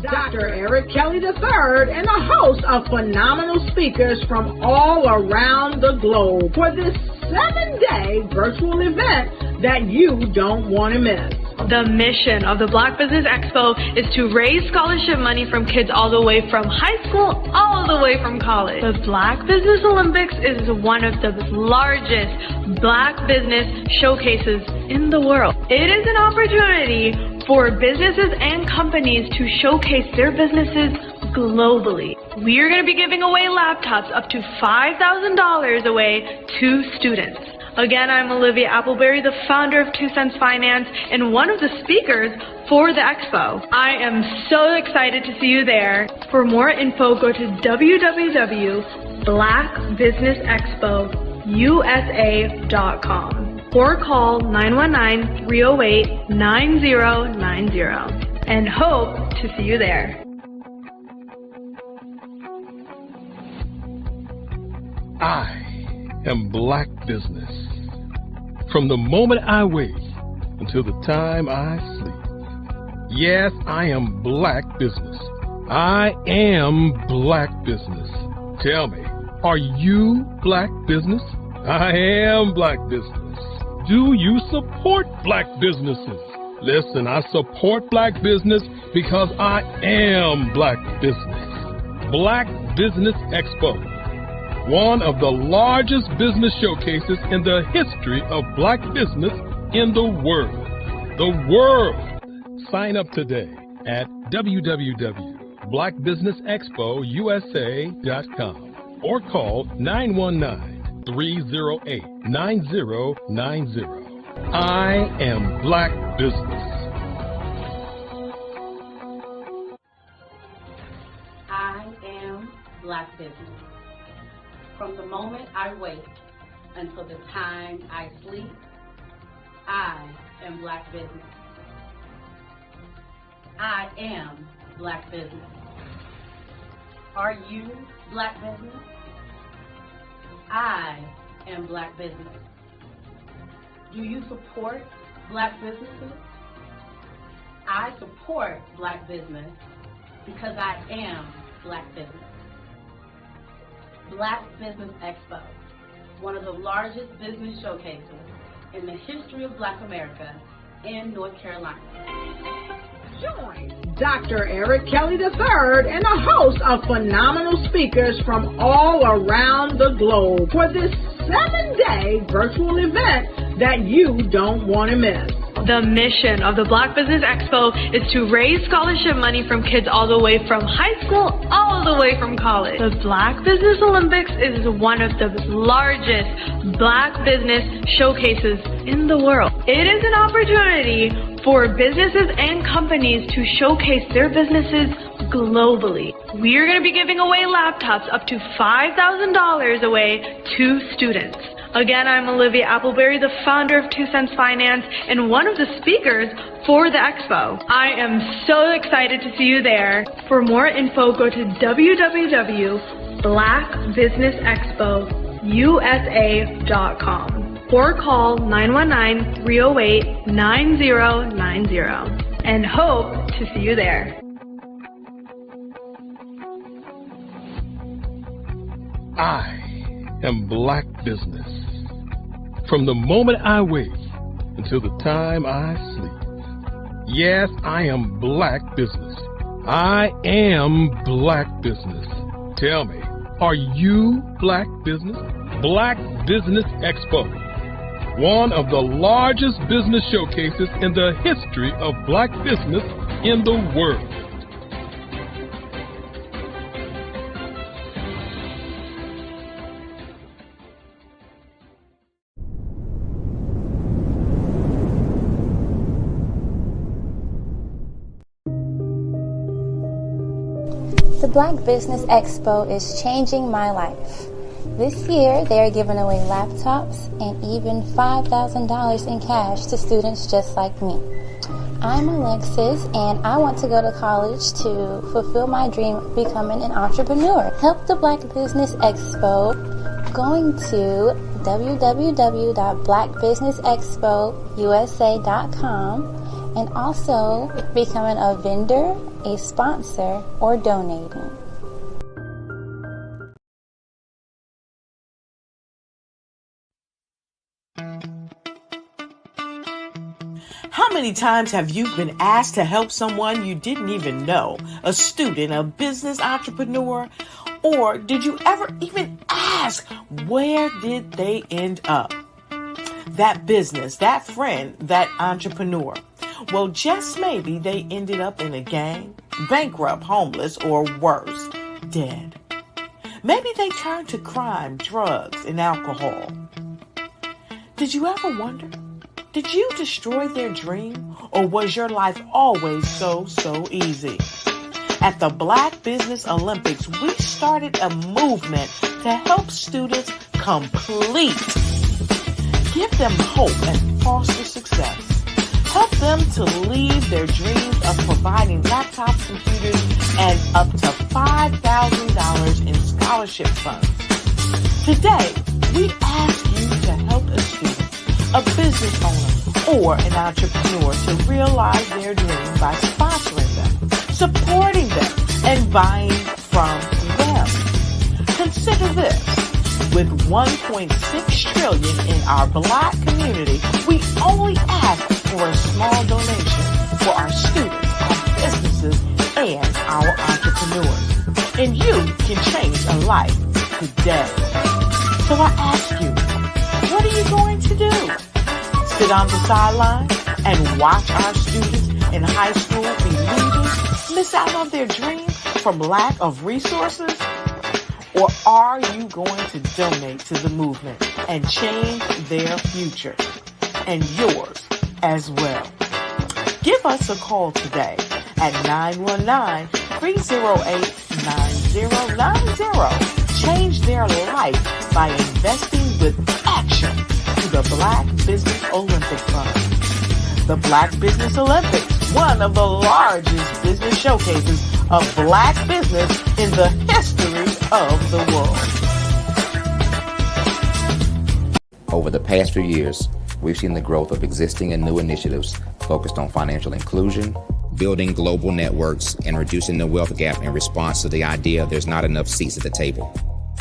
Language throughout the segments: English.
Dr. Eric Kelly III and a host of phenomenal speakers from all around the globe for this 7-day virtual event that you don't want to miss. The mission of the Black Business Expo is to raise scholarship money from kids all the way from high school all the way from college. The Black Business Olympics is one of the largest Black business showcases in the world. It is an opportunity for businesses and companies to showcase their businesses globally. We are going to be giving away laptops up to $5,000 away to students. Again, I'm Olivia Appleberry, the founder of 2 Cents Finance and one of the speakers for the expo. I am so excited to see you there. For more info, go to www.blackbusinessexpousa.com or call 919-308-9090 and hope to see you there. I am Black Business. From the moment I wake until the time I sleep. Yes, I am Black Business. I am Black Business. Tell me, are you Black Business? I am Black Business. Do you support Black businesses? Listen, I support Black business because I am Black Business. Black Business Expo, one of the largest business showcases in the history of Black business in the world. The world! Sign up today at www.blackbusinessexpousa.com or call 919-308-9090. I am Black Business. I am Black Business. From the moment I wake until the time I sleep, I am Black Business. I am Black Business. Are you Black Business? I am Black Business. Do you support Black businesses? I support Black business because I am Black Business. Black Business Expo, one of the largest business showcases in the history of Black America in North Carolina. Join Dr. Eric Kelly III and a host of phenomenal speakers from all around the globe for this 7-day virtual event that you don't want to miss. The mission of the Black Business Expo is to raise scholarship money from kids all the way from high school all the way from college. The Black Business Olympics is one of the largest Black business showcases in the world. It is an opportunity for businesses and companies to showcase their businesses globally. We are going to be giving away laptops up to $5,000 away to students. Again, I'm Olivia Appleberry, the founder of 2 Cents Finance and one of the speakers for the expo. I am so excited to see you there. For more info, go to www.blackbusinessexpousa.com or call 919-308-9090 and hope to see you there. I am Black Business. From the moment I wake until the time I sleep. Yes, I am Black Business. I am Black Business. Tell me, are you Black Business? Black Business Expo, one of the largest business showcases in the history of Black business in the world. The Black Business Expo is changing my life. This year, they are giving away laptops and even $5,000 in cash to students just like me. I'm Alexis, and I want to go to college to fulfill my dream of becoming an entrepreneur. Help the Black Business Expo going to www.blackbusinessexpousa.com and also becoming a vendor, a sponsor, or donating. How many times have you been asked to help someone you didn't even know, a student, a business entrepreneur, or did you ever even ask, where did they end up? That business, that friend, that entrepreneur. Well, just maybe they ended up in a gang, bankrupt, homeless, or worse, dead. Maybe they turned to crime, drugs, and alcohol. Did you ever wonder? Did you destroy their dream, or was your life always so easy? At the Black Business Olympics, we started a movement to help students complete. Give them hope and foster success. Help them to leave their dreams of providing laptops, computers, and up to $5,000 in scholarship funds. Today, we ask you to help a student, a business owner, or an entrepreneur to realize their dream by sponsoring them, supporting them, and buying from them. Consider this. With $1.6 trillion in our Black community, we only ask for a small donation for our students, our businesses, and our entrepreneurs. And you can change a life today. So I ask you, what are you going to do? Sit on the sideline and watch our students in high school be leaders, miss out on their dreams from lack of resources? Or are you going to donate to the movement and change their future and yours as well? Give us a call today at 919-308-9090. Change their life by investing with action to the Black Business Olympic Fund. The Black Business Olympics, one of the largest business showcases of Black business in the history of the world. Over the past few years, we've seen the growth of existing and new initiatives focused on financial inclusion, building global networks, and reducing the wealth gap in response to the idea there's not enough seats at the table.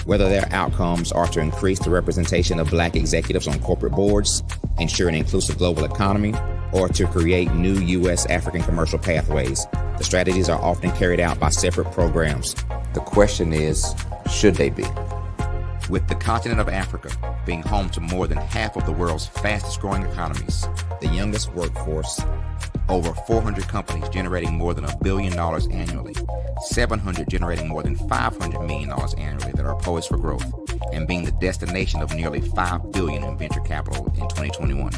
Whether their outcomes are to increase the representation of Black executives on corporate boards, ensure an inclusive global economy, or to create new U.S. African commercial pathways, the strategies are often carried out by separate programs. The question is, should they be? With the continent of Africa being home to more than half of the world's fastest growing economies, the youngest workforce, over 400 companies generating more than $1 billion annually, 700 generating more than $500 million annually that are poised for growth, and being the destination of nearly $5 billion in venture capital in 2021.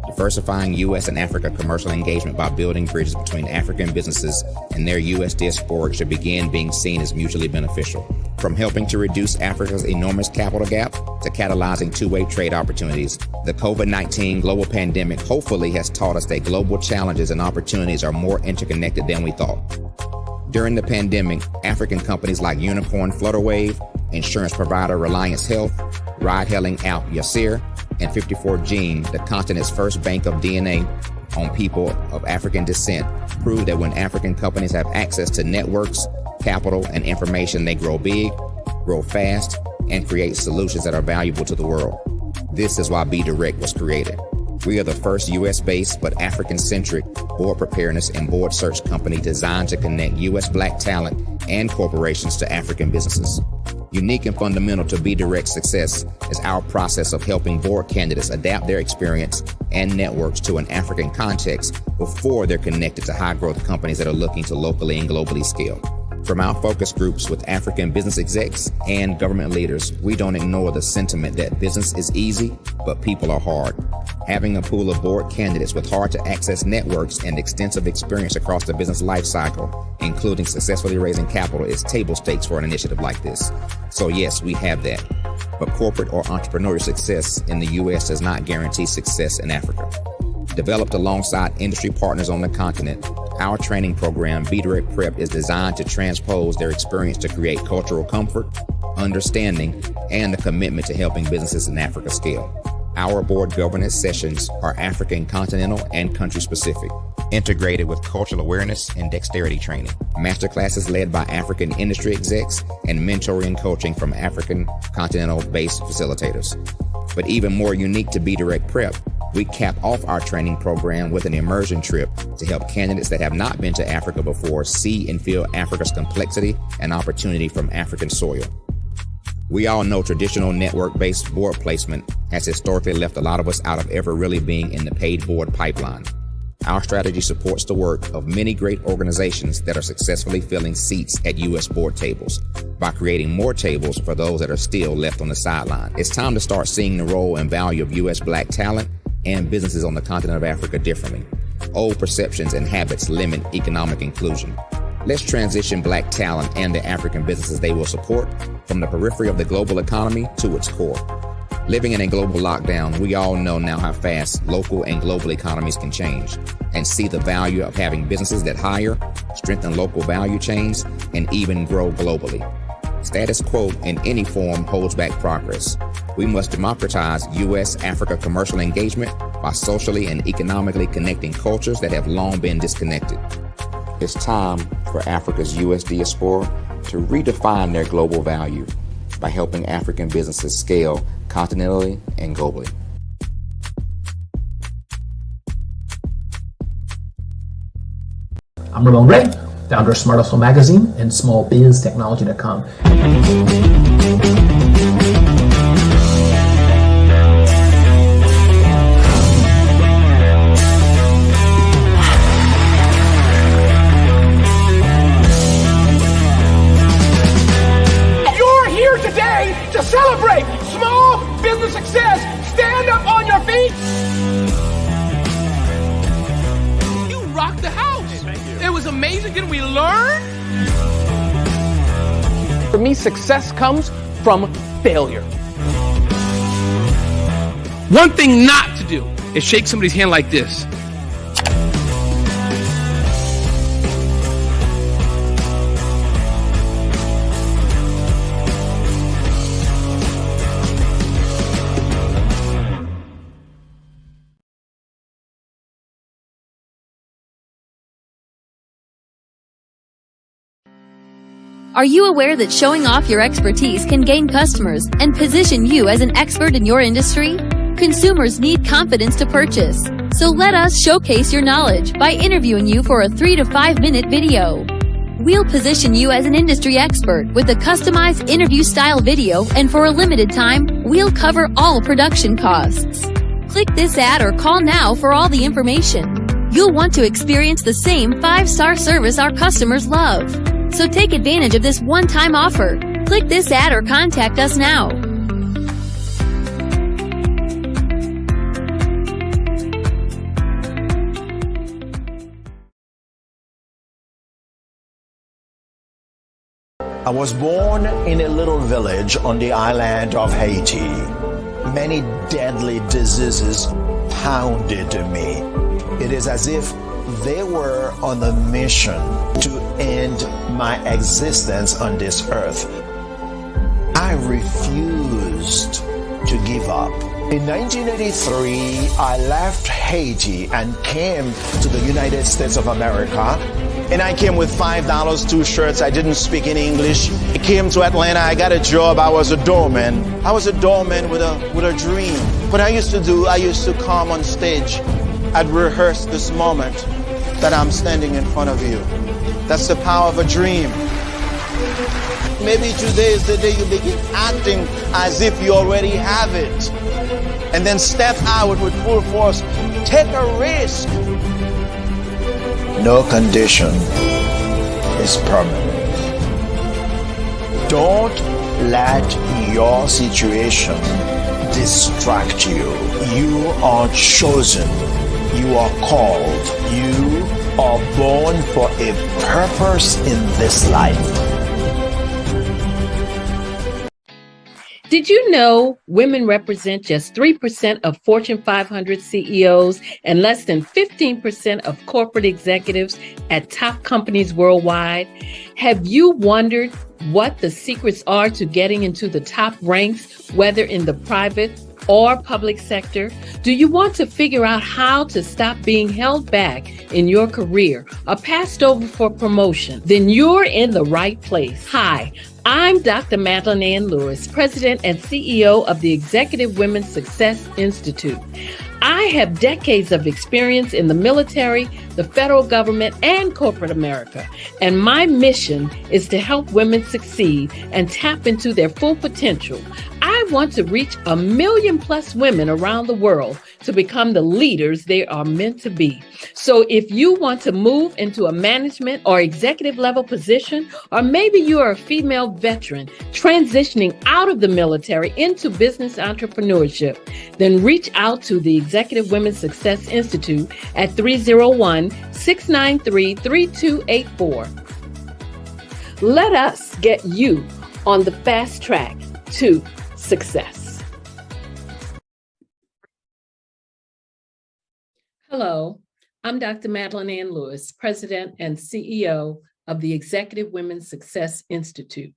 Diversifying U.S. and Africa commercial engagement by building bridges between African businesses and their U.S. diaspora should begin being seen as mutually beneficial. From helping to reduce Africa's enormous capital gap to catalyzing two-way trade opportunities, the COVID-19 global pandemic hopefully has taught us that global challenges and opportunities are more interconnected than we thought. During the pandemic, African companies like Unicorn Flutterwave, insurance provider Reliance Health, ride-hailing app Yasir, and 54Gene, the continent's first bank of DNA on people of African descent, proved that when African companies have access to networks, capital, and information, they grow big, grow fast, and create solutions that are valuable to the world. This is why Be Direct was created. We are the first U.S.-based but African-centric board preparedness and board search company designed to connect U.S. Black talent and corporations to African businesses. Unique and fundamental to Be Direct's success is our process of helping board candidates adapt their experience and networks to an African context before they're connected to high-growth companies that are looking to locally and globally scale. From our focus groups with African business execs and government leaders, we don't ignore the sentiment that business is easy, but people are hard. Having a pool of board candidates with hard-to-access networks and extensive experience across the business life cycle, including successfully raising capital, is table stakes for an initiative like this. So yes, we have that. But corporate or entrepreneurial success in the U.S. does not guarantee success in Africa. Developed alongside industry partners on the continent, our training program, Be Direct Prep, is designed to transpose their experience to create cultural comfort, understanding, and a commitment to helping businesses in Africa scale. Our board governance sessions are African, continental, and country specific. integrated with cultural awareness and dexterity training. Masterclasses led by African industry execs and mentoring and coaching from African continental-based facilitators. But even more unique to Be Direct Prep, we cap off our training program with an immersion trip to help candidates that have not been to Africa before see and feel Africa's complexity and opportunity from African soil. We all know traditional network-based board placement has historically left a lot of us out of ever really being in the paid board pipeline. Our strategy supports the work of many great organizations that are successfully filling seats at U.S. board tables by creating more tables for those that are still left on the sideline. It's time to start seeing the role and value of U.S. Black talent and businesses on the continent of Africa differently. Old perceptions and habits limit economic inclusion. Let's transition Black talent and the African businesses they will support from the periphery of the global economy to its core. Living in a global lockdown, we all know now how fast local and global economies can change and see the value of having businesses that hire, strengthen local value chains, and even grow globally. Status quo in any form holds back progress. We must democratize U.S.-Africa commercial engagement by socially and economically connecting cultures that have long been disconnected. It's time for Africa's U.S. diaspora to redefine their global value by helping African businesses scale continentally and globally. I'm Ramon Ray, founder of Smart Hustle Magazine and smallbiztechnology.com. You're here today to celebrate small business success. Stand up on your feet. You rocked the house. It was amazing. Didn't we learn? For me, success comes from failure. One thing not to do is shake somebody's hand like this. Are you aware that showing off your expertise can gain customers and position you as an expert in your industry? Consumers need confidence to purchase, so let us showcase your knowledge by interviewing you for a 3 to 5 minute video. We'll position you as an industry expert with a customized interview style video, and for a limited time, we'll cover all production costs. Click this ad or call now for all the information. You'll want to experience the same 5-star service our customers love. So take advantage of this one-time offer. Click this ad or contact us now. I was born in a little village on the island of Haiti. Many deadly diseases pounded me. It is as if they were on a mission to end my existence on this earth. I refused to give up. In 1983, I left Haiti and came to the United States of America. And I came with $5, 2 shirts. I didn't speak any English. I came to Atlanta. I got a job. I was a doorman. I was a doorman with a dream. What I used to come on stage. I'd rehearse this moment that I'm standing in front of you. That's the power of a dream. Maybe today is the day you begin acting as if you already have it. And then step out with full force. Take a risk. No condition is permanent. Don't let your situation distract you. You are chosen. You are called. You are born for a purpose in this life. Did you know women represent just 3% of Fortune 500 CEOs and less than 15% of corporate executives at top companies worldwide? Have you wondered what the secrets are to getting into the top ranks, whether in the private or public sector? Do you want to figure out how to stop being held back in your career or passed over for promotion? Then you're in the right place. Hi, I'm Dr. Madeline Ann Lewis, President and CEO of the Executive Women's Success Institute. I have decades of experience in the military, the federal government, and corporate America, and my mission is to help women succeed and tap into their full potential. I want to reach 1 million plus women around the world to become the leaders they are meant to be. So if you want to move into a management or executive level position, or maybe you are a female veteran transitioning out of the military into business entrepreneurship, then reach out to the Executive Women's Success Institute at 301-693-3284. Let us get you on the fast track to success. Hello, I'm Dr. Madeline Ann Lewis, President and CEO of the Executive Women's Success Institute.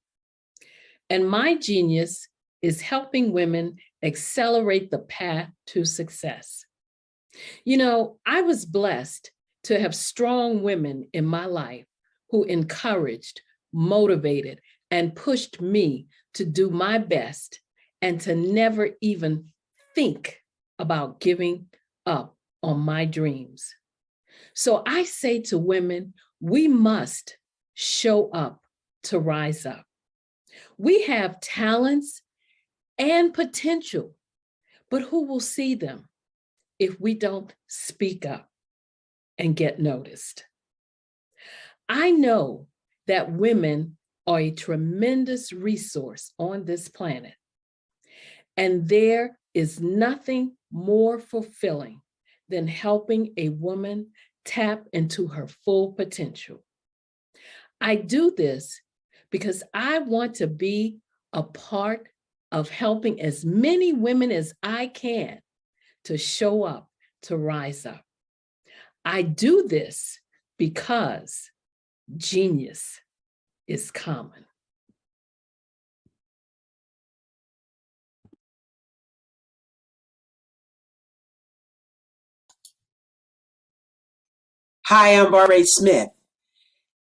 And my genius is helping women accelerate the path to success. You know, I was blessed to have strong women in my life who encouraged, motivated, and pushed me to do my best and to never even think about giving up on my dreams. So I say to women, we must show up to rise up. We have talents and potential, but who will see them if we don't speak up and get noticed? I know that women are a tremendous resource on this planet, and there is nothing more fulfilling than helping a woman tap into her full potential. I do this because I want to be a part of helping as many women as I can to show up, to rise up. I do this because genius is common. Hi, I'm Barbara Smith.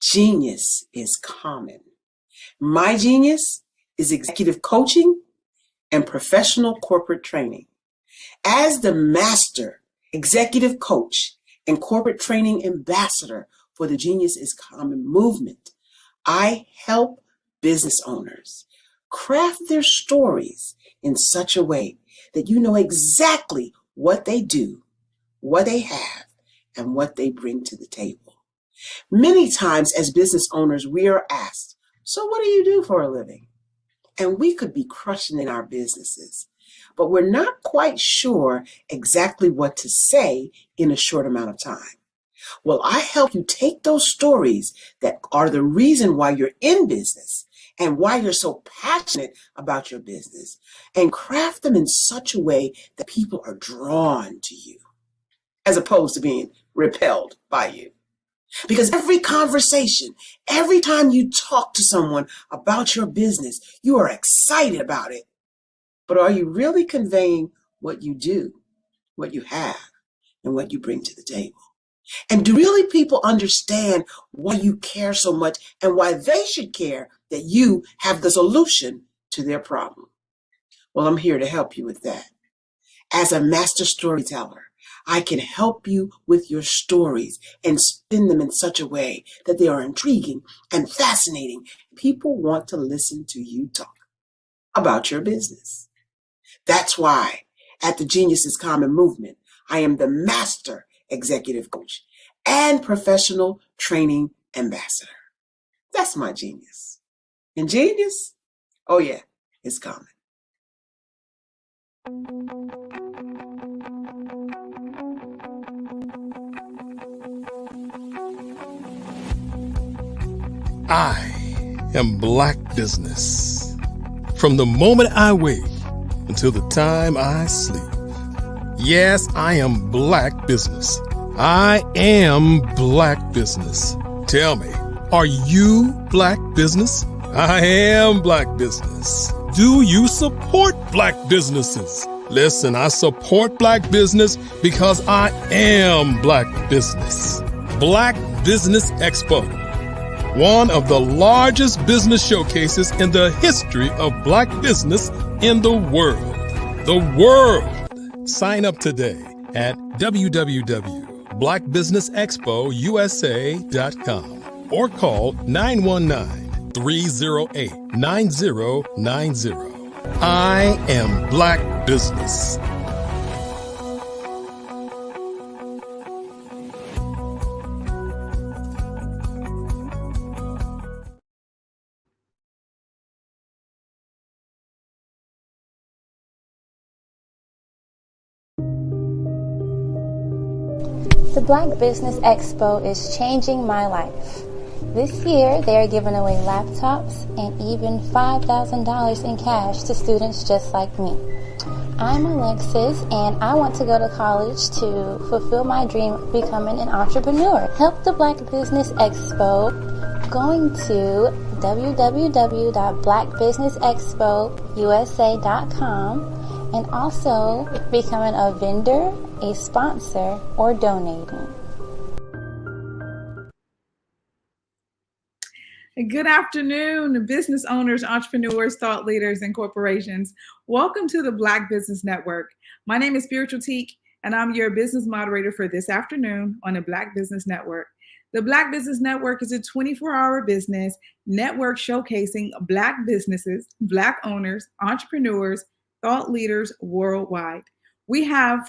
Genius is common. My genius is executive coaching and professional corporate training. As the master executive coach and corporate training ambassador for the Genius is Common movement, I help business owners craft their stories in such a way that you know exactly what they do, what they have, and what they bring to the table. Many times as business owners, we are asked, so what do you do for a living? And we could be crushing in our businesses, but we're not quite sure exactly what to say in a short amount of time. Well, I help you take those stories that are the reason why you're in business and why you're so passionate about your business and craft them in such a way that people are drawn to you as opposed to being repelled by you. Because every conversation, every time you talk to someone about your business, you are excited about it. But are you really conveying what you do, what you have, and what you bring to the table? And do really people understand why you care so much and why they should care that you have the solution to their problem? Well, I'm here to help you with that. As a master storyteller, I can help you with your stories and spin them in such a way that they are intriguing and fascinating. People want to listen to you talk about your business. That's why at the Genius is Common movement, I am the master executive coach and professional training ambassador. That's my genius. And genius? Oh yeah, it's common. I am Black Business. From the moment I wake until the time I sleep. Yes, I am Black Business. I am Black Business. Tell me, are you Black Business? I am Black Business. Do you support Black businesses? Listen, I support Black business because I am Black business. Black Business Expo, one of the largest business showcases in the history of Black business in the world. The world! Sign up today at www.blackbusinessexpousa.com or call 919-308-9090. I am Black business. The Black Business Expo is changing my life. This year, they are giving away laptops and even $5,000 in cash to students just like me. I'm Alexis, and I want to go to college to fulfill my dream of becoming an entrepreneur. Help the Black Business Expo going to www.blackbusinessexpousa.com and also becoming a vendor, a sponsor, or donating. Good afternoon, business owners, entrepreneurs, thought leaders, and corporations. Welcome to the Black Business Network. My name is Spiritual Teak, and I'm your business moderator for this afternoon on the Black Business Network. The Black Business Network is a 24-hour business network showcasing Black businesses, Black owners, entrepreneurs, thought leaders worldwide. We have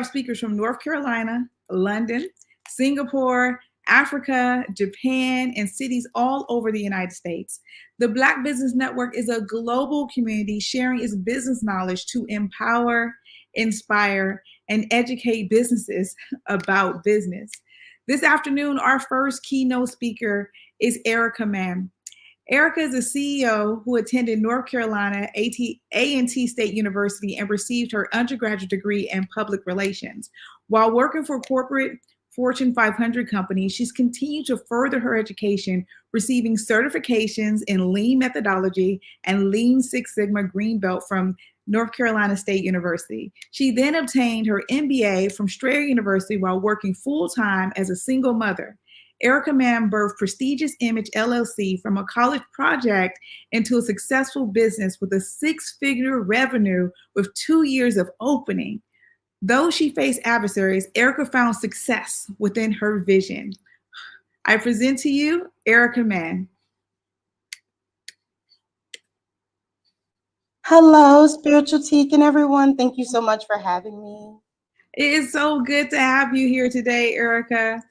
speakers from North Carolina, London, Singapore, Africa, Japan, and cities all over the United States. The Black Business Network is a global community sharing its business knowledge to empower, inspire, and educate businesses about business. This afternoon, our first keynote speaker is Erica Mann. Erica is a CEO who attended North Carolina A&T State University and received her undergraduate degree in public relations. While working for corporate Fortune 500 companies, she's continued to further her education, receiving certifications in lean methodology and Lean Six Sigma Green Belt from North Carolina State University. She then obtained her MBA from Strayer University while working full-time as a single mother. Erica Mann birthed Prestigious Image LLC from a college project into a successful business with a six-figure revenue with 2 years of opening. Though she faced adversaries, Erica found success within her vision. I present to you Erica Mann. Hello, Spiritual Teak and everyone. Thank you so much for having me. It is so good to have you here today, Erica.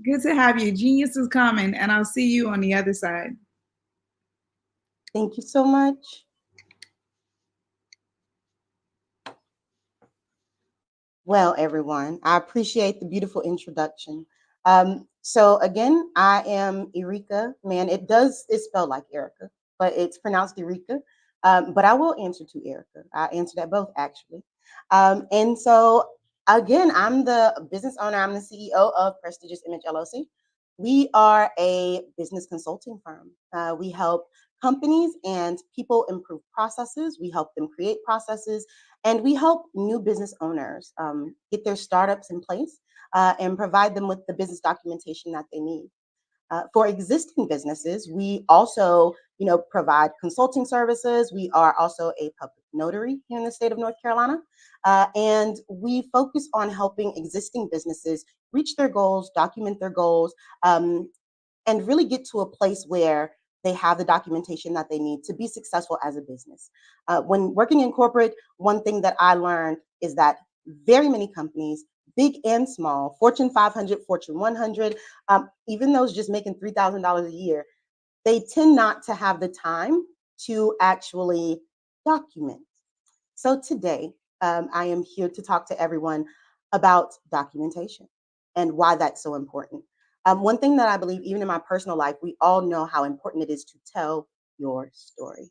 Good to have you. Genius is coming, and I'll see you on the other side. Thank you so much. Well, everyone, I appreciate the beautiful introduction. So again, I am Erica Mann. It's spelled like Erica, but it's pronounced Erica. But I will answer to Erica. I answer that both actually. And so again, I'm the business owner. I'm the CEO of Prestigious Image LLC. We are a business consulting firm. We help companies and people improve processes. We help them create processes, and we help new business owners get their startups in place and provide them with the business documentation that they need. For existing businesses, we also, provide consulting services. We are also a public notary here in the state of North Carolina, and we focus on helping existing businesses reach their goals, document their goals, and really get to a place where they have the documentation that they need to be successful as a business. When working in corporate, one thing that I learned is that very many companies, big and small, Fortune 500, Fortune 100, even those just making $3,000 a year, they tend not to have the time to actually document. So today, I am here to talk to everyone about documentation and why that's so important. One thing that I believe, even in my personal life, we all know how important it is to tell your story.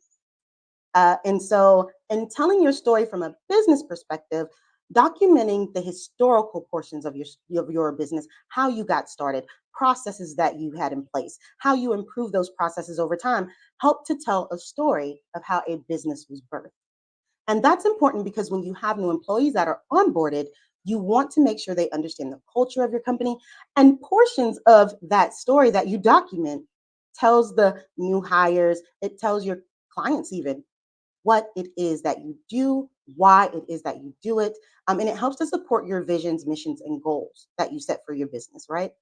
And so in telling your story from a business perspective, documenting the historical portions of your business, how you got started, processes that you had in place, how you improve those processes over time, help to tell a story of how a business was birthed. And that's important because when you have new employees that are onboarded, you want to make sure they understand the culture of your company, and portions of that story that you document tells the new hires, it tells your clients even what it is that you do, why it is that you do it, and it helps to support your visions, missions, and goals that you set for your business, right?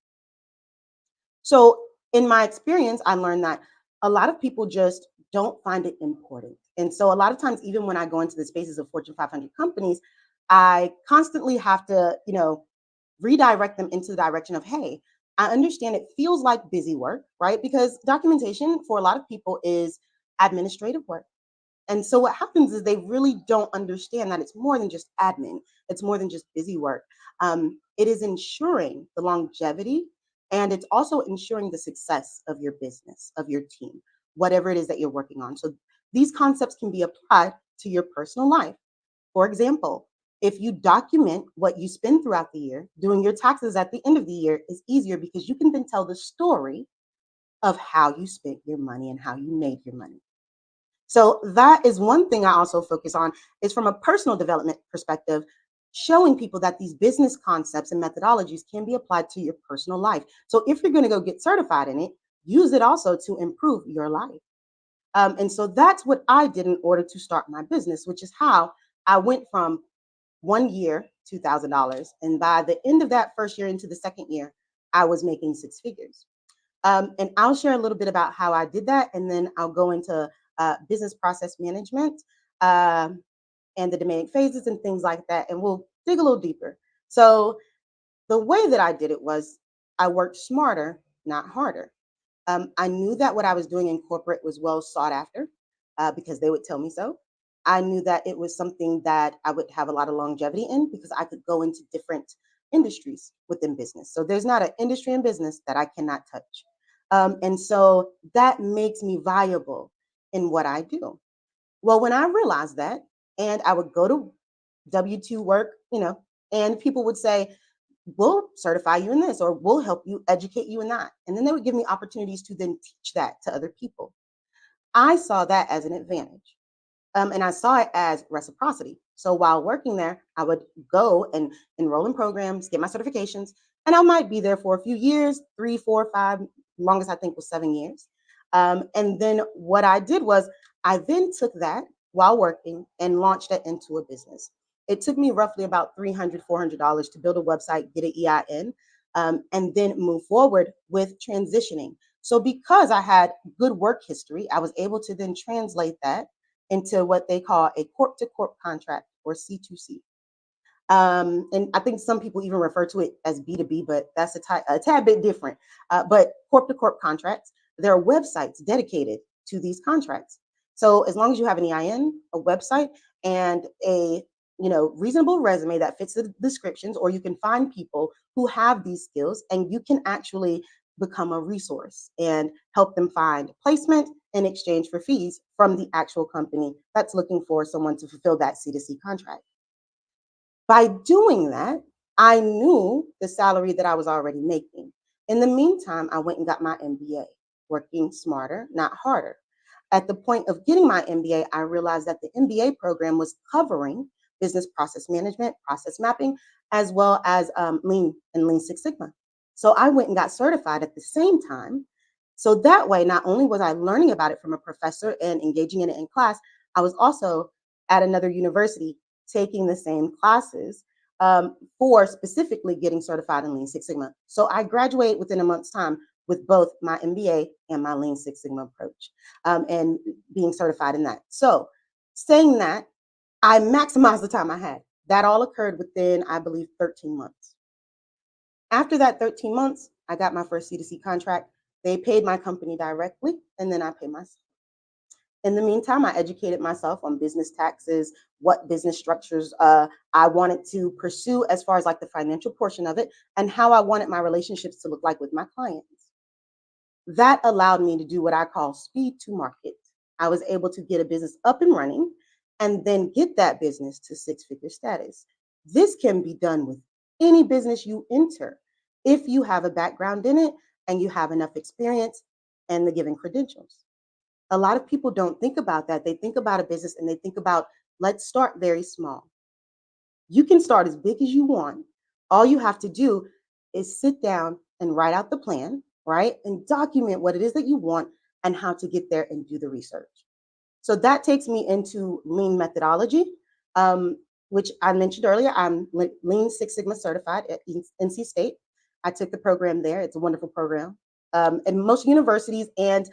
So in my experience, I learned that a lot of people just don't find it important. And so a lot of times, even when I go into the spaces of Fortune 500 companies, I constantly have to, redirect them into the direction of, hey, I understand it feels like busy work, right? Because documentation for a lot of people is administrative work. And so what happens is they really don't understand that it's more than just admin. It's more than just busy work. It is ensuring the longevity, and it's also ensuring the success of your business, of your team, whatever it is that you're working on. So these concepts can be applied to your personal life. For example, if you document what you spend throughout the year, doing your taxes at the end of the year is easier because you can then tell the story of how you spent your money and how you made your money. So that is one thing I also focus on, is from a personal development perspective, showing people that these business concepts and methodologies can be applied to your personal life. So if you're going to go get certified in it, use it also to improve your life. And so that's what I did in order to start my business, which is how I went from 1 year, $2,000. And by the end of that first year into the second year, I was making 6 figures. And I'll share a little bit about how I did that. And then I'll go into business process management and the demanding phases and things like that. And we'll dig a little deeper. So the way that I did it was I worked smarter, not harder. I knew that what I was doing in corporate was well sought after because they would tell me so. I knew that it was something that I would have a lot of longevity in because I could go into different industries within business. So there's not an industry in business that I cannot touch. And so that makes me viable in what I do. Well, when I realized that, and I would go to W-2 work, and people would say, we'll certify you in this, or we'll help you educate you in that. And then they would give me opportunities to then teach that to other people. I saw that as an advantage. And I saw it as reciprocity. So while working there, I would go and enroll in programs, get my certifications, and I might be there for a few years, 3, 4, 5, longest I think was 7 years. And then what I did was I then took that while working and launched it into a business. It took me roughly about $300, $400 to build a website, get an EIN, and then move forward with transitioning. So because I had good work history, I was able to then translate that into what they call a corp-to-corp contract, or C2C. And I think some people even refer to it as B2B, but that's a tad bit different. But corp-to-corp contracts, there are websites dedicated to these contracts. So as long as you have an EIN, a website, and a reasonable resume that fits the descriptions, or you can find people who have these skills, and you can actually become a resource and help them find placement in exchange for fees from the actual company that's looking for someone to fulfill that C2C contract. By doing that, I knew the salary that I was already making. In the meantime, I went and got my MBA, working smarter, not harder. At the point of getting my MBA, I realized that the MBA program was covering business process management, process mapping, as well as Lean and Lean Six Sigma. So I went and got certified at the same time. So that way, not only was I learning about it from a professor and engaging in it in class, I was also at another university taking the same classes for specifically getting certified in Lean Six Sigma. So I graduated within a month's time with both my MBA and my Lean Six Sigma approach and being certified in that. So saying that, I maximized the time I had. That all occurred within, I believe, 13 months. After that 13 months, I got my first C2C contract. They paid my company directly, and then I paid myself. In the meantime, I educated myself on business taxes, what business structures I wanted to pursue as far as like the financial portion of it, and how I wanted my relationships to look like with my clients. That allowed me to do what I call speed to market. I was able to get a business up and running and then get that business to 6-figure status. This can be done with any business you enter if you have a background in it and you have enough experience and the given credentials. A lot of people don't think about that. They think about a business and they think about let's start very small. You can start as big as you want. All you have to do is sit down and write out the plan, right? And document what it is that you want and how to get there and do the research. So that takes me into lean methodology, which I mentioned earlier. I'm Lean Six Sigma certified at NC State. I took the program there. It's a wonderful program. And most universities and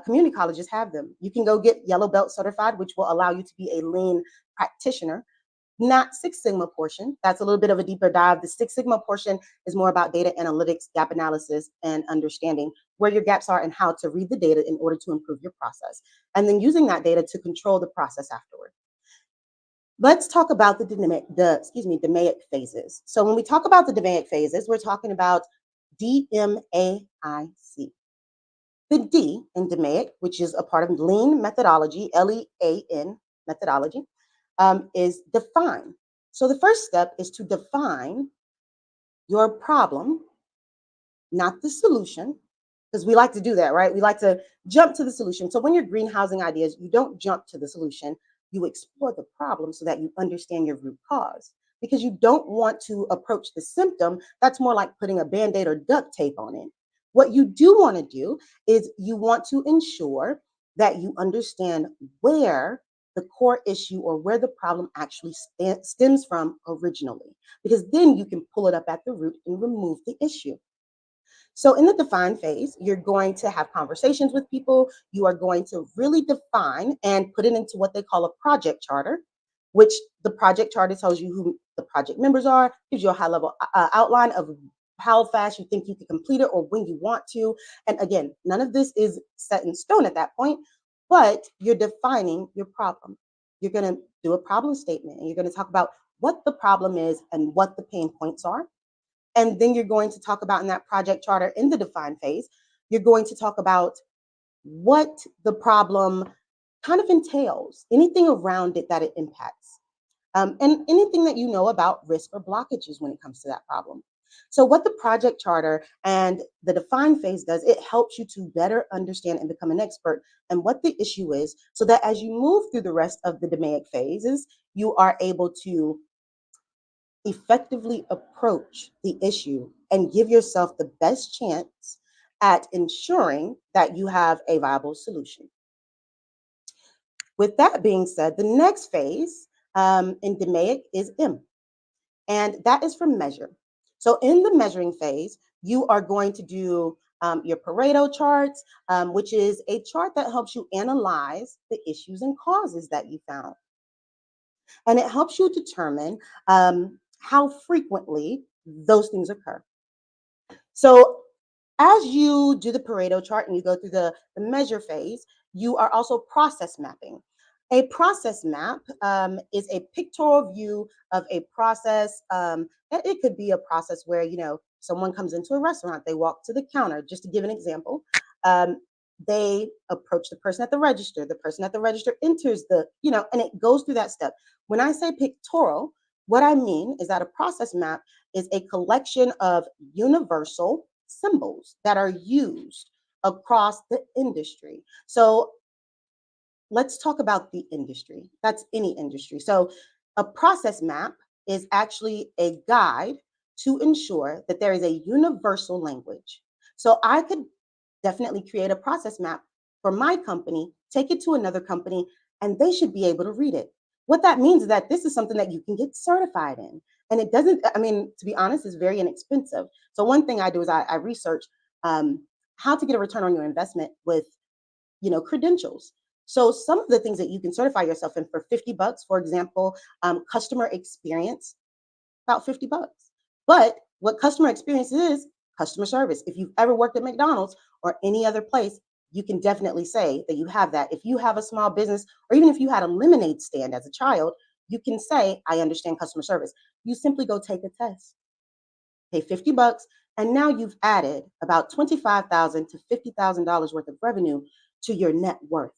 community colleges have them. You can go get Yellow Belt certified, which will allow you to be a lean practitioner. Not Six Sigma portion. That's a little bit of a deeper dive. The Six Sigma portion is more about data analytics, gap analysis, and understanding where your gaps are and how to read the data in order to improve your process. And then using that data to control the process afterward. Let's talk about the DMAIC phases. So when we talk about the DMAIC phases, we're talking about DMAIC. The D in DMAIC, which is a part of lean methodology, LEAN methodology, is define. So the first step is to define your problem, not the solution, because we like to do that, right? We like to jump to the solution. So when you're greenhousing ideas, you don't jump to the solution. You explore the problem so that you understand your root cause, because you don't want to approach the symptom. That's more like putting a Band-Aid or duct tape on it. What you do want to do is you want to ensure that you understand where the core issue or where the problem actually stems from originally, because then you can pull it up at the root and remove the issue. So in the define phase, you're going to have conversations with people. You are going to really define and put it into what they call a project charter, which the project charter tells you who the project members are, gives you a high level outline of how fast you think you can complete it or when you want to. And again, none of this is set in stone at that point, but you're defining your problem. You're going to do a problem statement and you're going to talk about what the problem is and what the pain points are. And then you're going to talk about in that project charter in the define phase, you're going to talk about what the problem kind of entails, anything around it that it impacts, and anything that you know about risk or blockages when it comes to that problem. So what the project charter and the define phase does, it helps you to better understand and become an expert in what the issue is, so that as you move through the rest of the DMAIC phases, you are able to effectively approach the issue and give yourself the best chance at ensuring that you have a viable solution. With that being said, the next phase in DMAIC is M, and that is for measure. So in the measuring phase, you are going to do your Pareto charts, which is a chart that helps you analyze the issues and causes that you found. And it helps you determine how frequently those things occur. So as you do the Pareto chart and you go through the measure phase, you are also process mapping. A process map is a pictorial view of a process. It could be a process where, you know, someone comes into a restaurant, they walk to the counter, just to give an example. They approach the person at the register. The person at the register enters the, you know, and it goes through that step. When I say pictorial, what I mean is that a process map is a collection of universal symbols that are used across the industry. So let's talk about the industry. That's any industry. So a process map is actually a guide to ensure that there is a universal language. So I could definitely create a process map for my company, take it to another company, and they should be able to read it. What that means is that this is something that you can get certified in. And it doesn't, I mean, to be honest, it's very inexpensive. So one thing I do is I research how to get a return on your investment with, you know, credentials. So some of the things that you can certify yourself in for $50, for example, customer experience, about $50. But what customer experience is, customer service. If you've ever worked at McDonald's or any other place, you can definitely say that you have that. If you have a small business, or even if you had a lemonade stand as a child, you can say, I understand customer service. You simply go take a test, pay $50, and now you've added about $25,000 to $50,000 worth of revenue to your net worth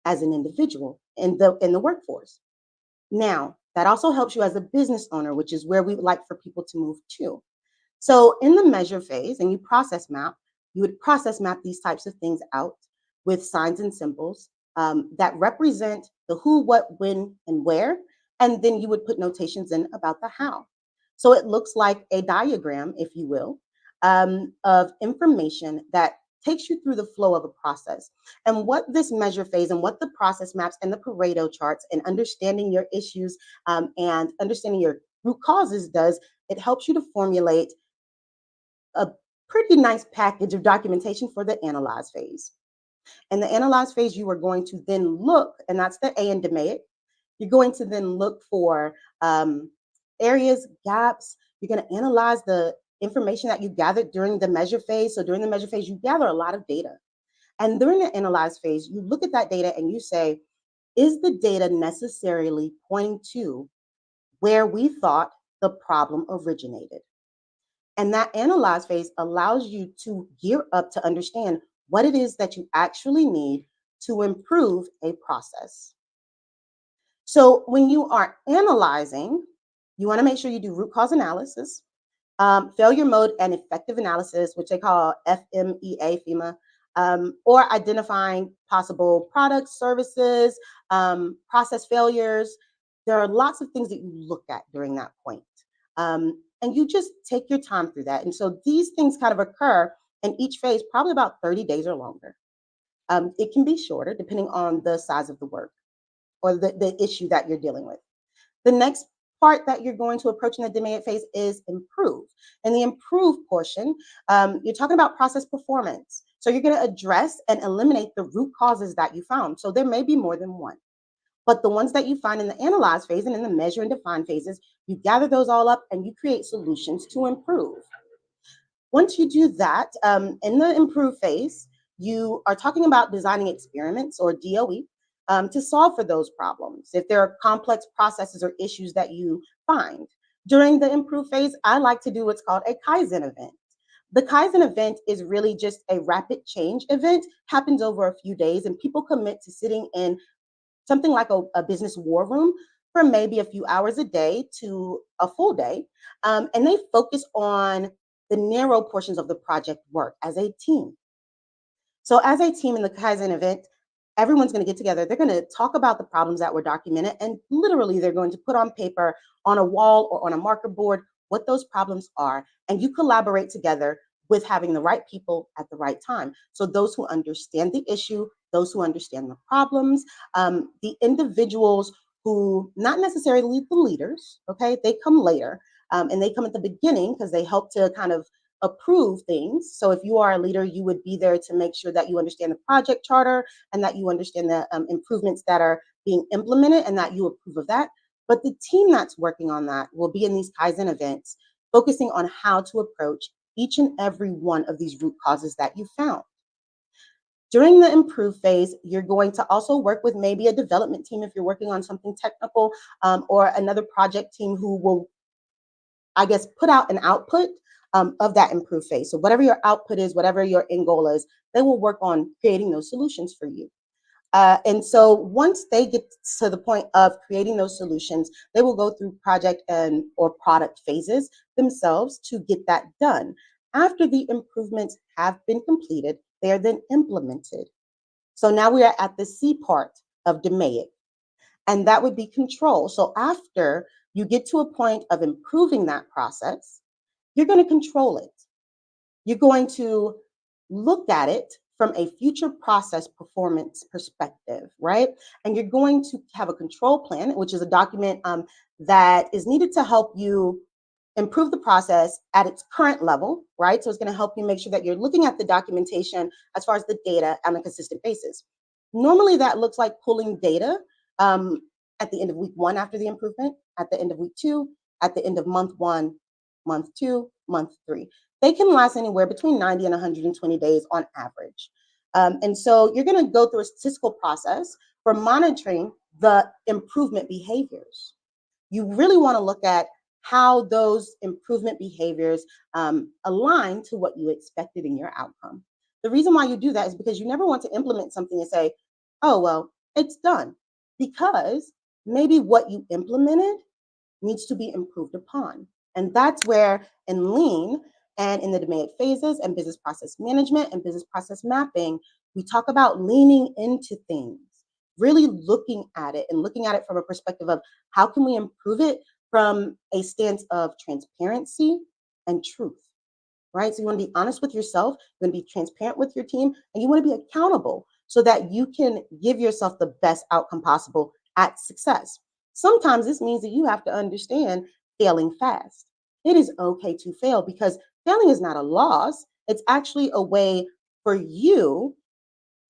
as an individual in the workforce. Now, that also helps you as a business owner, which is where we would like for people to move to. So in the measure phase, and you process map, you would process map these types of things out with signs and symbols. that represent the who, what, when, and where. And then you would put notations in about the how. So it looks like a diagram, if you will, of information that takes you through the flow of a process. And what this measure phase and what the process maps and the Pareto charts and understanding your issues and understanding your root causes does, it helps you to formulate a pretty nice package of documentation for the analyze phase. And the analyze phase, you are going to then look, and that's the A in DMAIC, you're going to then look for areas, gaps. You're going to analyze the information that you gathered during the measure phase. So during the measure phase, you gather a lot of data. And during the analyze phase, you look at that data and you say, is the data necessarily pointing to where we thought the problem originated? And that analyze phase allows you to gear up to understand what it is that you actually need to improve a process. So when you are analyzing, you want to make sure you do root cause analysis, failure mode and effective analysis, which they call FMEA, or identifying possible products, services, process failures. There are lots of things that you look at during that point. And you just take your time through that. And so these things kind of occur in each phase, probably about 30 days or longer. It can be shorter depending on the size of the work or the issue that you're dealing with. The next part that you're going to approach in the DMAIC phase is improve. And the improve portion, you're talking about process performance. So you're going to address and eliminate the root causes that you found. So there may be more than one. But the ones that you find in the analyze phase and in the measure and define phases, you gather those all up and you create solutions to improve. Once you do that, in the improve phase, you are talking about designing experiments or DOE to solve for those problems. If there are complex processes or issues that you find. During the improve phase, I like to do what's called a Kaizen event. The Kaizen event is really just a rapid change event, happens over a few days, and people commit to sitting in something like a business war room for maybe a few hours a day to a full day. And they focus on the narrow portions of the project work as a team. So as a team in the Kaizen event, everyone's going to get together. They're going to talk about the problems that were documented, and literally they're going to put on paper, on a wall or on a marker board, what those problems are. And you collaborate together with having the right people at the right time. So those who understand the issue, those who understand the problems, the individuals who, not necessarily the leaders, okay, they come later, and they come at the beginning because they help to kind of approve things. So if you are a leader, you would be there to make sure that you understand the project charter and that you understand the improvements that are being implemented and that you approve of that. But the team that's working on that will be in these Kaizen events, focusing on how to approach each and every one of these root causes that you found. During the improve phase, you're going to also work with maybe a development team if you're working on something technical, or another project team who will, I guess, put out an output of that improve phase. So whatever your output is, whatever your end goal is, they will work on creating those solutions for you. And so once they get to the point of creating those solutions, they will go through project and or product phases themselves to get that done. After the improvements have been completed, they are then implemented. So now we are at the C part of DMAIC, and that would be control. So after you get to a point of improving that process, you're going to control it. You're going to look at it from a future process performance perspective, right? And you're going to have a control plan, which is a document that is needed to help you improve the process at its current level, right? So it's going to help you make sure that you're looking at the documentation as far as the data on a consistent basis. Normally that looks like pulling data at the end of week 1 after the improvement, at the end of week 2, at the end of month 1, month 2, month 3. They can last anywhere between 90 and 120 days on average. And so you're going to go through a statistical process for monitoring the improvement behaviors. You really want to look at how those improvement behaviors align to what you expected in your outcome. The reason why you do that is because you never want to implement something and say, oh, well, it's done. Because maybe what you implemented needs to be improved upon. And that's where in Lean and in the DMAIC phases and business process management and business process mapping, we talk about leaning into things. really looking at it and looking at it from a perspective of how can we improve it from a stance of transparency and truth, right? So you want to be honest with yourself, you want to be transparent with your team, and you want to be accountable so that you can give yourself the best outcome possible at success. Sometimes this means that you have to understand failing fast. It is okay to fail because failing is not a loss. It's actually a way for you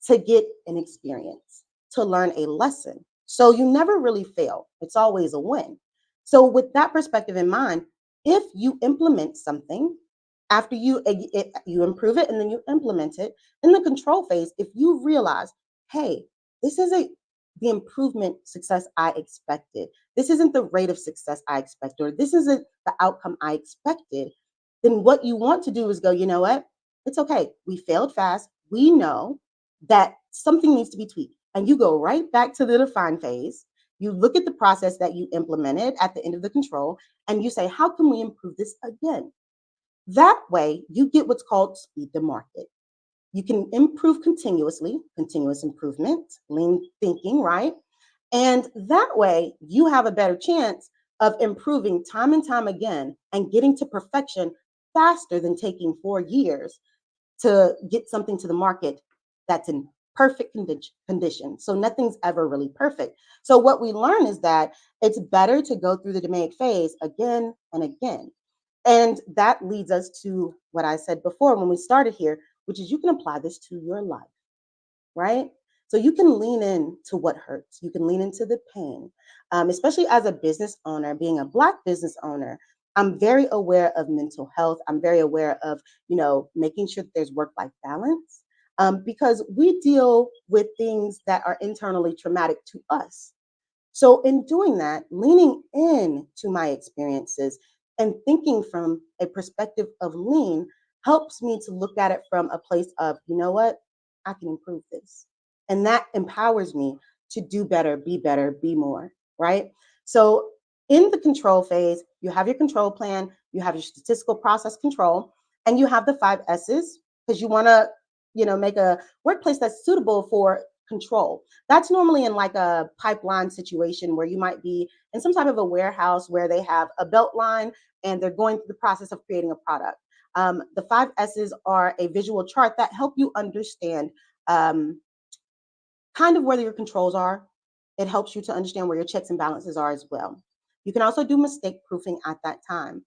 to get an experience, to learn a lesson. So you never really fail. It's always a win. So with that perspective in mind, if you implement something, after you improve it and then you implement it in the control phase, if you realize, hey, this isn't the improvement success I expected, this isn't the rate of success I expected, or this isn't the outcome I expected, then what you want to do is go, you know what? It's okay. We failed fast. We know that something needs to be tweaked. And you go right back to the define phase. You look at the process that you implemented at the end of the control, and you say, how can we improve this again? That way, you get what's called speed to market. You can improve continuously, continuous improvement, lean thinking, right? And that way, you have a better chance of improving time and time again and getting to perfection faster than taking 4 years to get something to the market that's in perfect condition. So nothing's ever really perfect. So what we learn is that it's better to go through the DMAIC phase again and again. And that leads us to what I said before when we started here, which is you can apply this to your life, right? So you can lean in to what hurts. You can lean into the pain, especially as a business owner, being a Black business owner. I'm very aware of mental health. I'm very aware of, making sure that there's work-life balance because we deal with things that are internally traumatic to us. So in doing that, leaning in to my experiences and thinking from a perspective of lean helps me to look at it from a place of, you know what, I can improve this. And that empowers me to do better, be more, right? So in the control phase, you have your control plan, you have your statistical process control, and you have the 5 S's because you want to, make a workplace that's suitable for control. That's normally in like a pipeline situation where you might be in some type of a warehouse where they have a belt line and they're going through the process of creating a product. The 5 S's are a visual chart that help you understand kind of where your controls are. It helps you to understand where your checks and balances are as well. You can also do mistake proofing at that time.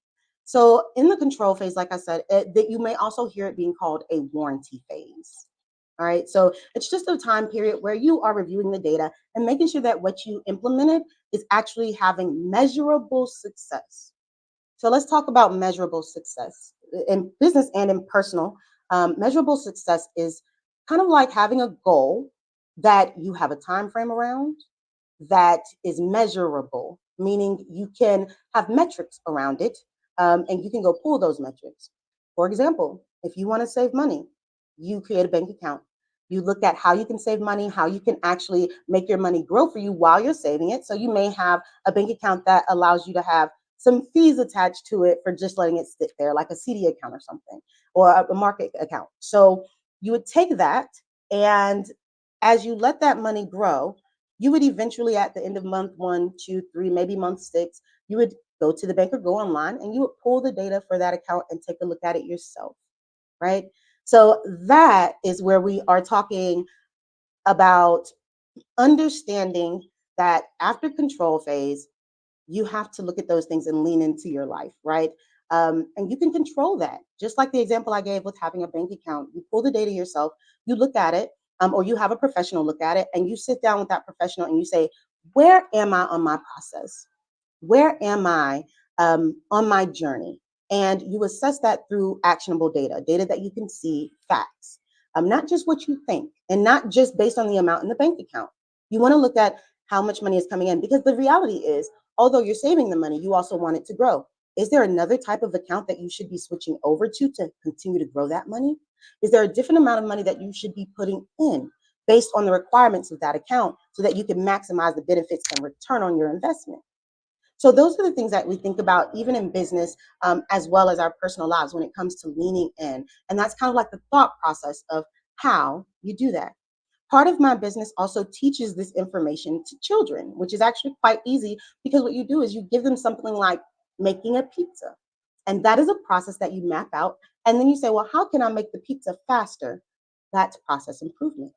So in the control phase, like I said, that you may also hear it being called a warranty phase. All right, so it's just a time period where you are reviewing the data and making sure that what you implemented is actually having measurable success. So let's talk about measurable success in business and in personal. Measurable success is kind of like having a goal that you have a time frame around that is measurable, meaning you can have metrics around it and you can go pull those metrics. For example, if you want to save money, you create a bank account. You look at how you can save money, how you can actually make your money grow for you while you're saving it. So you may have a bank account that allows you to have some fees attached to it for just letting it sit there, like a CD account or something, or a market account. So you would take that, and as you let that money grow, you would eventually at the end of month 1, 2, 3, maybe month 6, you would go to the bank or go online and you would pull the data for that account and take a look at it yourself, right? So that is where we are talking about understanding that after control phase, you have to look at those things and lean into your life, right? And you can control that. Just like the example I gave with having a bank account, you pull the data yourself, you look at it, or you have a professional look at it, and you sit down with that professional and you say, where am I on my process? Where am I on my journey? And you assess that through actionable data that you can see, facts, not just what you think, and not just based on the amount in the bank account. You want to look at how much money is coming in, because the reality is, although you're saving the money, you also want it to grow. Is there another type of account that you should be switching over to continue to grow that money? Is there a different amount of money that you should be putting in based on the requirements of that account so that you can maximize the benefits and return on your investment? So those are the things that we think about even in business as well as our personal lives when it comes to leaning in. And that's kind of like the thought process of how you do that. Part of my business also teaches this information to children, which is actually quite easy because what you do is you give them something like making a pizza. And that is a process that you map out. And then you say, well, how can I make the pizza faster? That's process improvement.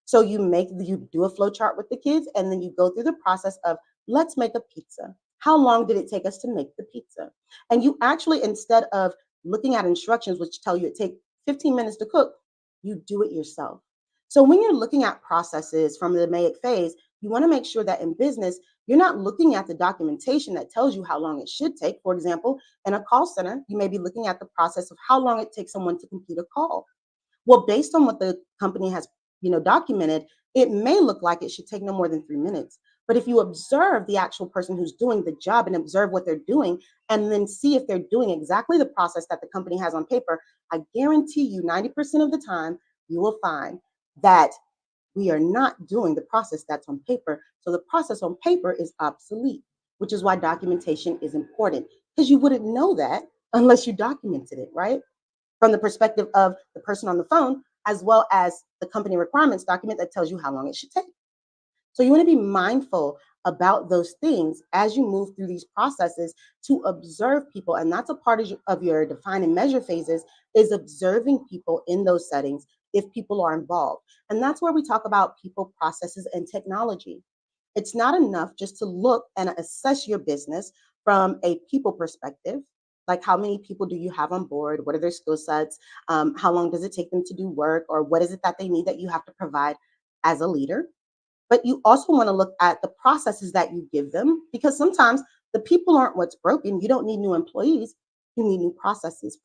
So you do a flow chart with the kids, and then you go through the process of let's make a pizza. How long did it take us to make the pizza? And you actually, instead of looking at instructions, which tell you it takes 15 minutes to cook, you do it yourself. So when you're looking at processes from the MAIC phase, you want to make sure that in business, you're not looking at the documentation that tells you how long it should take. For example, in a call center, you may be looking at the process of how long it takes someone to complete a call. Well, based on what the company has, documented, it may look like it should take no more than 3 minutes. But if you observe the actual person who's doing the job and observe what they're doing, and then see if they're doing exactly the process that the company has on paper, I guarantee you 90% of the time, you will find that we are not doing the process that's on paper. So the process on paper is obsolete, which is why documentation is important, because you wouldn't know that unless you documented it, right? From the perspective of the person on the phone, as well as the company requirements document that tells you how long it should take. So you want to be mindful about those things as you move through these processes to observe people. And that's a part of your define and measure phases, is observing people in those settings if people are involved. And that's where we talk about people, processes, and technology. It's not enough just to look and assess your business from a people perspective. Like, how many people do you have on board? What are their skill sets? How long does it take them to do work? Or what is it that they need that you have to provide as a leader? But you also want to look at the processes that you give them, because sometimes the people aren't what's broken. You don't need new employees. You need new processes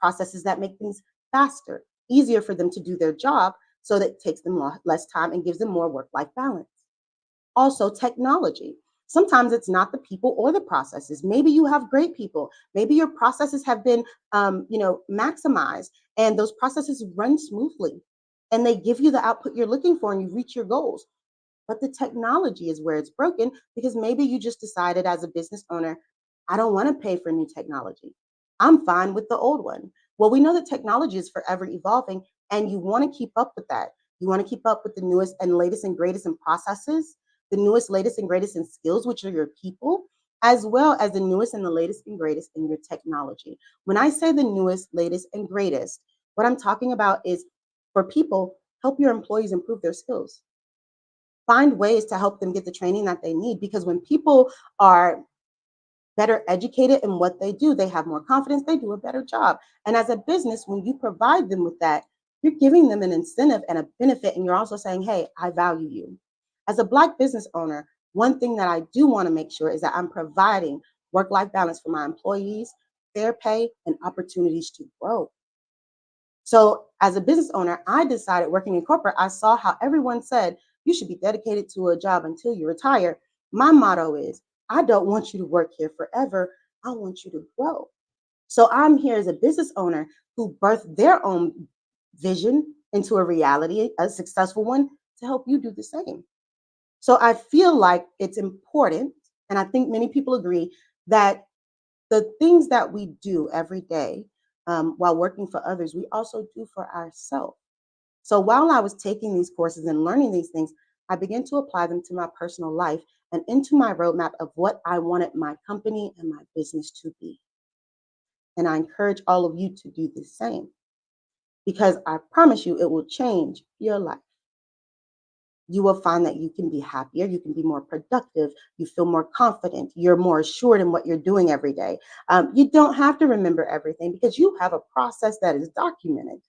that make things faster, easier for them to do their job, so that it takes them less time and gives them more work-life balance. Also, technology. Sometimes it's not the people or the processes. Maybe you have great people. Maybe your processes have been, maximized, and those processes run smoothly, and they give you the output you're looking for, and you reach your goals. But the technology is where it's broken, because maybe you just decided as a business owner, I don't want to pay for new technology. I'm fine with the old one. Well, we know that technology is forever evolving, and you want to keep up with that. You want to keep up with the newest and latest and greatest in processes, the newest, latest, and greatest in skills, which are your people, as well as the newest and the latest and greatest in your technology. When I say the newest, latest, and greatest, what I'm talking about is, for people, help your employees improve their skills. Find ways to help them get the training that they need, because when people are better educated in what they do, they have more confidence, they do a better job. And as a business, when you provide them with that, you're giving them an incentive and a benefit, and you're also saying, hey, I value you. As a Black business owner, one thing that I do want to make sure is that I'm providing work-life balance for my employees, fair pay, and opportunities to grow. So as a business owner, I decided, working in corporate, I saw how everyone said you should be dedicated to a job until you retire. My motto is, I don't want you to work here forever. I want you to grow. So I'm here as a business owner who birthed their own vision into a reality, a successful one, to help you do the same. So I feel like it's important, and I think many people agree, that the things that we do every day while working for others, we also do for ourselves. So while I was taking these courses and learning these things, I began to apply them to my personal life and into my roadmap of what I wanted my company and my business to be. And I encourage all of you to do the same, because I promise you it will change your life. You will find that you can be happier, you can be more productive, you feel more confident, you're more assured in what you're doing every day. You don't have to remember everything, because you have a process that is documented.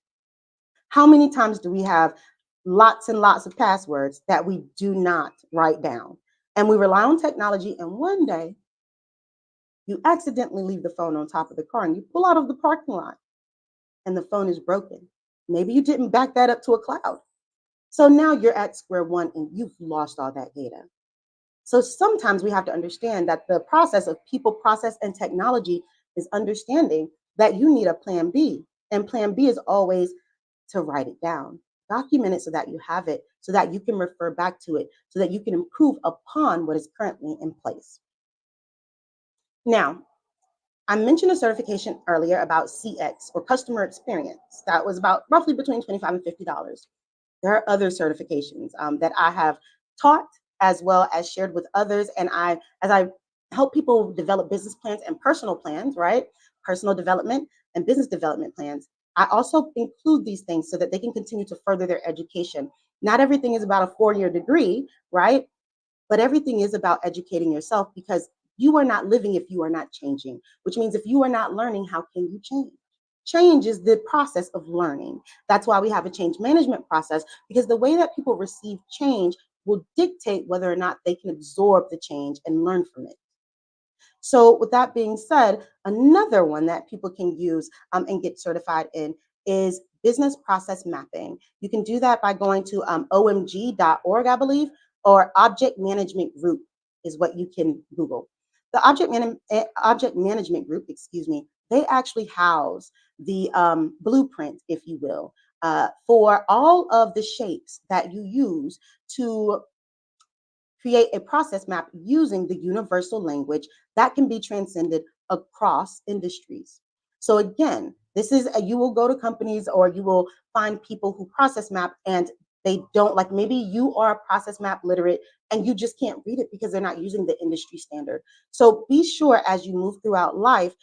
How many times do we have lots and lots of passwords that we do not write down? And we rely on technology, and one day you accidentally leave the phone on top of the car, and you pull out of the parking lot and the phone is broken. Maybe you didn't back that up to a cloud. So now you're at square one and you've lost all that data. So sometimes we have to understand that the process of people, process, and technology is understanding that you need a plan B. And plan B is always to write it down, document it so that you have it, so that you can refer back to it, so that you can improve upon what is currently in place. Now, I mentioned a certification earlier about CX, or customer experience. That was about roughly between $25 and $50. there are other certifications that I have taught as well as shared with others. And as I help people develop business plans and personal plans, right? Personal development and business development plans. I also include these things so that they can continue to further their education. Not everything is about a 4-year degree, right? But everything is about educating yourself, because you are not living if you are not changing, which means if you are not learning, how can you change? Change is the process of learning. That's why we have a change management process, because the way that people receive change will dictate whether or not they can absorb the change and learn from it. So with that being said, another one that people can use and get certified in is business process mapping. You can do that by going to omg.org, I believe, or Object Management Group is what you can Google. The Object Management Group, they actually house the blueprint, if you will, for all of the shapes that you use to create a process map using the universal language that can be transcended across industries. So again, this is you will go to companies or you will find people who process map and they don't, like, maybe you are process map literate and you just can't read it because they're not using the industry standard. So be sure as you move throughout life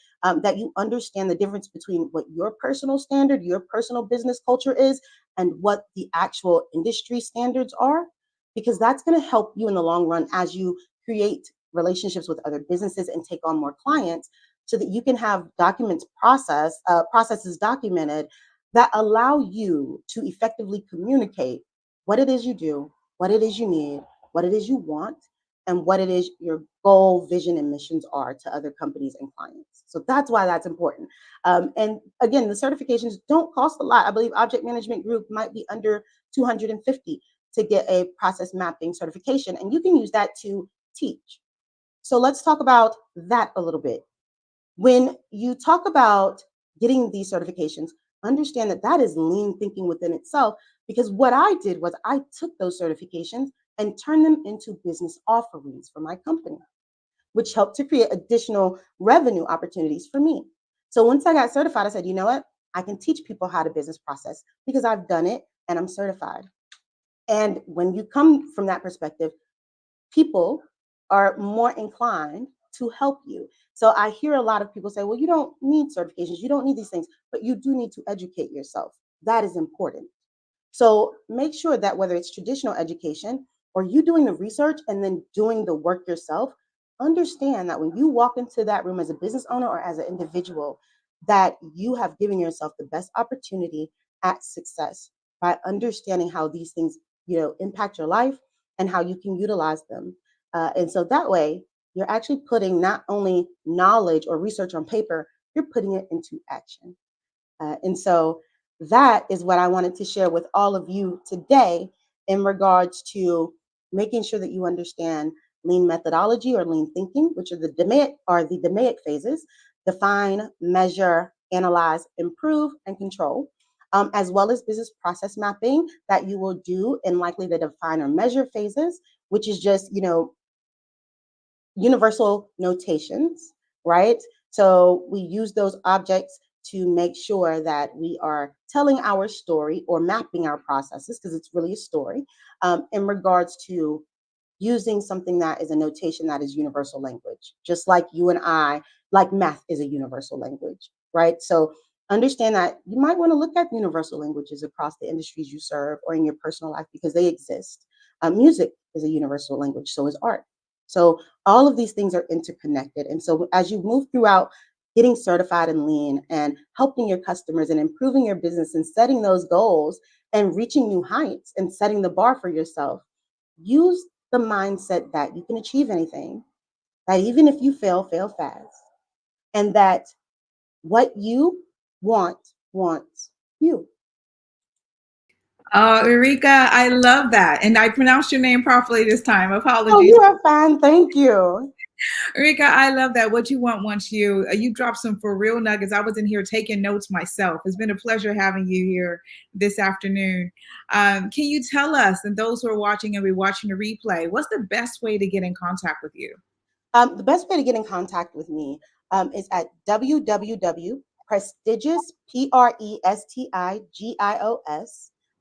that you understand the difference between what your personal standard, your personal business culture is, and what the actual industry standards are, because that's going to help you in the long run as you create relationships with other businesses and take on more clients, so that you can have processes documented that allow you to effectively communicate what it is you do, what it is you need, what it is you want, and what it is your goal, vision, and missions are to other companies and clients. So that's why that's important. And again, the certifications don't cost a lot. I believe Object Management Group might be under $250 to get a process mapping certification, and you can use that to teach. So let's talk about that a little bit. When you talk about getting these certifications, understand that that is lean thinking within itself, because what I did was I took those certifications and turned them into business offerings for my company, which helped to create additional revenue opportunities for me. So once I got certified, I said, you know what? I can teach people how to business process because I've done it and I'm certified. And when you come from that perspective, people are more inclined to help you. So I hear a lot of people say, well, you don't need certifications, you don't need these things, but you do need to educate yourself. That is important. So make sure that whether it's traditional education or you doing the research and then doing the work yourself, understand that when you walk into that room as a business owner or as an individual, that you have given yourself the best opportunity at success by understanding how these things, impact your life and how you can utilize them. And so that way, you're actually putting not only knowledge or research on paper, you're putting it into action. And so that is what I wanted to share with all of you today in regards to making sure that you understand lean methodology or lean thinking, which are the DMAIC phases: define, measure, analyze, improve, and control. As well as business process mapping that you will do in likely the define or measure phases, which is just, universal notations, right? So we use those objects to make sure that we are telling our story or mapping our processes, because it's really a story, in regards to using something that is a notation that is universal language, just like you and I, like math is a universal language, right? So understand that you might want to look at universal languages across the industries you serve or in your personal life, because they exist. Music is a universal language, so is art. So all of these things are interconnected. And so as you move throughout getting certified in lean and helping your customers and improving your business and setting those goals and reaching new heights and setting the bar for yourself, use the mindset that you can achieve anything, that even if you fail fast, and that what you want wants you. Erika, I love that. And I pronounced your name properly this time. Apologies. Oh, you are fine. Thank you. Erika, I love that. What you want wants you. You dropped some for real nuggets. I was in here taking notes myself. It's been a pleasure having you here this afternoon. Can you tell us, and those who are watching and be watching the replay, what's the best way to get in contact with you? The best way to get in contact with me is at www.prestigious,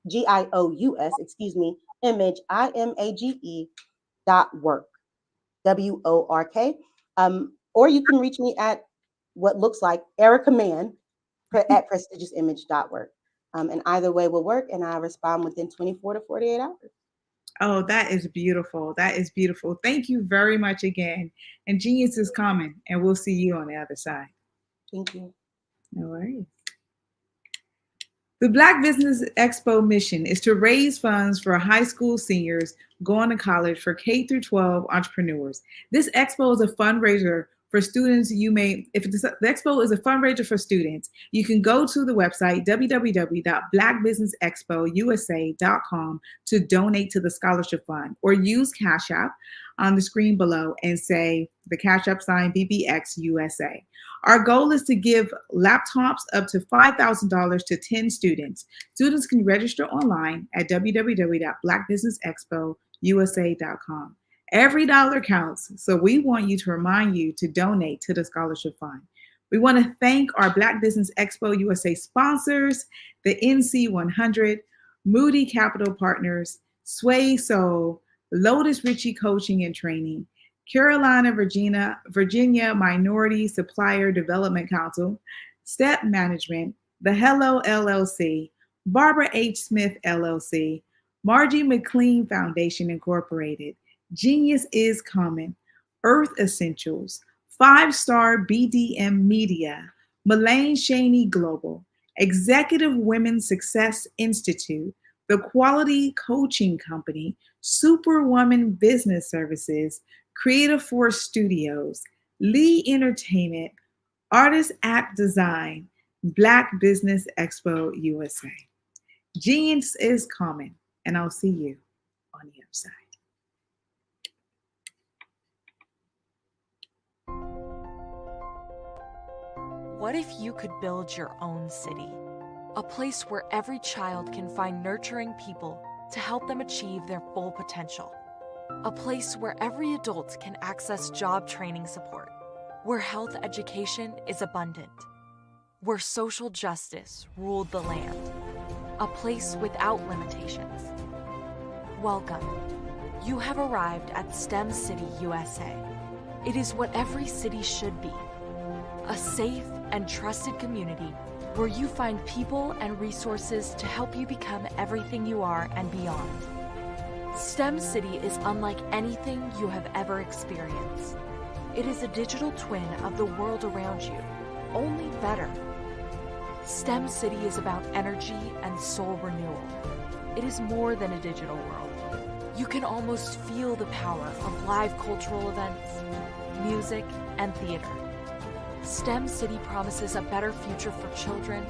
GIOUS, image, IMAGE.work, WORK. Or you can reach me at what looks like Erica Mann at prestigiousImage.work. And either way will work, and I respond within 24 to 48 hours. Oh, that is beautiful. That is beautiful. Thank you very much again. And genius is common, and we'll see you on the other side. Thank you. No worries. The Black Business Expo mission is to raise funds for high school seniors going to college for K through 12 entrepreneurs. This expo is a fundraiser for students. The expo is a fundraiser for students, you can go to the website www.blackbusinessexpousa.com to donate to the scholarship fund, or use Cash App on the screen below and say the Cash App sign BBXUSA. Our goal is to give laptops up to $5,000 to 10 students. Students can register online at www.blackbusinessexpousa.com. Every dollar counts, so we want you to remind you to donate to the scholarship fund. We want to thank our Black Business Expo USA sponsors, the NC100, Moody Capital Partners, Sway Soul, Lotus Ritchie Coaching and Training, Carolina, Virginia Minority Supplier Development Council, Step Management, The Hello LLC, Barbara H. Smith LLC, Margie McLean Foundation Incorporated, Genius is Common, Earth Essentials, 5-Star BDM Media, Mullane Shaney Global, Executive Women's Success Institute, The Quality Coaching Company, Superwoman Business Services, Creative Force Studios, Lee Entertainment, Artist App Design, Black Business Expo USA. Genius is common, and I'll see you on the other side. What if you could build your own city? A place where every child can find nurturing people to help them achieve their full potential. A place where every adult can access job training support, where health education is abundant, where social justice ruled the land. A place without limitations. Welcome. You have arrived at STEM City USA. It is what every city should be. A safe and trusted community where you find people and resources to help you become everything you are and beyond. STEM City is unlike anything you have ever experienced. It is a digital twin of the world around you, only better. STEM City is about energy and soul renewal. It is more than a digital world. You can almost feel the power of live cultural events, music, and theater. STEM City promises a better future for children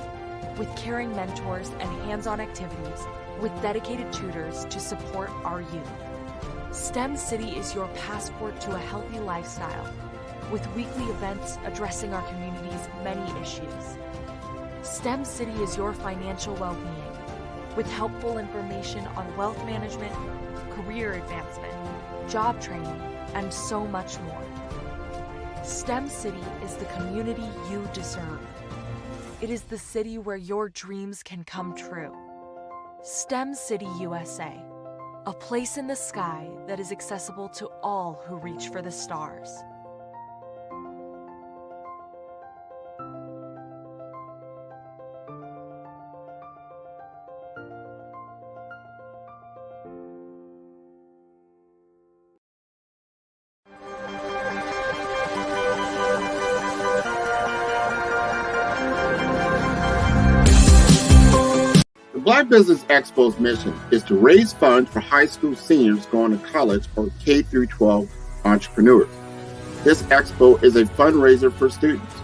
with caring mentors and hands-on activities with dedicated tutors to support our youth. STEM City is your passport to a healthy lifestyle with weekly events addressing our community's many issues. STEM City is your financial well-being with helpful information on wealth management, career advancement, job training, and so much more. STEM City is the community you deserve. It is the city where your dreams can come true. STEM City USA, a place in the sky that is accessible to all who reach for the stars. The Black Business Expo's mission is to raise funds for high school seniors going to college or K through 12 entrepreneurs. This expo is a fundraiser for students.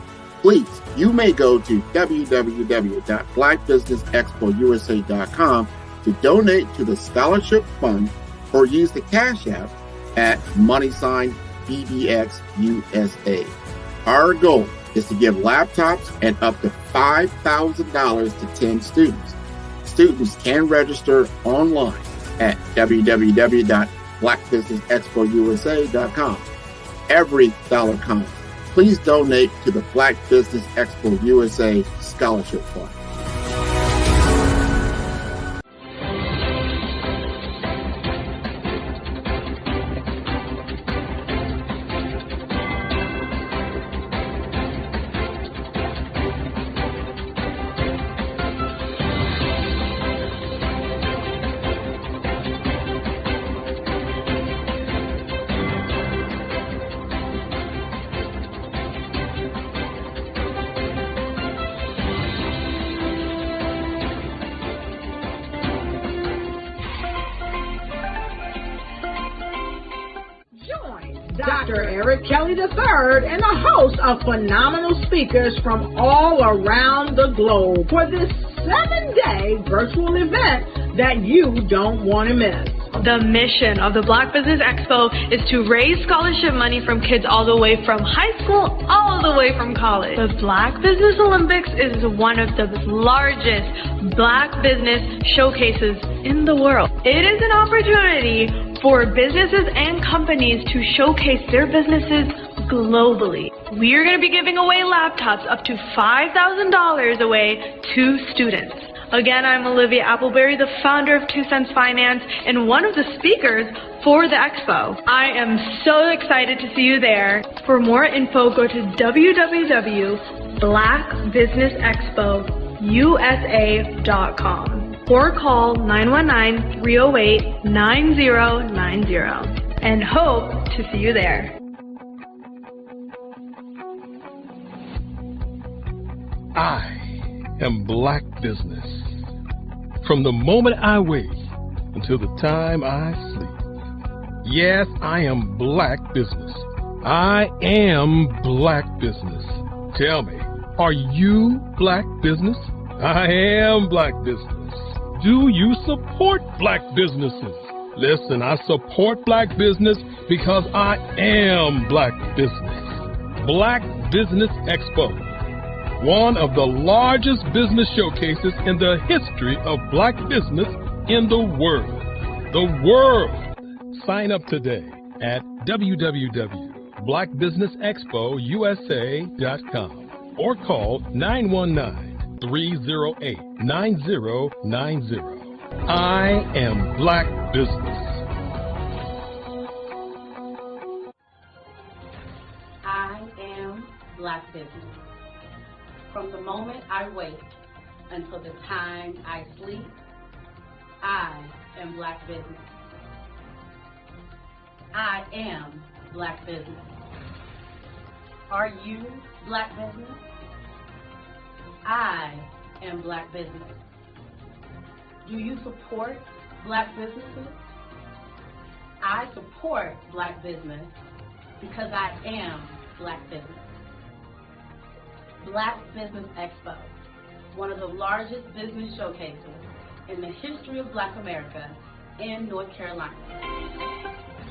Please, you may go to www.blackbusinessexpousa.com to donate to the scholarship fund or use the Cash App at $BBXUSA. Our goal is to give laptops and up to $5,000 to 10 students. Students can register online at www.blackbusinessexpousa.com. Every dollar counts. Please donate to the Black Business Expo USA Scholarship Fund. Dr. Eric Kelly III and a host of phenomenal speakers from all around the globe for this 7-day virtual event that you don't want to miss. The mission of the Black Business Expo is to raise scholarship money from kids all the way from high school all the way from college. The Black Business Olympics is one of the largest Black business showcases in the world. It is an opportunity for businesses and companies to showcase their businesses globally. We are going to be giving away laptops up to $5,000 away to students. Again, I'm Olivia Appleberry, the founder of 2 Cents Finance and one of the speakers for the expo. I am so excited to see you there. For more info, go to www.blackbusinessexpousa.com or call 919-308-9090 and hope to see you there. I am Black Business. From the moment I wake until the time I sleep. Yes, I am Black Business. I am Black Business. Tell me, are you Black Business? I am Black Business. Do you support Black businesses? Listen, I support Black business because I am Black Business. Black Business Expo, one of the largest business showcases in the history of Black business in the world. The world! Sign up today at www.blackbusinessexpousa.com or call 919-308-9090. I am Black Business. I am Black Business. From the moment I wake until the time I sleep, I am Black Business. I am Black Business. Are you Black Business? I am Black Business. Do you support Black businesses? I support Black business because I am Black Business. Black Business Expo, one of the largest business showcases in the history of Black America in North Carolina.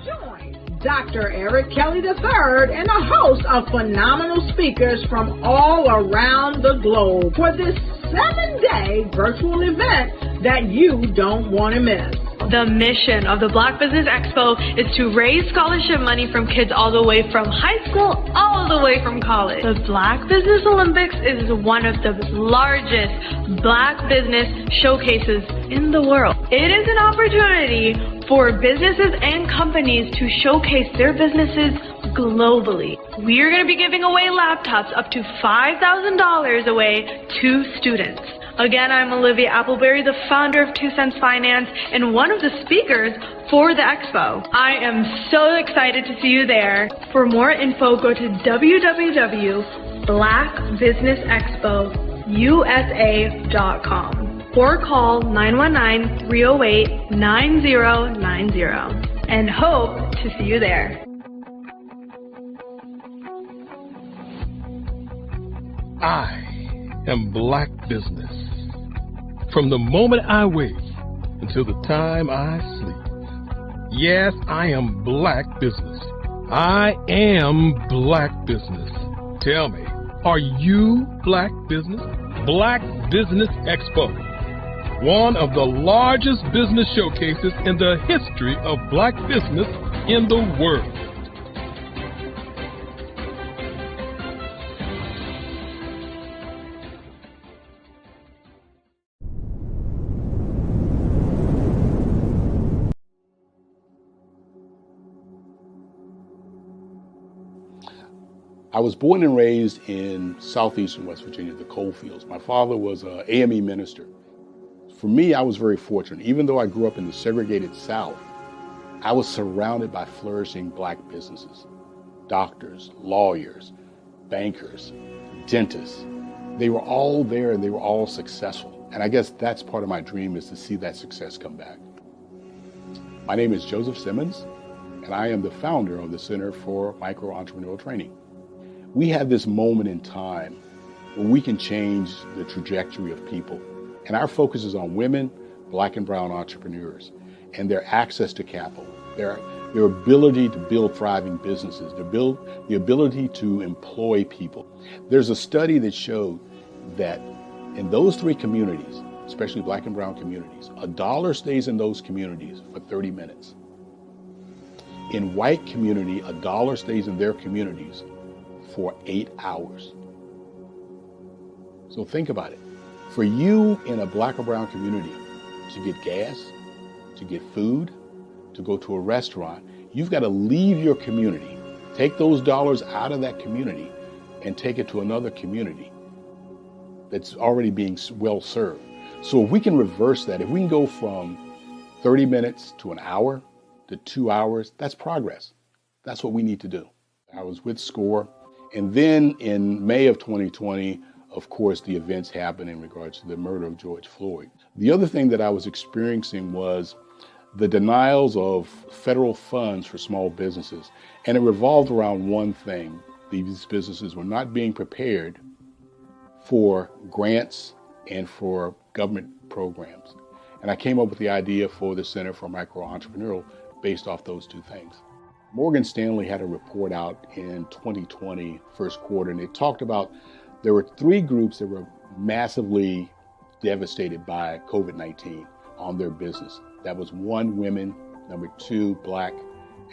Join Dr. Eric Kelly III and a host of phenomenal speakers from all around the globe for this 7-day virtual event that you don't want to miss. The mission of the Black Business Expo is to raise scholarship money from kids all the way from high school all the way from college. The Black Business Olympics is one of the largest Black business showcases in the world. It is an opportunity for businesses and companies to showcase their businesses globally. We are going to be giving away laptops up to $5,000 away to students. Again, I'm Olivia Appleberry, the founder of 2 Cents Finance and one of the speakers for the expo. I am so excited to see you there. For more info, go to www.blackbusinessexpousa.com or call 919-308-9090 and hope to see you there. I am Black Business. From the moment I wake until the time I sleep. Yes, I am Black Business. I am Black Business. Tell me, are you Black Business? Black Business Expo, one of the largest business showcases in the history of Black business in the world. I was born and raised in southeastern West Virginia, the coal fields. My father was an AME minister. For me, I was very fortunate. Even though I grew up in the segregated South, I was surrounded by flourishing Black businesses. Doctors, lawyers, bankers, dentists. They were all there and they were all successful. And I guess that's part of my dream, is to see that success come back. My name is Joseph Simmons, and I am the founder of the Center for Micro Entrepreneurial Training. We have this moment in time where we can change the trajectory of people, and our focus is on women, Black and brown entrepreneurs, and their access to capital, their ability to build thriving businesses, the ability to employ people. There's a study that showed that in those three communities, especially Black and brown communities, $1 stays in those communities for 30 minutes. In white community, $1 stays in their communities for 8 hours. So think about it. For you in a Black or brown community to get gas, to get food, to go to a restaurant, you've got to leave your community, take those dollars out of that community and take it to another community that's already being well served. So if we can reverse that, if we can go from 30 minutes to an hour to 2 hours, that's progress. That's what we need to do. I was with SCORE, and then in May of 2020, of course, the events happened in regards to the murder of George Floyd. The other thing that I was experiencing was the denials of federal funds for small businesses, and it revolved around one thing. These businesses were not being prepared for grants and for government programs. And I came up with the idea for the Center for Micro Entrepreneurial based off those two things. Morgan Stanley had a report out in 2020, first quarter, and it talked about there were three groups that were massively devastated by COVID-19 on their business. That was 1, women, 2, Black,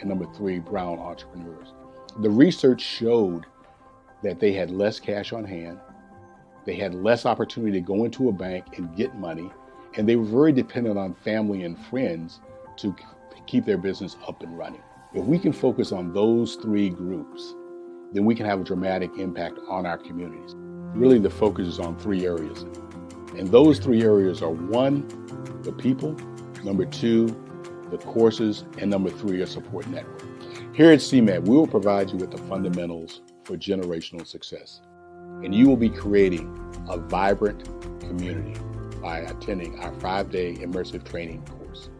and 3, brown entrepreneurs. The research showed that they had less cash on hand, they had less opportunity to go into a bank and get money, and they were very dependent on family and friends to keep their business up and running. If we can focus on those three groups, then we can have a dramatic impact on our communities. Really, the focus is on 3 areas. And those 3 areas are 1, the people, 2, the courses, and 3, a support network. Here at CMAT, we will provide you with the fundamentals for generational success. And you will be creating a vibrant community by attending our 5-day immersive training course.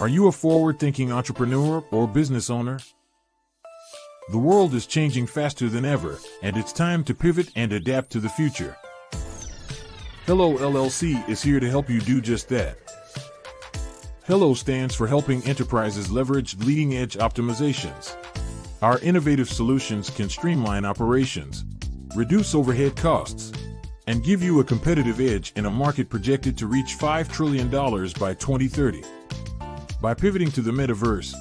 Are you a forward-thinking entrepreneur or business owner? The world is changing faster than ever, and it's time to pivot and adapt to the future. Hello LLC is here to help you do just that. Hello stands for helping enterprises leverage leading-edge optimizations. Our innovative solutions can streamline operations, reduce overhead costs, and give you a competitive edge in a market projected to reach $5 trillion by 2030. By pivoting to the metaverse,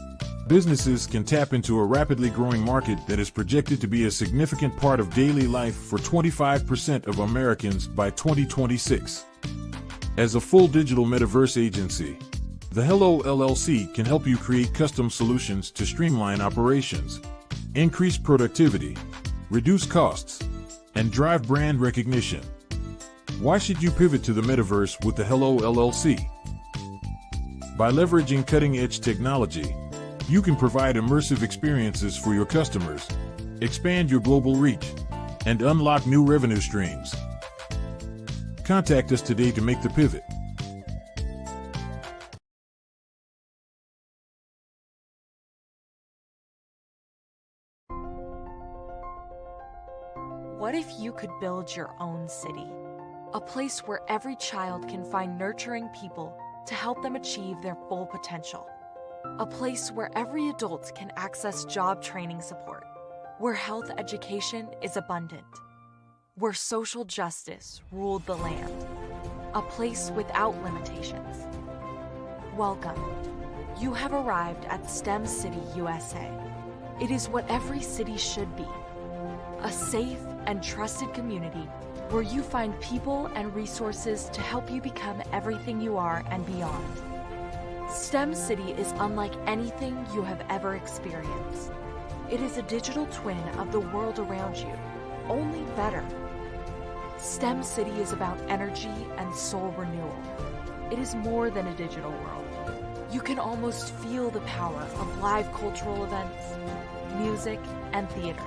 businesses can tap into a rapidly growing market that is projected to be a significant part of daily life for 25% of Americans by 2026. As a full digital metaverse agency, the Hello LLC can help you create custom solutions to streamline operations, increase productivity, reduce costs, and drive brand recognition. Why should you pivot to the metaverse with the Hello LLC? By leveraging cutting-edge technology, you can provide immersive experiences for your customers, expand your global reach, and unlock new revenue streams. Contact us today to make the pivot. What if you could build your own city? A place where every child can find nurturing people to help them achieve their full potential. A place where every adult can access job training support, where health education is abundant, where social justice ruled the land. A place without limitations. Welcome. You have arrived at STEM City USA. It is what every city should be. A safe and trusted community where you find people and resources to help you become everything you are and beyond. STEM City is unlike anything you have ever experienced. It is a digital twin of the world around you, only better. STEM City is about energy and soul renewal. It is more than a digital world. You can almost feel the power of live cultural events, music, and theater.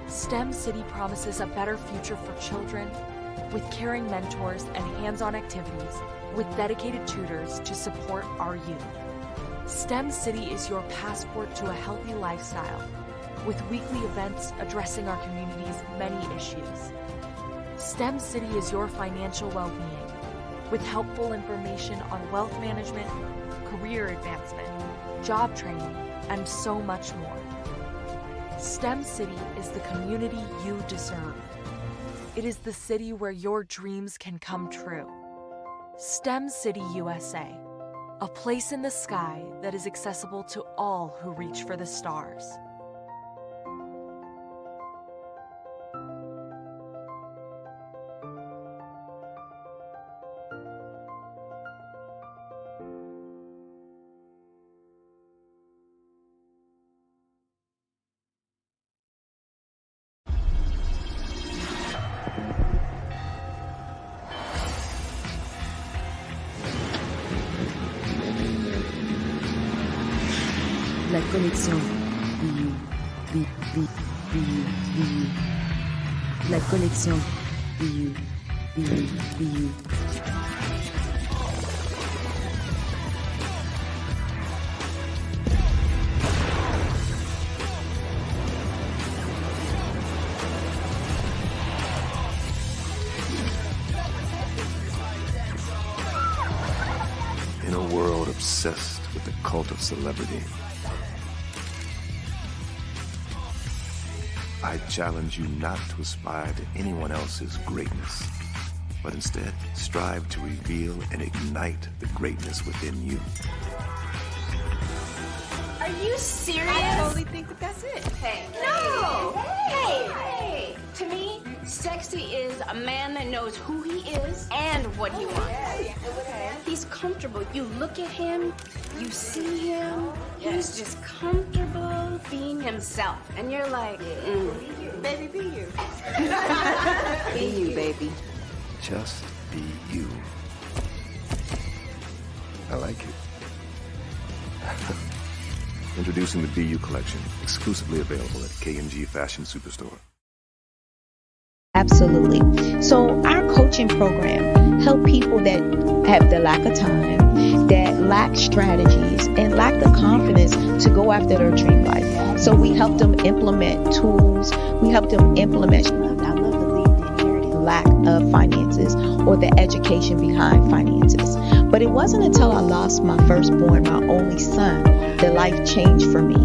STEM City promises a better future for children, with caring mentors and hands-on activities, with dedicated tutors to support our youth. STEM City is your passport to a healthy lifestyle, with weekly events addressing our community's many issues. STEM City is your financial well-being, with helpful information on wealth management, career advancement, job training, and so much more. STEM City is the community you deserve. It is the city where your dreams can come true. STEM City USA, a place in the sky that is accessible to all who reach for the stars. La connexion BU. La connexion BU. In a world obsessed with the cult of celebrity, I challenge you not to aspire to anyone else's greatness, but instead strive to reveal and ignite the greatness within you. Are you serious? I totally think that's it. Hey. No! Hey! To me, sexy is a man that knows who he is and what he wants. Okay. He's comfortable. You look at him, you see him, he's just comfortable being himself. And you're like, Baby, be you. Be you, baby. Just be you. I like it. Introducing the BU collection, exclusively available at K&G Fashion Superstore. Absolutely. So our coaching program help people that have the lack of time, that lack strategies, and lack the confidence to go after their dream life. So we help them implement tools. We help them implement, I love to leave the inherited lack of finances or the education behind finances. But it wasn't until I lost my firstborn, my only son, that life changed for me.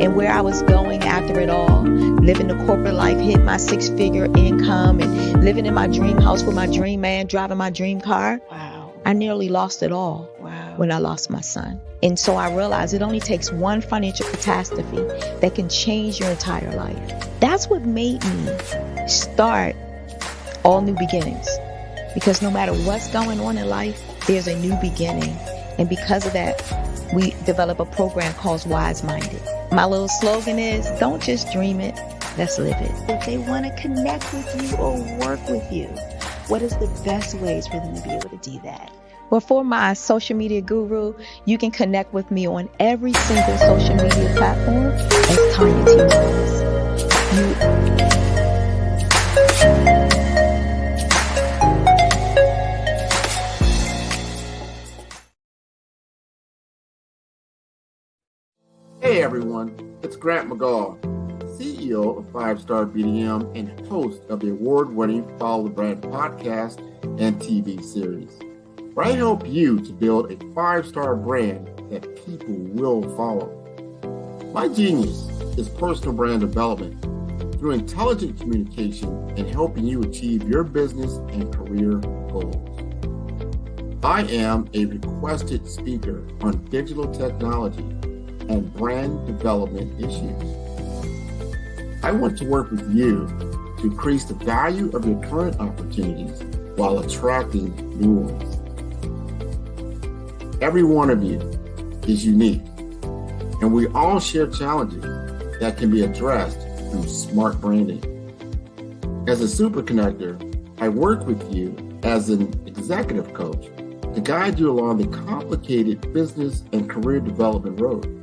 And where I was going after it all, living the corporate life, hit my 6-figure income, and living in my dream house with my dream man, driving my dream car. Wow. I nearly lost it all when I lost my son. And so I realized it only takes one financial catastrophe that can change your entire life. That's what made me start All New Beginnings. Because no matter what's going on in life, there's a new beginning. And because of that, we develop a program called Wise Minded. My little slogan is, don't just dream it, let's live it. If they want to connect with you or work with you, what is the best ways for them to be able to do that? Well, for my social media guru, you can connect with me on every single social media platform as Tanya T. Rose. Hey everyone, it's Grant McGaw, CEO of 5-Star BDM and host of the award-winning Follow the Brand podcast and TV series, where I help you to build a 5-star brand that people will follow. My genius is personal brand development through intelligent communication and helping you achieve your business and career goals. I am a requested speaker on digital technology and brand development issues. I want to work with you to increase the value of your current opportunities while attracting new ones. Every one of you is unique, and we all share challenges that can be addressed through smart branding. As a super connector, I work with you as an executive coach to guide you along the complicated business and career development road,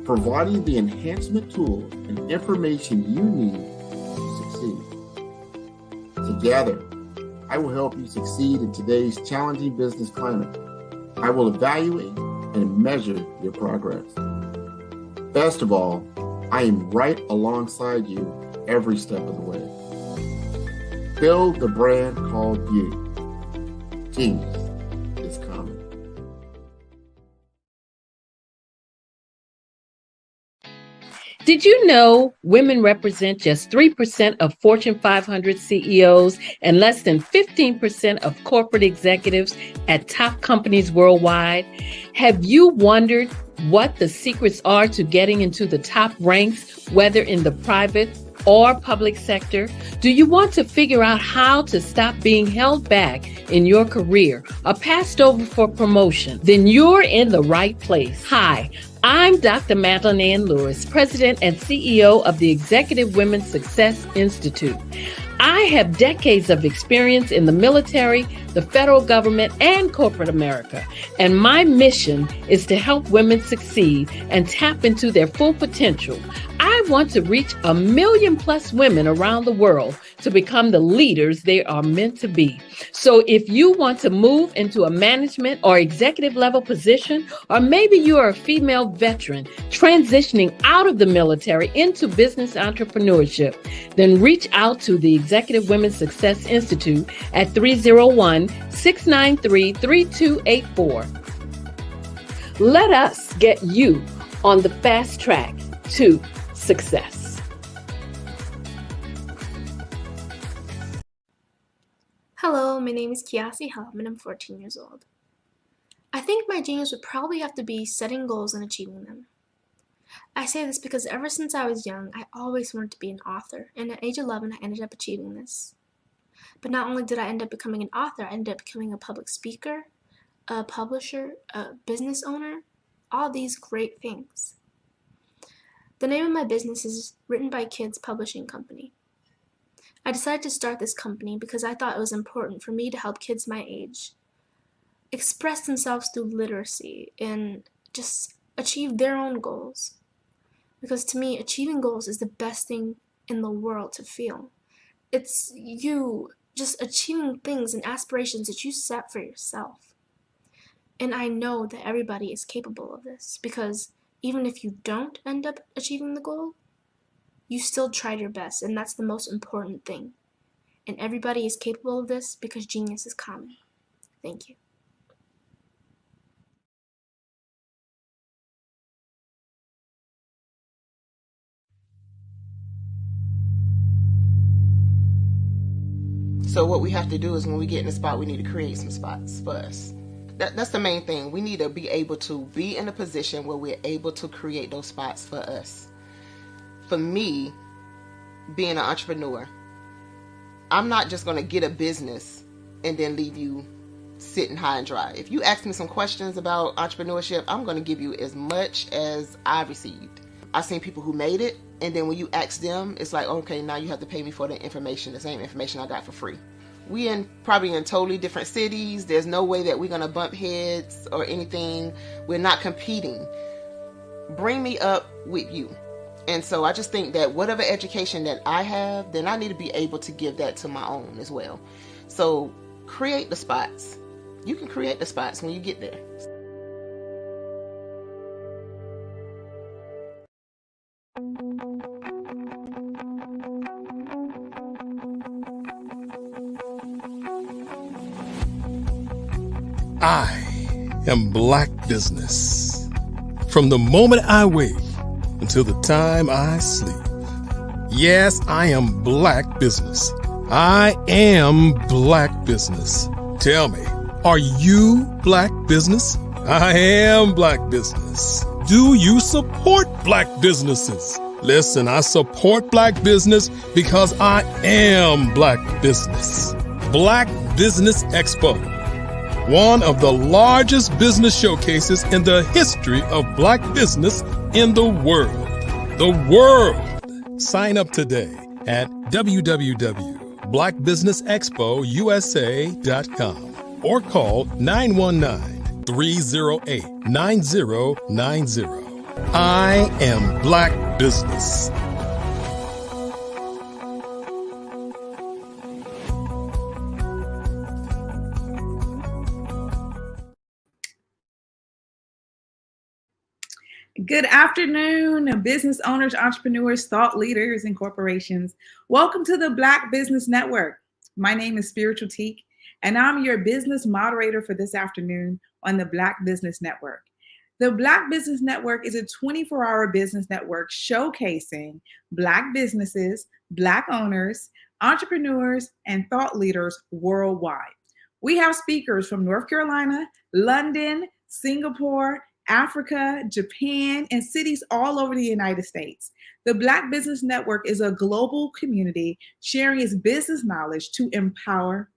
providing the enhancement tools and information you need to succeed. Together, I will help you succeed in today's challenging business climate. I will evaluate and measure your progress. Best of all, I am right alongside you every step of the way. Build the brand called you. Genius is common. Did you know women represent just 3% of Fortune 500 CEOs and less than 15% of corporate executives at top companies worldwide? Have you wondered what the secrets are to getting into the top ranks, whether in the private or public sector? Do you want to figure out how to stop being held back in your career or passed over for promotion? Then you're in the right place. Hi, I'm Dr. Madeline Ann Lewis, President and CEO of the Executive Women's Success Institute. I have decades of experience in the military, the federal government, and corporate America, and my mission is to help women succeed and tap into their full potential. I want to reach 1 million+ women around the world to become the leaders they are meant to be. So if you want to move into a management or executive level position, or maybe you are a female veteran transitioning out of the military into business entrepreneurship, then reach out to the Executive Women's Success Institute at 301-693-3284. Let us get you on the fast track to success. Hello, my name is Kiasi Helm and I'm 14 years old. I think my genius would probably have to be setting goals and achieving them. I say this because ever since I was young, I always wanted to be an author, and at age 11, I ended up achieving this. But not only did I end up becoming an author, I ended up becoming a public speaker, a publisher, a business owner, all these great things. The name of my business is Written by Kids Publishing Company. I decided to start this company because I thought it was important for me to help kids my age express themselves through literacy and just achieve their own goals. Because to me, achieving goals is the best thing in the world to feel. It's you just achieving things and aspirations that you set for yourself. And I know that everybody is capable of this because even if you don't end up achieving the goal, you still tried your best, and that's the most important thing. And everybody is capable of this because genius is common. Thank you. So what we have to do is when we get in a spot, we need to create some spots for us. That's the main thing. We need to be able to be in a position where we're able to create those spots for us. For me, being an entrepreneur, I'm not just going to get a business and then leave you sitting high and dry. If you ask me some questions about entrepreneurship, I'm going to give you as much as I've received. I've seen people who made it, and then when you ask them, it's like, okay, now you have to pay me for the information, the same information I got for free. We probably in totally different cities. There's no way that we're going to bump heads or anything. We're not competing. Bring me up with you. And so I just think that whatever education that I have, then I need to be able to give that to my own as well. So create the spots. You can create the spots when you get there. I am Black Business. From the moment I wake until the time I sleep. Yes, I am Black Business. I am Black Business. Tell me, are you Black Business? I am Black Business. Do you support Black businesses? Listen, I support Black business because I am Black Business. Black Business Expo. One of the largest business showcases in the history of Black business in the world. The world! Sign up today at www.blackbusinessexpousa.com or call 919-308-9090. I am Black Business. Good afternoon, business owners, entrepreneurs, thought leaders, and corporations. Welcome to the Black Business Network. My name is Spiritual Teak, and I'm your business moderator for this afternoon on the Black Business Network. The Black Business Network is a 24-hour business network showcasing Black businesses, Black owners, entrepreneurs, and thought leaders worldwide. We have speakers from North Carolina, London, Singapore, Africa, Japan, and cities all over the United States. The Black Business Network is a global community sharing its business knowledge to empower,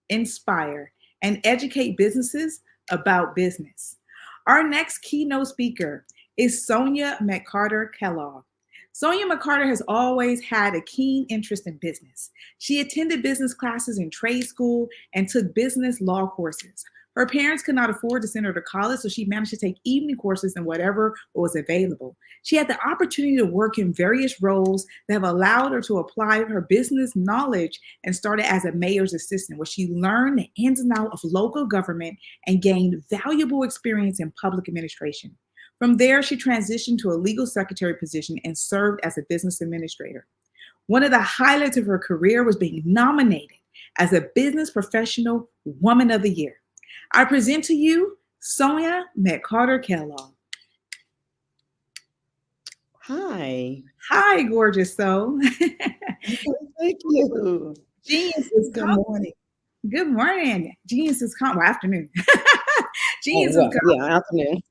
inspire, and educate businesses about business. Our next keynote speaker is Sonia McCarter Kellogg. Sonia McCarter has always had a keen interest in business. She attended business classes in trade school and took business law courses. Her parents could not afford to send her to college, so she managed to take evening courses in whatever was available. She had the opportunity to work in various roles that have allowed her to apply her business knowledge and started as a mayor's assistant, where she learned the ins and outs of local government and gained valuable experience in public administration. From there, she transitioned to a legal secretary position and served as a business administrator. One of the highlights of her career was being nominated as a Business Professional Woman of the Year. I present to you Sonia McCarter Kellogg. Hi. Hi, gorgeous soul. Thank you. Genius is Good coming. morning. Good morning. Genius is coming. Well, afternoon. Genius is coming. Yeah, afternoon.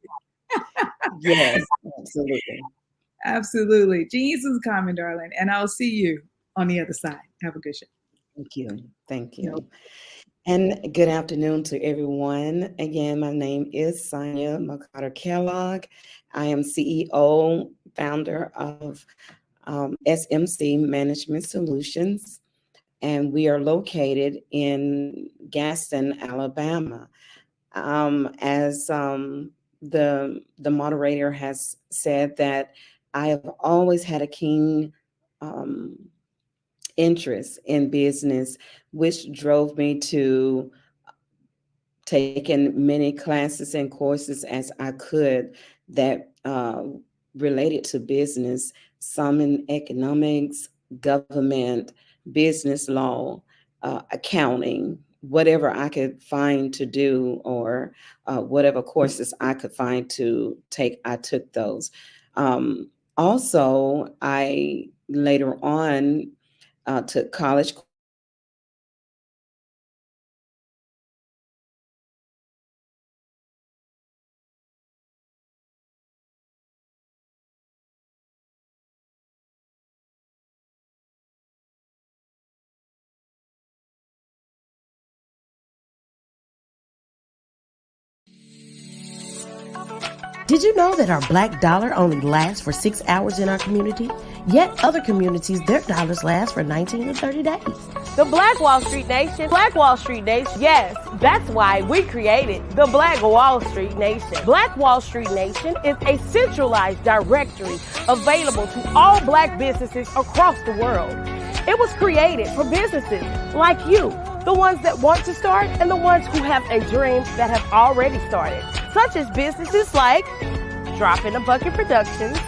Yes, absolutely. Absolutely. Genius is coming, darling. And I'll see you on the other side. Have a good show. Thank you. Thank you. And good afternoon to everyone. Again, my name is Sonia McCarter Kellogg. I am CEO, founder of SMC Management Solutions, and we are located in Gaston, Alabama. As the moderator has said, that I have always had a keen interest in business, which drove me to taking many classes and courses as I could that related to business, some in economics, government, business law, accounting, whatever I could find to do, or whatever courses I could find to take, I took those. Also, I later on took college. Did you know that our black dollar only lasts for 6 hours in our community? Yet other communities, their dollars last for 19 to 30 days. The Black Wall Street Nation. Black Wall Street Nation. Yes, that's why we created the Black Wall Street Nation. Black Wall Street Nation is a centralized directory available to all black businesses across the world. It was created for businesses like you, the ones that want to start and the ones who have a dream that have already started, such as businesses like Drop in a Bucket Productions,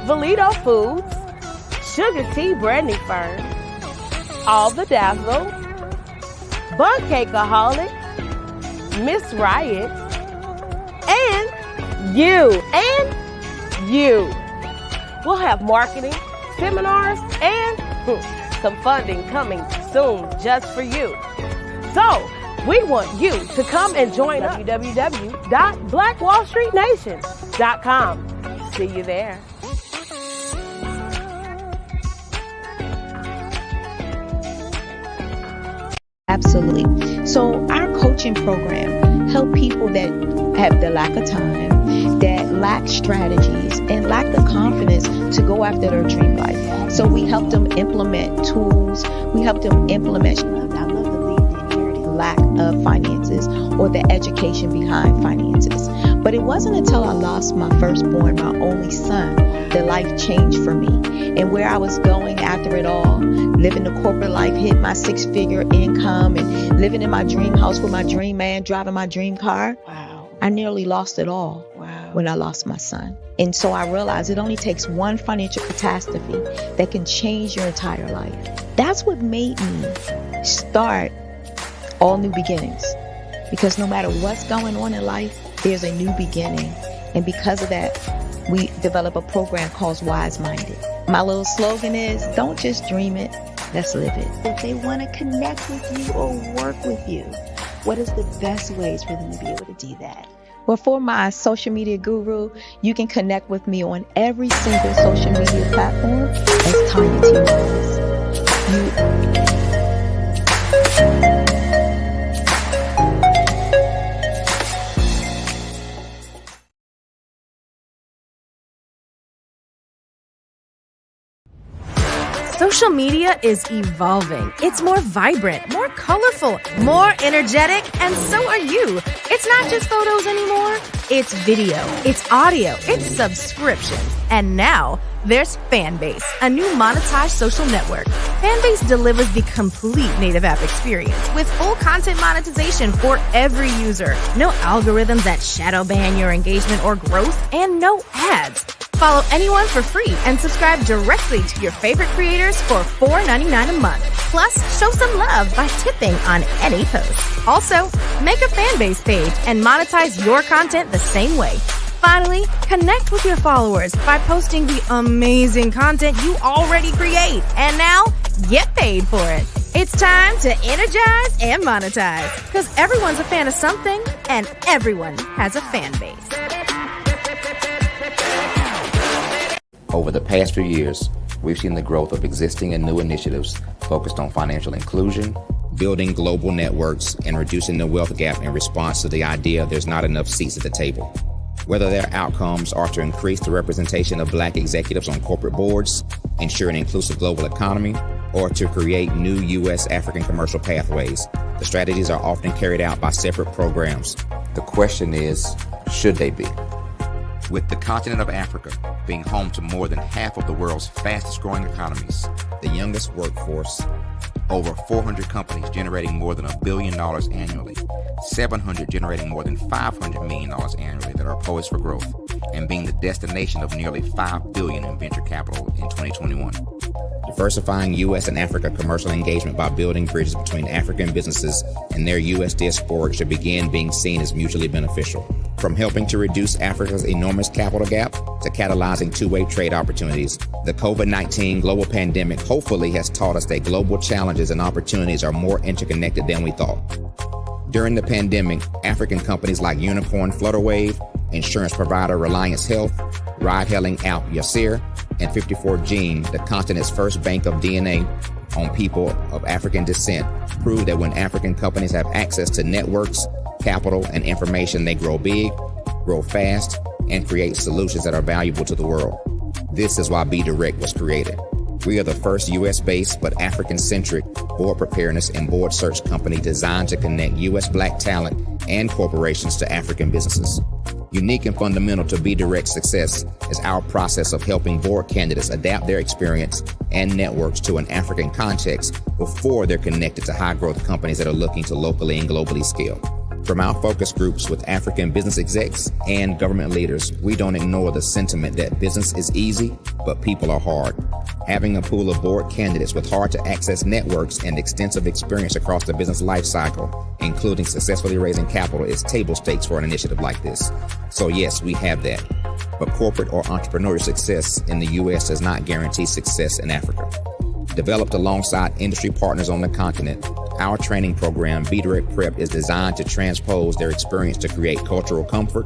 Valito Foods, Sugar Tea Branding Firm, All the Dazzle, Bun Cakeaholic, Miss Riot, and you. We'll have marketing, seminars, and some funding coming soon just for you. So, we want you to come and join www.blackwallstreetnation.com. See you there. Absolutely. So our coaching program help people that have the lack of time, that lack strategies, and lack the confidence to go after their dream life. So we help them implement tools. We help them implement, I love to leave the inherited lack of finances or the education behind finances. But it wasn't until I lost my firstborn, my only son, that life changed for me. And where I was going after it all, living the corporate life, hit my 6-figure income, and living in my dream house with my dream man, driving my dream car. Wow. I nearly lost it all when I lost my son. And so I realized it only takes one financial catastrophe that can change your entire life. That's what made me start All New Beginnings. Because no matter what's going on in life, there's a new beginning. And because of that, we develop a program called Wise Minded. My little slogan is, don't just dream it, let's live it. If they want to connect with you or work with you, what is the best ways for them to be able to do that? Well, for my social media guru, you can connect with me on every single social media platform as Tanya T. Rose. Social media is evolving. It's more vibrant, more colorful, more energetic, and so are you. It's not just photos anymore. It's video, it's audio, it's subscriptions. And now there's Fanbase, a new monetized social network. Fanbase delivers the complete native app experience with full content monetization for every user. No algorithms that shadow ban your engagement or growth, and no ads. Follow anyone for free and subscribe directly to your favorite creators for $4.99 a month. Plus, show some love by tipping on any post. Also, make a Fanbase page and monetize your content the same way. Finally, connect with your followers by posting the amazing content you already create. And now, get paid for it. It's time to energize and monetize. Because everyone's a fan of something, and everyone has a fan base. Over the past few years, we've seen the growth of existing and new initiatives focused on financial inclusion, building global networks, and reducing the wealth gap in response to the idea there's not enough seats at the table. Whether their outcomes are to increase the representation of Black executives on corporate boards, ensure an inclusive global economy, or to create new U.S. African commercial pathways, the strategies are often carried out by separate programs. The question is, should they be? With the continent of Africa being home to more than half of the world's fastest growing economies, the youngest workforce, over 400 companies generating more than $1 billion annually, 700 generating more than $500 million annually that are poised for growth, and being the destination of nearly $5 billion in venture capital in 2021. Diversifying U.S. and Africa commercial engagement by building bridges between African businesses and their U.S. diaspora should begin being seen as mutually beneficial. From helping to reduce Africa's enormous capital gap to catalyzing two-way trade opportunities, the COVID-19 global pandemic hopefully has taught us that global challenges and opportunities are more interconnected than we thought. During the pandemic, African companies like Unicorn Flutterwave, insurance provider Reliance Health, ride-hailing app Yasir, and 54Gene, the continent's first bank of DNA on people of African descent, proved that when African companies have access to networks, capital, and information, they grow big, grow fast, and create solutions that are valuable to the world. This is why Be Direct was created. We are the first U.S.-based but African-centric board preparedness and board search company designed to connect U.S. Black talent and corporations to African businesses. Unique and fundamental to Be Direct's success is our process of helping board candidates adapt their experience and networks to an African context before they're connected to high-growth companies that are looking to locally and globally scale. From our focus groups with African business execs and government leaders, we don't ignore the sentiment that business is easy, but people are hard. Having a pool of board candidates with hard-to-access networks and extensive experience across the business life cycle, including successfully raising capital, is table stakes for an initiative like this. So yes, we have that. But corporate or entrepreneurial success in the U.S. does not guarantee success in Africa. Developed alongside industry partners on the continent, our training program, Be Direct Prep, is designed to transpose their experience to create cultural comfort,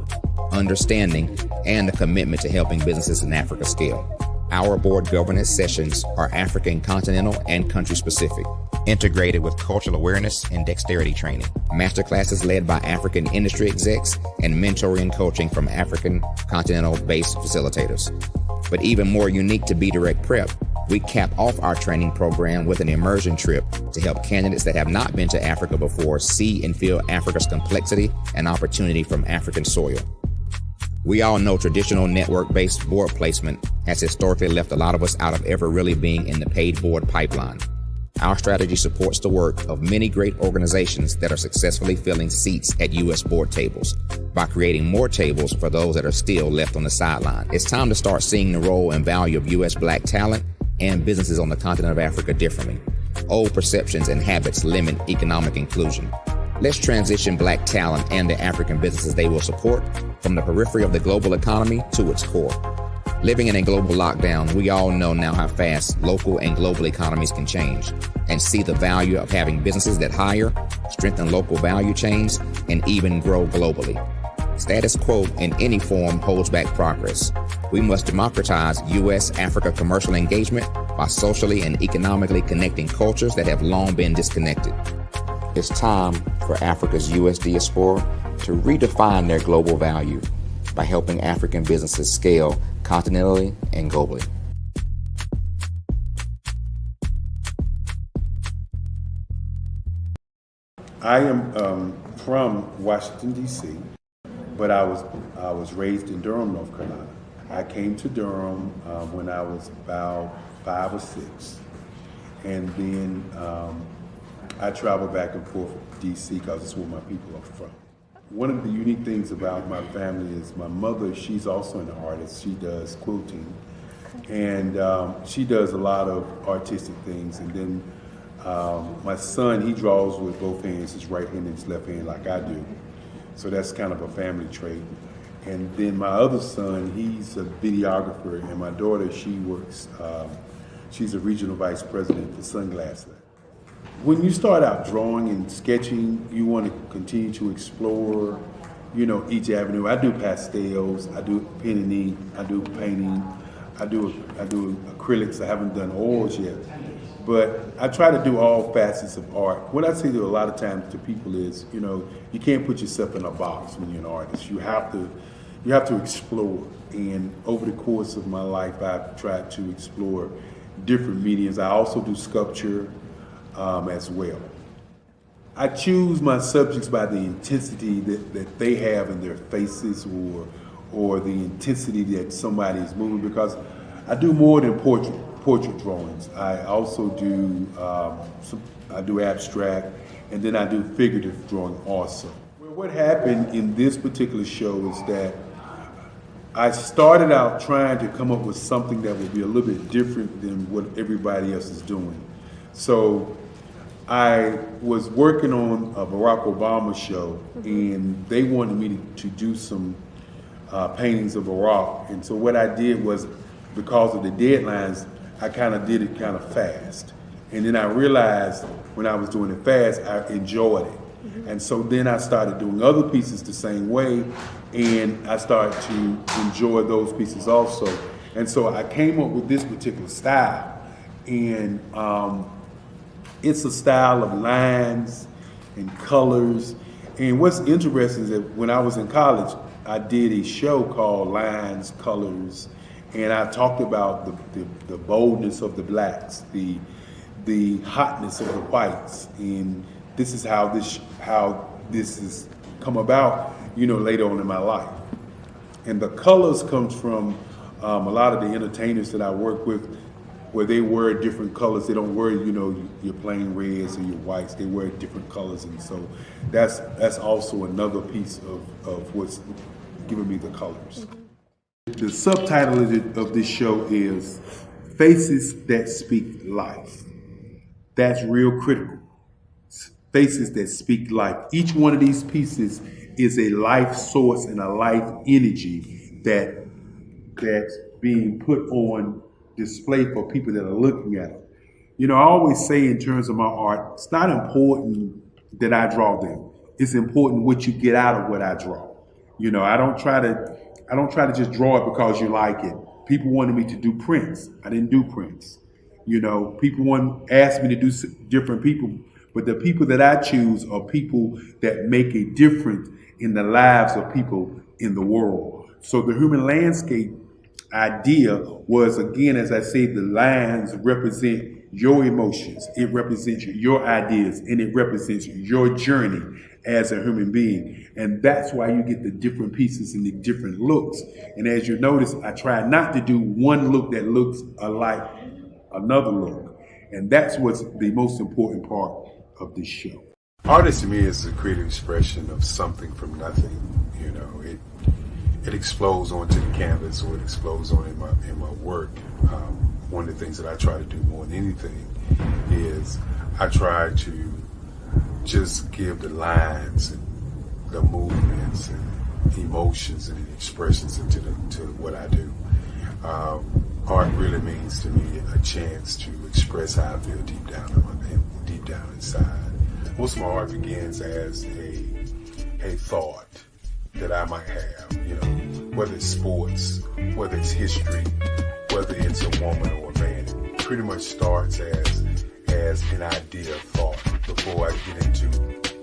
understanding, and a commitment to helping businesses in Africa scale. Our board governance sessions are African, continental, and country-specific, integrated with cultural awareness and dexterity training, masterclasses led by African industry execs, and mentoring and coaching from African continental-based facilitators. But even more unique to Be Direct Prep, we cap off our training program with an immersion trip to help candidates that have not been to Africa before see and feel Africa's complexity and opportunity from African soil. We all know traditional network-based board placement has historically left a lot of us out of ever really being in the paid board pipeline. Our strategy supports the work of many great organizations that are successfully filling seats at U.S. board tables by creating more tables for those that are still left on the sideline. It's time to start seeing the role and value of U.S. Black talent and businesses on the continent of Africa differently. Old perceptions and habits limit economic inclusion. Let's transition Black talent and the African businesses they will support from the periphery of the global economy to its core. Living in a global lockdown, we all know now how fast local and global economies can change, and see the value of having businesses that hire, strengthen local value chains, and even grow globally. Status quo in any form holds back progress. We must democratize U.S.-Africa commercial engagement by socially and economically connecting cultures that have long been disconnected. It's time for Africa's U.S. diaspora to redefine their global value by helping African businesses scale continentally and globally. I am from Washington, D.C., but I was raised in Durham, North Carolina. I came to Durham when I was about 5 or 6, and then I traveled back and forth to D.C. because it's where my people are from. One of the unique things about my family is my mother, she's also an artist. She does quilting, and she does a lot of artistic things. And then my son, he draws with both hands, his right hand and his left hand like I do. So that's kind of a family trait. And then my other son, he's a videographer, and my daughter, she works, she's a regional vice president for Sunglass. When you start out drawing and sketching, you want to continue to explore, each avenue. I do pastels, I do pen and ink, I do painting, I do acrylics. I haven't done oils yet, but I try to do all facets of art. What I say to a lot of times to people is, you can't put yourself in a box when you're an artist. You have to explore. And over the course of my life, I've tried to explore different mediums. I also do sculpture as well. I choose my subjects by the intensity that they have in their faces, or the intensity that somebody is moving, because I do more than portrait drawings. I also do I do abstract, and then I do figurative drawing also. Well, what happened in this particular show is that I started out trying to come up with something that would be a little bit different than what everybody else is doing. So I was working on a Barack Obama show, and they wanted me to do some paintings of Barack. And so what I did was, because of the deadlines, I kind of did it kind of fast. And then I realized when I was doing it fast, I enjoyed it. And so then I started doing other pieces the same way, and I started to enjoy those pieces also. And so I came up with this particular style, and it's a style of lines and colors. And what's interesting is that when I was in college, I did a show called Lines, Colors, and I talked about the boldness of the blacks, the hotness of the whites, and this is how this has come about, later on in my life. And the colors comes from a lot of the entertainers that I work with, where they wear different colors. They don't wear, your plain reds or your whites. They wear different colors, and so that's also another piece of what's giving me the colors. The subtitle of this show is Faces That Speak Life. That's real critical. Faces that speak life. Each one of these pieces is a life source and a life energy that's being put on display for people that are looking at it. I always say in terms of my art, it's not important that I draw them. It's important what you get out of what I draw. I don't try to just draw it because you like it. People wanted me to do prints. I didn't do prints. People asked me to do different people, but the people that I choose are people that make a difference in the lives of people in the world. So the human landscape idea was, again, as I say, the lines represent your emotions, it represents your ideas, and it represents your journey as a human being. And that's why you get the different pieces and the different looks. And as you notice, I try not to do one look that looks alike another look. And that's what's the most important part of this show. Artist to me is a creative expression of something from nothing. You know, it explodes onto the canvas, or it explodes on in my work. One of the things that I try to do more than anything is I try to just give the lines and the movements and emotions and expressions into to what I do. Art really means to me a chance to express how I feel deep down inside. Most of my art begins as a thought that I might have, you know, whether it's sports, whether it's history, whether it's a woman or a man. It pretty much starts as an idea of thought before I get into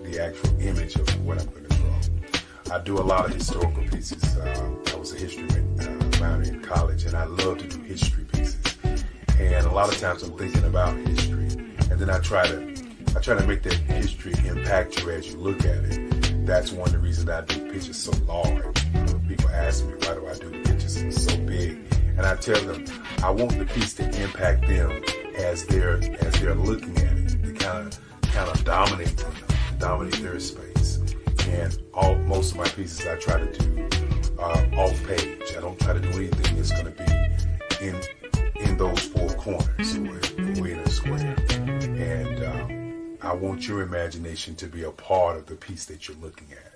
the actual image of what I'm going to draw. I do a lot of historical pieces. I was a history minor in college, and I love to do history pieces. And a lot of times I'm thinking about history, and then I try to make that history impact you as you look at it. That's one of the reasons I do pictures so large. People ask me, why do I do the pictures so big? And I tell them, I want the piece to impact them as they're looking at it. To kind of dominate their space. And most of my pieces I try to do off page. I don't try to do anything that's going to be in those four corners or in a square. And I want your imagination to be a part of the piece that you're looking at.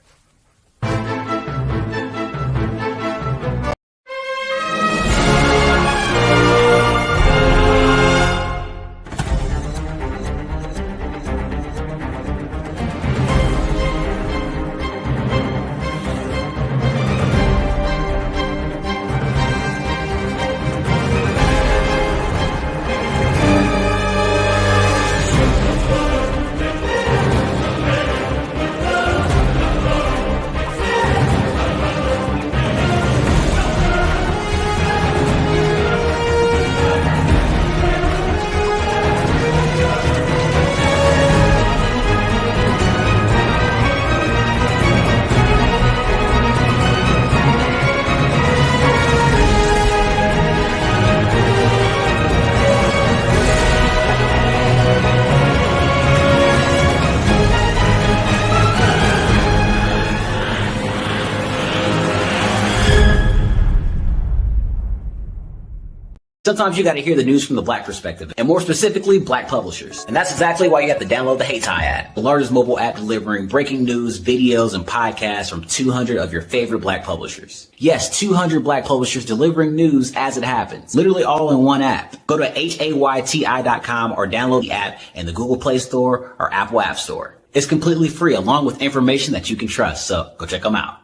Sometimes you got to hear the news from the Black perspective, and more specifically, Black publishers. And that's exactly why you have to download the Hey Tie app, the largest mobile app delivering breaking news, videos, and podcasts from 200 of your favorite Black publishers. Yes, 200 Black publishers delivering news as it happens, literally all in one app. Go to hayti.com or download the app in the Google Play Store or Apple App Store. It's completely free, along with information that you can trust, so go check them out.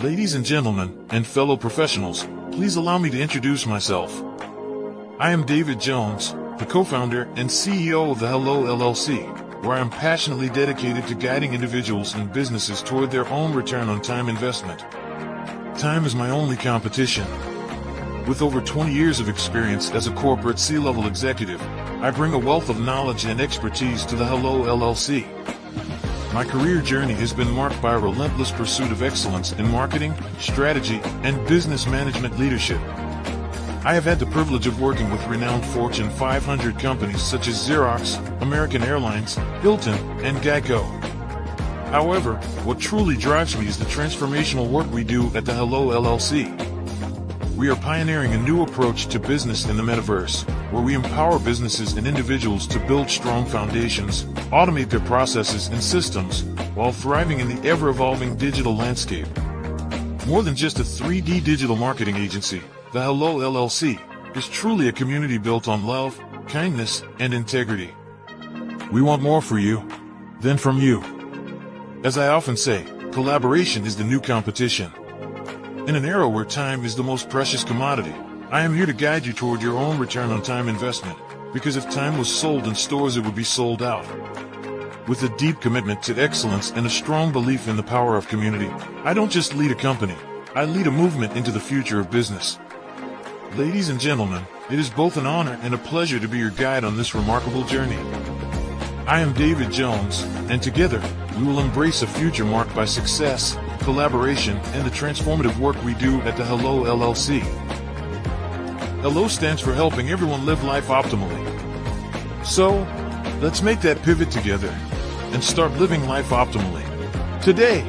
Ladies and gentlemen, and fellow professionals, please allow me to introduce myself. I am David Jones, the co-founder and CEO of the Hello LLC, where I am passionately dedicated to guiding individuals and businesses toward their own return on time investment. Time is my only competition. With over 20 years of experience as a corporate C-level executive, I bring a wealth of knowledge and expertise to the Hello LLC. My career journey has been marked by a relentless pursuit of excellence in marketing, strategy, and business management leadership. I have had the privilege of working with renowned Fortune 500 companies such as Xerox, American Airlines, Hilton, and Geico. However, what truly drives me is the transformational work we do at the Hello LLC. We are pioneering a new approach to business in the metaverse, where we empower businesses and individuals to build strong foundations, automate their processes and systems, while thriving in the ever-evolving digital landscape. More than just a 3D digital marketing agency, the Hello LLC is truly a community built on love, kindness, and integrity. We want more for you than from you. As I often say, collaboration is the new competition. In an era where time is the most precious commodity, I am here to guide you toward your own return on time investment, because if time was sold in stores, it would be sold out. With a deep commitment to excellence and a strong belief in the power of community, I don't just lead a company, I lead a movement into the future of business. Ladies and gentlemen, it is both an honor and a pleasure to be your guide on this remarkable journey. I am David Jones, and together, we will embrace a future marked by success, collaboration, and the transformative work we do at the Hello LLC. Hello stands for helping everyone live life optimally. So, let's make that pivot together and start living life optimally today.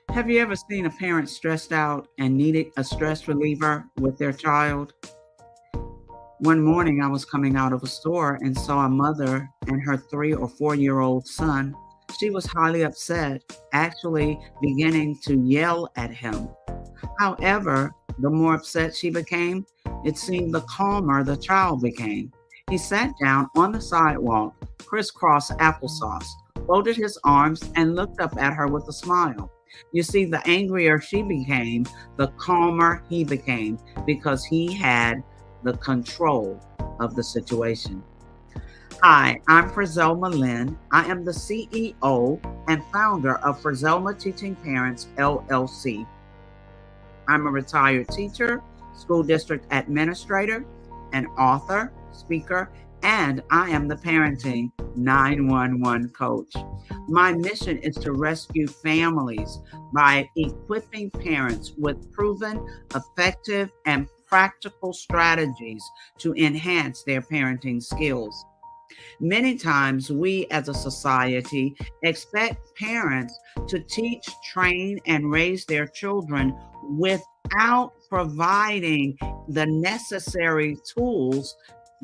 Have you ever seen a parent stressed out and needed a stress reliever with their child? One morning I was coming out of a store and saw a mother and her 3 or 4-year-old son. She was highly upset, actually beginning to yell at him. However, the more upset she became, it seemed the calmer the child became. He sat down on the sidewalk, crisscross applesauce, folded his arms, and looked up at her with a smile. You see, the angrier she became, the calmer he became, because he had the control of the situation. Hi, I'm Frizelma Lynn. I am the CEO and founder of Frizelma Teaching Parents, LLC. I'm a retired teacher, school district administrator, an author, speaker, and I am the parenting 911 coach. My mission is to rescue families by equipping parents with proven, effective, and practical strategies to enhance their parenting skills. Many times we as a society expect parents to teach, train, and raise their children without providing the necessary tools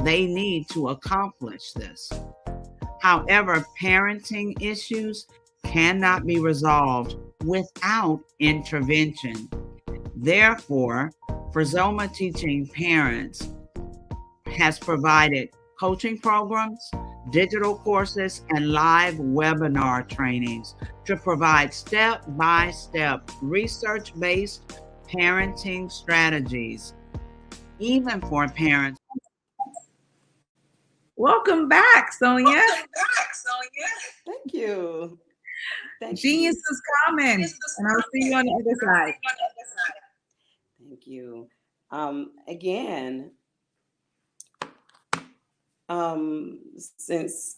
they need to accomplish this. However, parenting issues cannot be resolved without intervention. Therefore, Frizelma Teaching Parents has provided coaching programs, digital courses, and live webinar trainings to provide step-by-step research-based parenting strategies, even for parents. Welcome back, Sonia. Thank you. Genius is coming, and I'll see you on the other side. Thank you. Again, since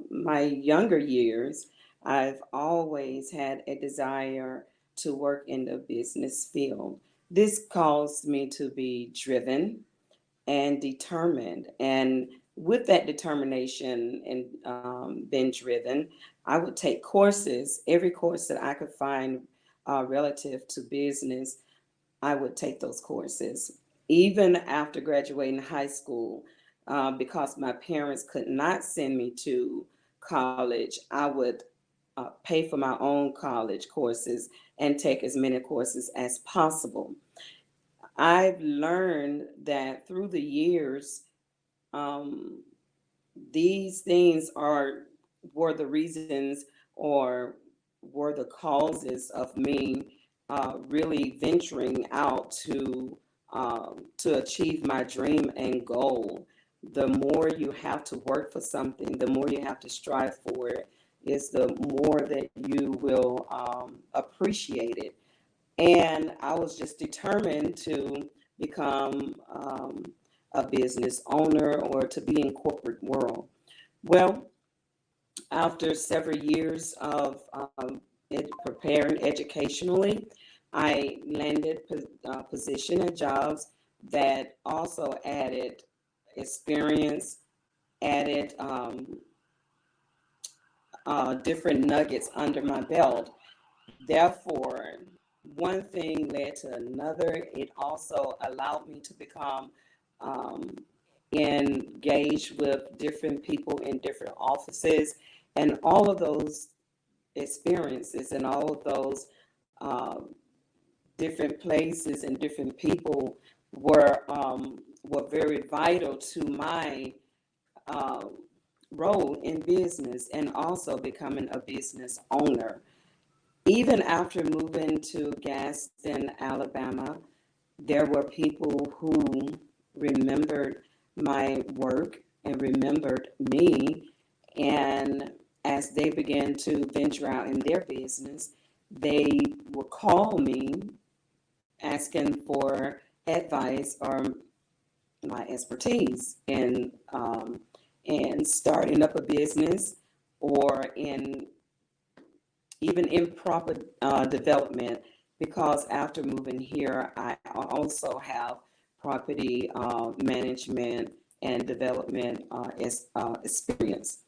my younger years, I've always had a desire to work in the business field. This caused me to be driven and determined. And with that determination and being driven, I would take courses, every course that I could find relative to business, I would take those courses. Even after graduating high school, because my parents could not send me to college, I would pay for my own college courses and take as many courses as possible. I've learned that through the years, these things were the reasons or were the causes of me really venturing out to achieve my dream and goal. The more you have to work for something, the more you have to strive for it, is the more that you will appreciate it. And I was just determined to become a business owner or to be in corporate world. Well, after several years of preparing educationally, I landed position and jobs that also added experience, added different nuggets under my belt. Therefore, one thing led to another. It also allowed me to become engaged with different people in different offices, and all of those experiences and all of those different places and different people were very vital to my role in business and also becoming a business owner. Even after moving to Gaston, Alabama, there were people who remembered my work and remembered me. And as they began to venture out in their business, they would call me asking for advice or my expertise in starting up a business or even in proper development, because after moving here, I also have property management and development experience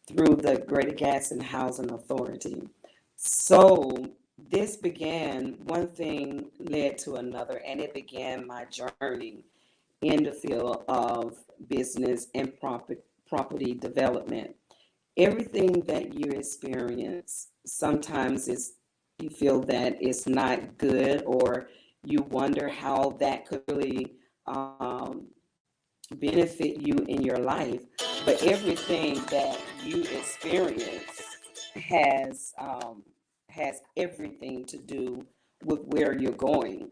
through the Greater Gaston Housing Authority. So this began, one thing led to another, and it began my journey in the field of business and property development. Everything that you experience, sometimes you feel that it's not good, or you wonder how that could really benefit you in your life. But everything that you experience has everything to do with where you're going.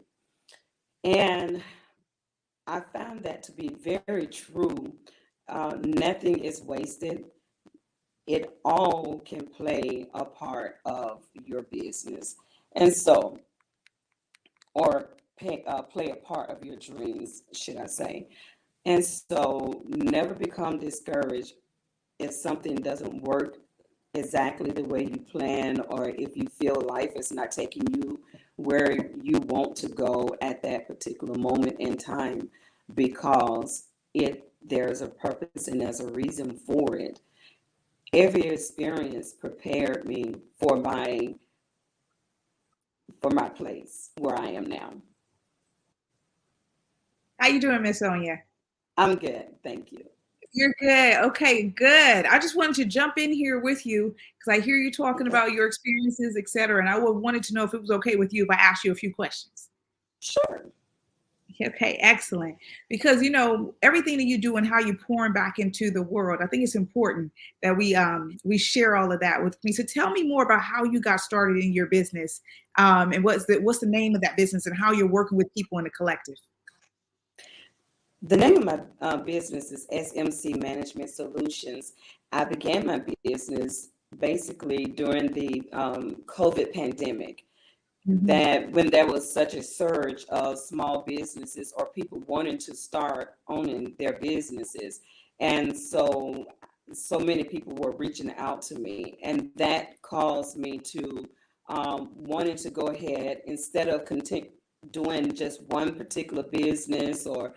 And I found that to be very true. Nothing is wasted. It all can play a part of your business. And so, or play a part of your dreams, should I say. And so, never become discouraged if something doesn't work exactly the way you plan, or if you feel life is not taking you where you want to go at that particular moment in time, because there's a purpose and there's a reason for it. Every experience prepared me for my place where I am now. How you doing, Miss Sonia? I'm good, thank you. You're good. Okay, good. I just wanted to jump in here with you because I hear you talking about your experiences, et cetera, and I wanted to know if it was okay with you if I asked you a few questions. Sure. Okay, excellent. Because everything that you do and how you pouring back into the world, I think it's important that we share all of that with me. So tell me more about how you got started in your business, and what's the name of that business and how you're working with people in the collective. The name of my business is SMC Management Solutions. I began my business basically during the COVID pandemic. That when there was such a surge of small businesses or people wanting to start owning their businesses. And so many people were reaching out to me, and that caused me to wanting to go ahead, instead of doing just one particular business or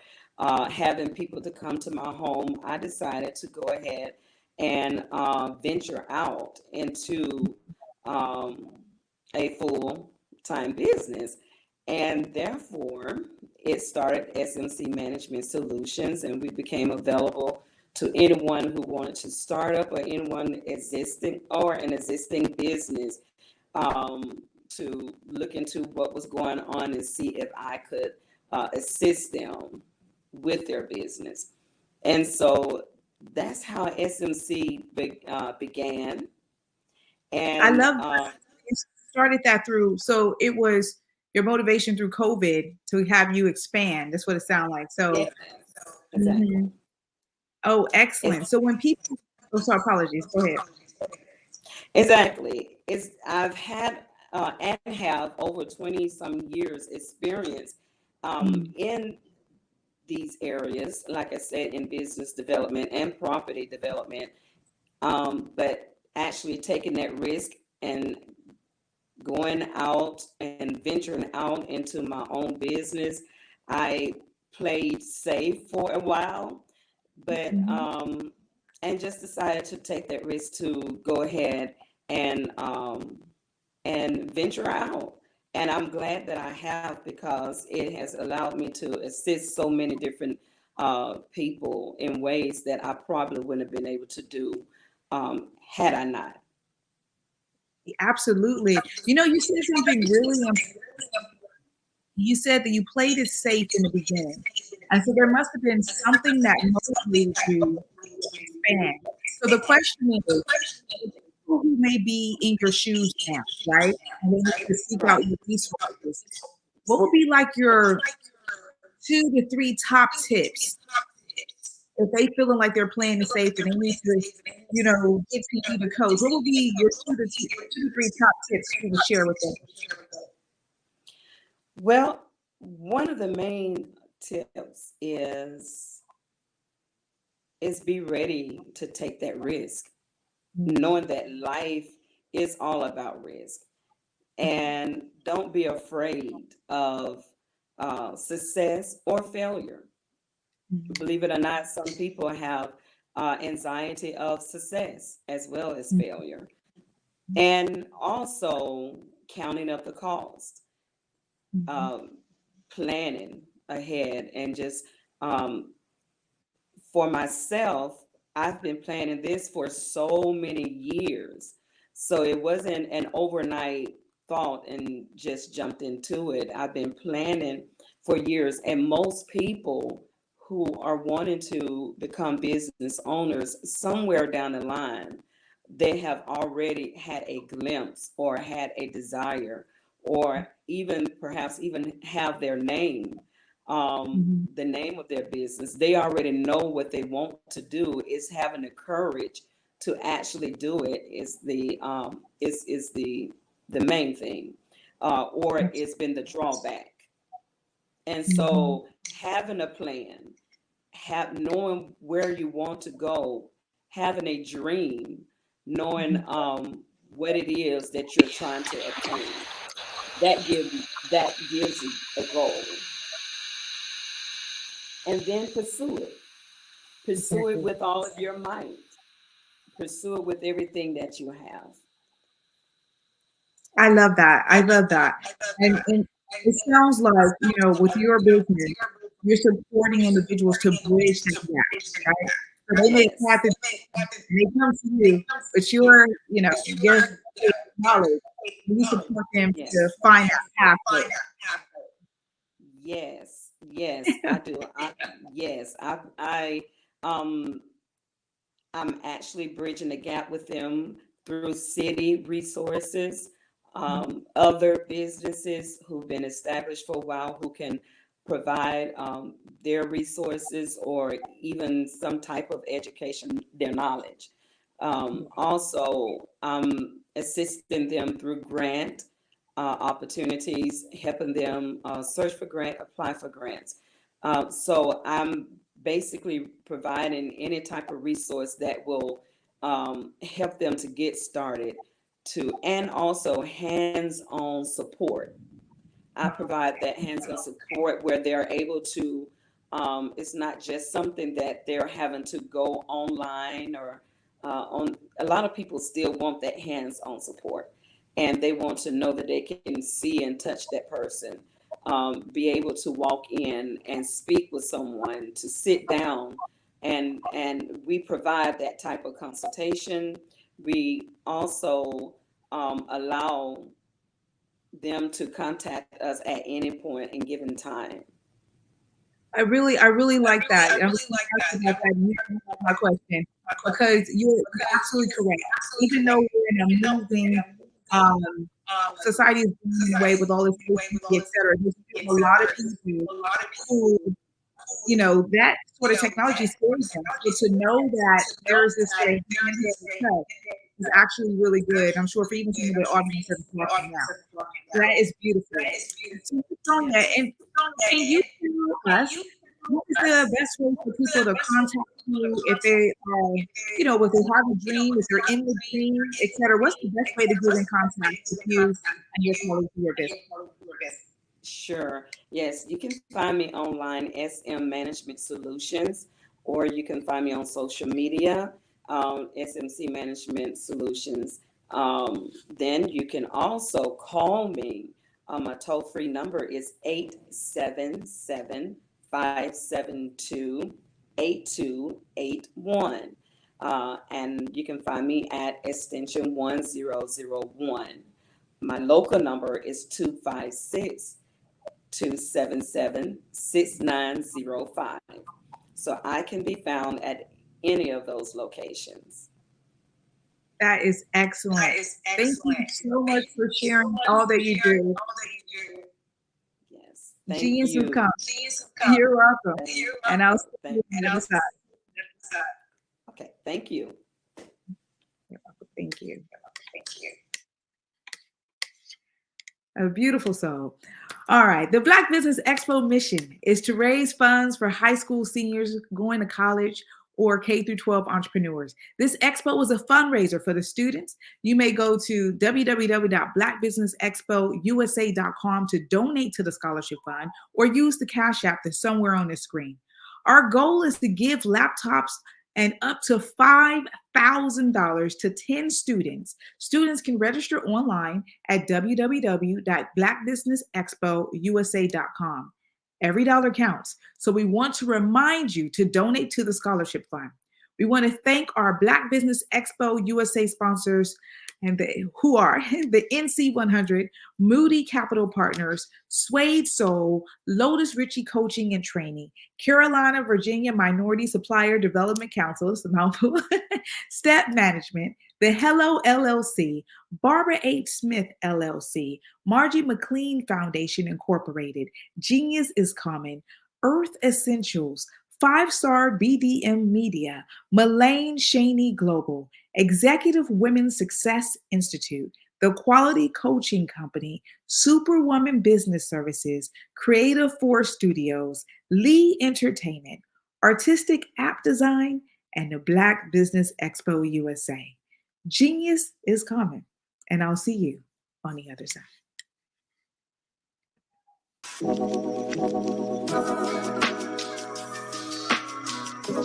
having people to come to my home, I decided to go ahead and venture out into a full-time business. And therefore, it started SMC Management Solutions, and we became available to anyone who wanted to start up or anyone existing or an existing business to look into what was going on and see if I could assist them with their business. And so that's how SMC began. And I love that you started that through. So it was your motivation through COVID to have you expand. That's what it sounds like. So, yes, exactly. Oh, excellent. So when people, sorry, apologies. Go ahead. Exactly. I've had and have over 20 some years experience in these areas, like I said, in business development and property development, but actually taking that risk and going out and venturing out into my own business. I played safe for a while, but and just decided to take that risk to go ahead and venture out. And I'm glad that I have, because it has allowed me to assist so many different people in ways that I probably wouldn't have been able to do had I not. Absolutely. You said something really important. You said that you played it safe in the beginning. And so there must have been something that motivated you to expand. So the question is, people who may be in your shoes now, right? And they need to seek out your resources. What would be like your 2 to 3 top tips if they feeling like they're playing it safe and they need to, get to you the coach? What would be your 2 to 3 top tips you would share with them? Well, one of the main tips is be ready to take that risk, knowing that life is all about risk. And don't be afraid of success or failure. Believe it or not, some people have anxiety of success as well as failure. And also counting up the cost, planning ahead, and just for myself, I've been planning this for so many years. So it wasn't an overnight thought and just jumped into it. I've been planning for years. And most people who are wanting to become business owners, somewhere down the line, they have already had a glimpse or had a desire, or even perhaps even have their name, the name of their business. They already know what they want to do. Is having the courage to actually do it is the main thing, or it's been the drawback. And so having a plan, knowing where you want to go, having a dream, knowing what it is that you're trying to obtain, that gives you a goal. And then pursue it. Pursue it with all of your might. Pursue it with everything that you have. I love that. I love that. And it sounds like, with your business, you're supporting individuals to bridge that gap, right? So they may have to, they come to you, but you're knowledge. You support them to find that pathway. Yes, I do. Yes, I'm actually bridging the gap with them through city resources, other businesses who've been established for a while who can provide their resources or even some type of education, their knowledge. Also, assisting them through grant opportunities, helping them search for grant, apply for grants. So I'm basically providing any type of resource that will help them to get started and also hands-on support. I provide that hands-on support where they're able to, it's not just something that they're having to go online or on. A lot of people still want that hands-on support, and they want to know that they can see and touch that person, be able to walk in and speak with someone, to sit down, and we provide that type of consultation. We also allow them to contact us at any point in given time. I really like that. I was about that. You answered my question because you're absolutely correct. Even though we're in a moving society is moving away with all this social media, et cetera, there's still a lot of people who, that sort of technology scares them. So to know that there's this way handheld touch is actually really good. I'm sure for even some of the audience that's watching now. That is beautiful. So, Sonia, and can you tell us what is the best way for people to contact you if they are, if they have a dream, if they're in the dream, et cetera? What's the best way to get in contact with you and your colleagues for your business? Sure. Yes, you can find me online, SM Management Solutions, or you can find me on social media, SMC Management Solutions. Then you can also call me. My toll-free number is 877-572-8281. And you can find me at extension 1001. My local number is 256-277-6905. So I can be found at any of those locations. That is excellent. Thank you so much for sharing all that you do. Yes. Thank Genius you. will come. You're welcome. And I'll see you on the other side. Okay. Thank you. Thank you. A beautiful soul. All right. The Black Business Expo mission is to raise funds for high school seniors going to college or K through 12 entrepreneurs. This expo is a fundraiser for the students. You may go to www.blackbusinessexpousa.com to donate to the scholarship fund or use the Cash App that's somewhere on the screen. Our goal is to give laptops and up to $5,000 to 10 students. Students can register online at www.blackbusinessexpousa.com. Every dollar counts. So we want to remind you to donate to the scholarship fund. We want to thank our Black Business Expo USA sponsors and who are the NC 100, Moody Capital Partners, Suede Soul, Lotus Ritchie Coaching and Training, Carolina, Virginia Minority Supplier Development Council, it's a mouthful, Step Management, the Hello LLC, Barbara H. Smith LLC, Margie McLean Foundation Incorporated, Genius is Common, Earth Essentials, 5-Star BDM Media, Mullane Shaney Global, Executive Women's Success Institute, The Quality Coaching Company, Superwoman Business Services, Creative Force Studios, Lee Entertainment, Artistic App Design, and the Black Business Expo USA. Genius is coming, and I'll see you on the other side.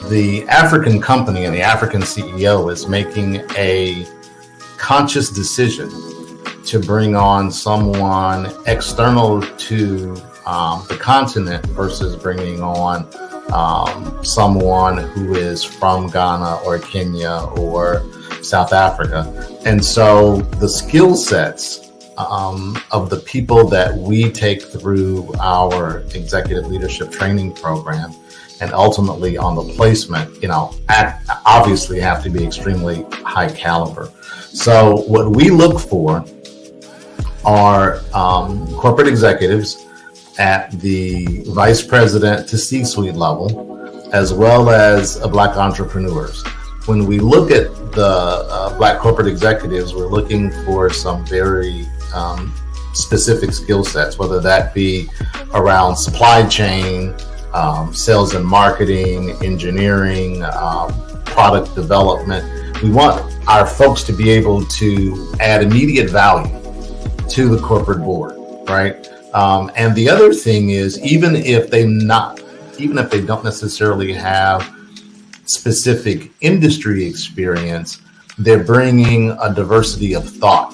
The African company and the African CEO is making a conscious decision to bring on someone external to the continent versus bringing on someone who is from Ghana or Kenya or South Africa. And so the skill sets of the people that we take through our executive leadership training program and ultimately on the placement, obviously have to be extremely high caliber. So what we look for are corporate executives at the vice president to C-suite level, as well as Black entrepreneurs. When we look at the Black corporate executives, we're looking for some very specific skill sets, whether that be around supply chain, sales and marketing, engineering, product development. We want our folks to be able to add immediate value to the corporate board, right? And the other thing is, even if they don't necessarily have specific industry experience, they're bringing a diversity of thought.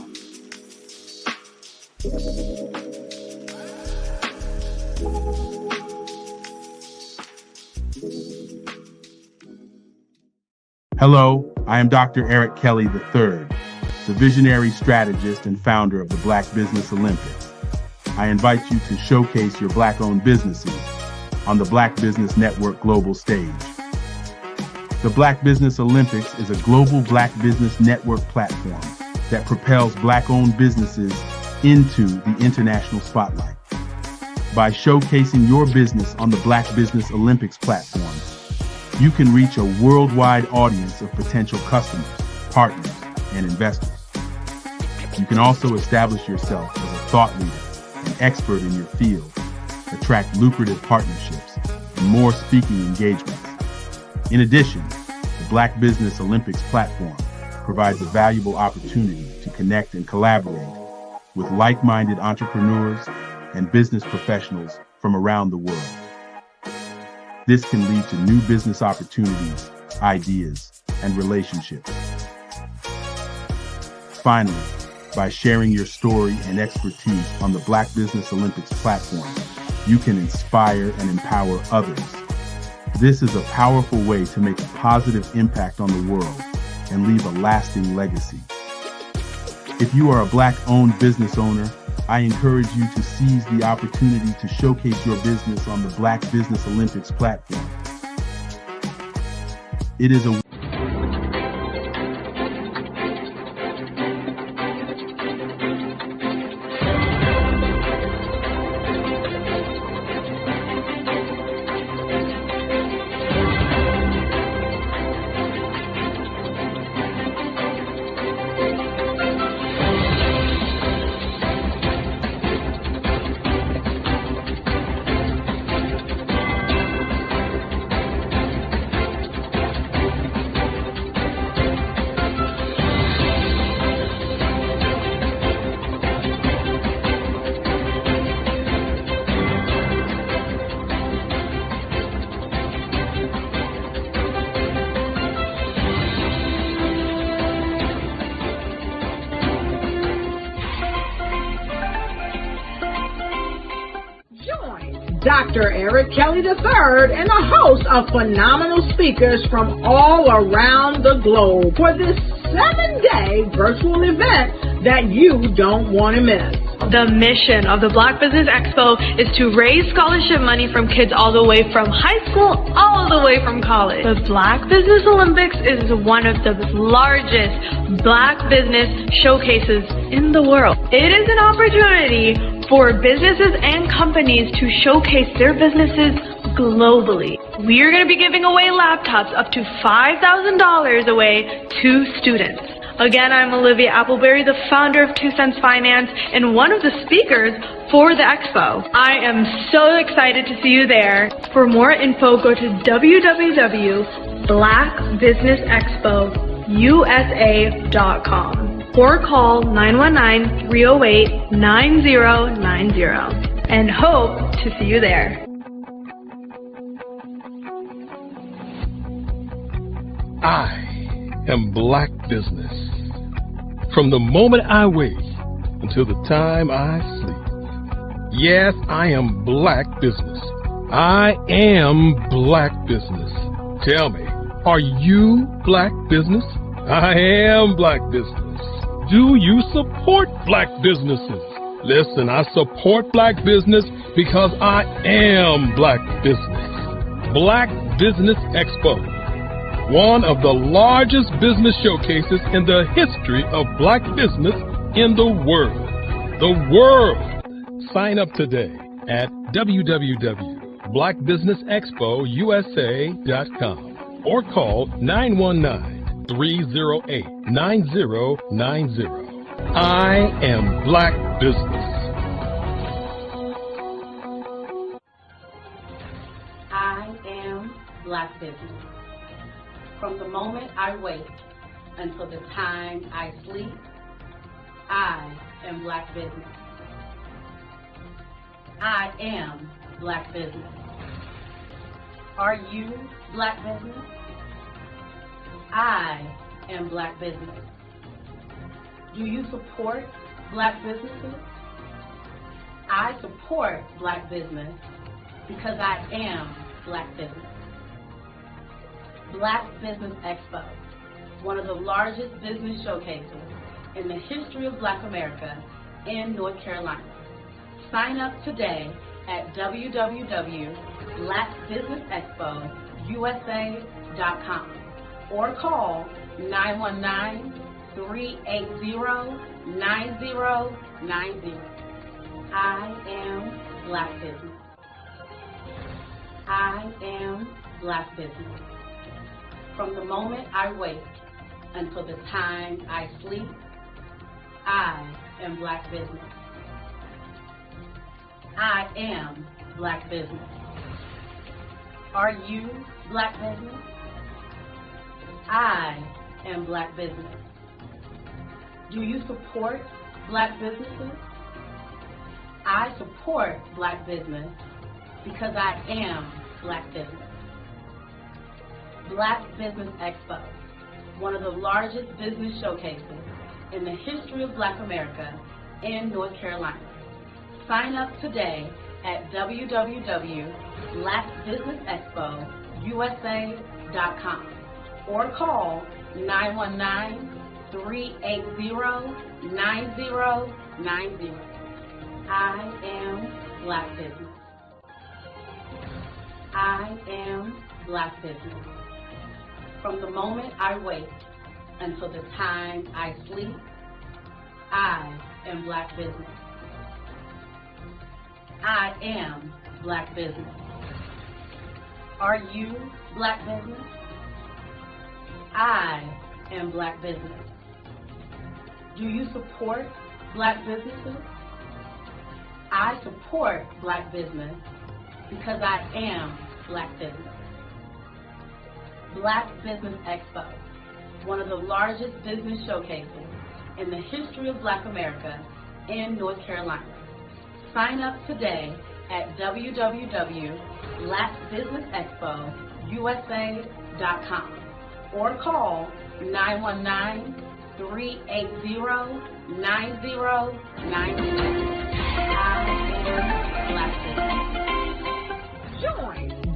Hello, I am Dr. Eric Kelly III, the visionary strategist and founder of the Black Business Olympics. I invite you to showcase your Black-owned businesses on the Black Business Network global stage. The Black Business Olympics is a global Black Business Network platform that propels Black-owned businesses into the international spotlight. By showcasing your business on the Black Business Olympics platform, you can reach a worldwide audience of potential customers, partners, and investors. You can also establish yourself as a thought leader and expert in your field, attract lucrative partnerships, and more speaking engagements. In addition, the Black Business Olympics platform provides a valuable opportunity to connect and collaborate with like-minded entrepreneurs and business professionals from around the world. This can lead to new business opportunities, ideas, and relationships. Finally, by sharing your story and expertise on the Black Business Olympics platform, you can inspire and empower others. This is a powerful way to make a positive impact on the world and leave a lasting legacy. If you are a Black-owned business owner, I encourage you to seize the opportunity to showcase your business on the Black Business Olympics platform. It is a Dr. Eric Kelly III and a host of phenomenal speakers from all around the globe for this 7-day virtual event that you don't want to miss. The mission of the Black Business Expo is to raise scholarship money from kids all the way from high school all the way from college. The Black Business Olympics is one of the largest Black business showcases in the world. It is an opportunity for businesses and companies to showcase their businesses globally. We are going to be giving away laptops up to $5,000 away to students. Again, I'm Olivia Appleberry, the founder of 2 Cents Finance and one of the speakers for the expo. I am so excited to see you there. For more info, go to www.blackbusinessexpousa.com or call 919-308-9090 and hope to see you there. I am Black Business. From the moment I wake until the time I sleep. Yes, I am Black Business. I am Black Business. Tell me, are you Black Business? I am Black Business. Do you support Black businesses? Listen, I support Black business because I am Black Business. Black Business Expo, one of the largest business showcases in the history of Black business in the world. The world! Sign up today at www.blackbusinessexpousa.com or call 919-308-9090. I am Black Business. I am Black Business. From the moment I wake until the time I sleep, I am Black Business. I am Black Business. Are you Black Business? I am Black Business. Do you support Black businesses? I support Black business because I am Black Business. Black Business Expo, one of the largest business showcases in the history of Black America in North Carolina. Sign up today at www.blackbusinessexpousa.com or call 919-380-9090. I am Black Business. I am Black Business. From the moment I wake until the time I sleep, I am Black Business. I am Black Business. Are you Black Business? I am Black Business. Do you support Black businesses? I support Black business because I am Black Business. Black Business Expo, one of the largest business showcases in the history of Black America in North Carolina. Sign up today at www.blackbusinessexpousa.com or call 919-380-9090. I am Black Business. I am Black Business. From the moment I wake until the time I sleep, I am Black Business. I am Black Business. Are you Black Business? I am Black Business. Do you support Black businesses? I support Black business because I am Black Business. Black Business Expo, one of the largest business showcases in the history of Black America in North Carolina. Sign up today at www.blackbusinessexpousa.com or call 919-380-9090. I am Black Business.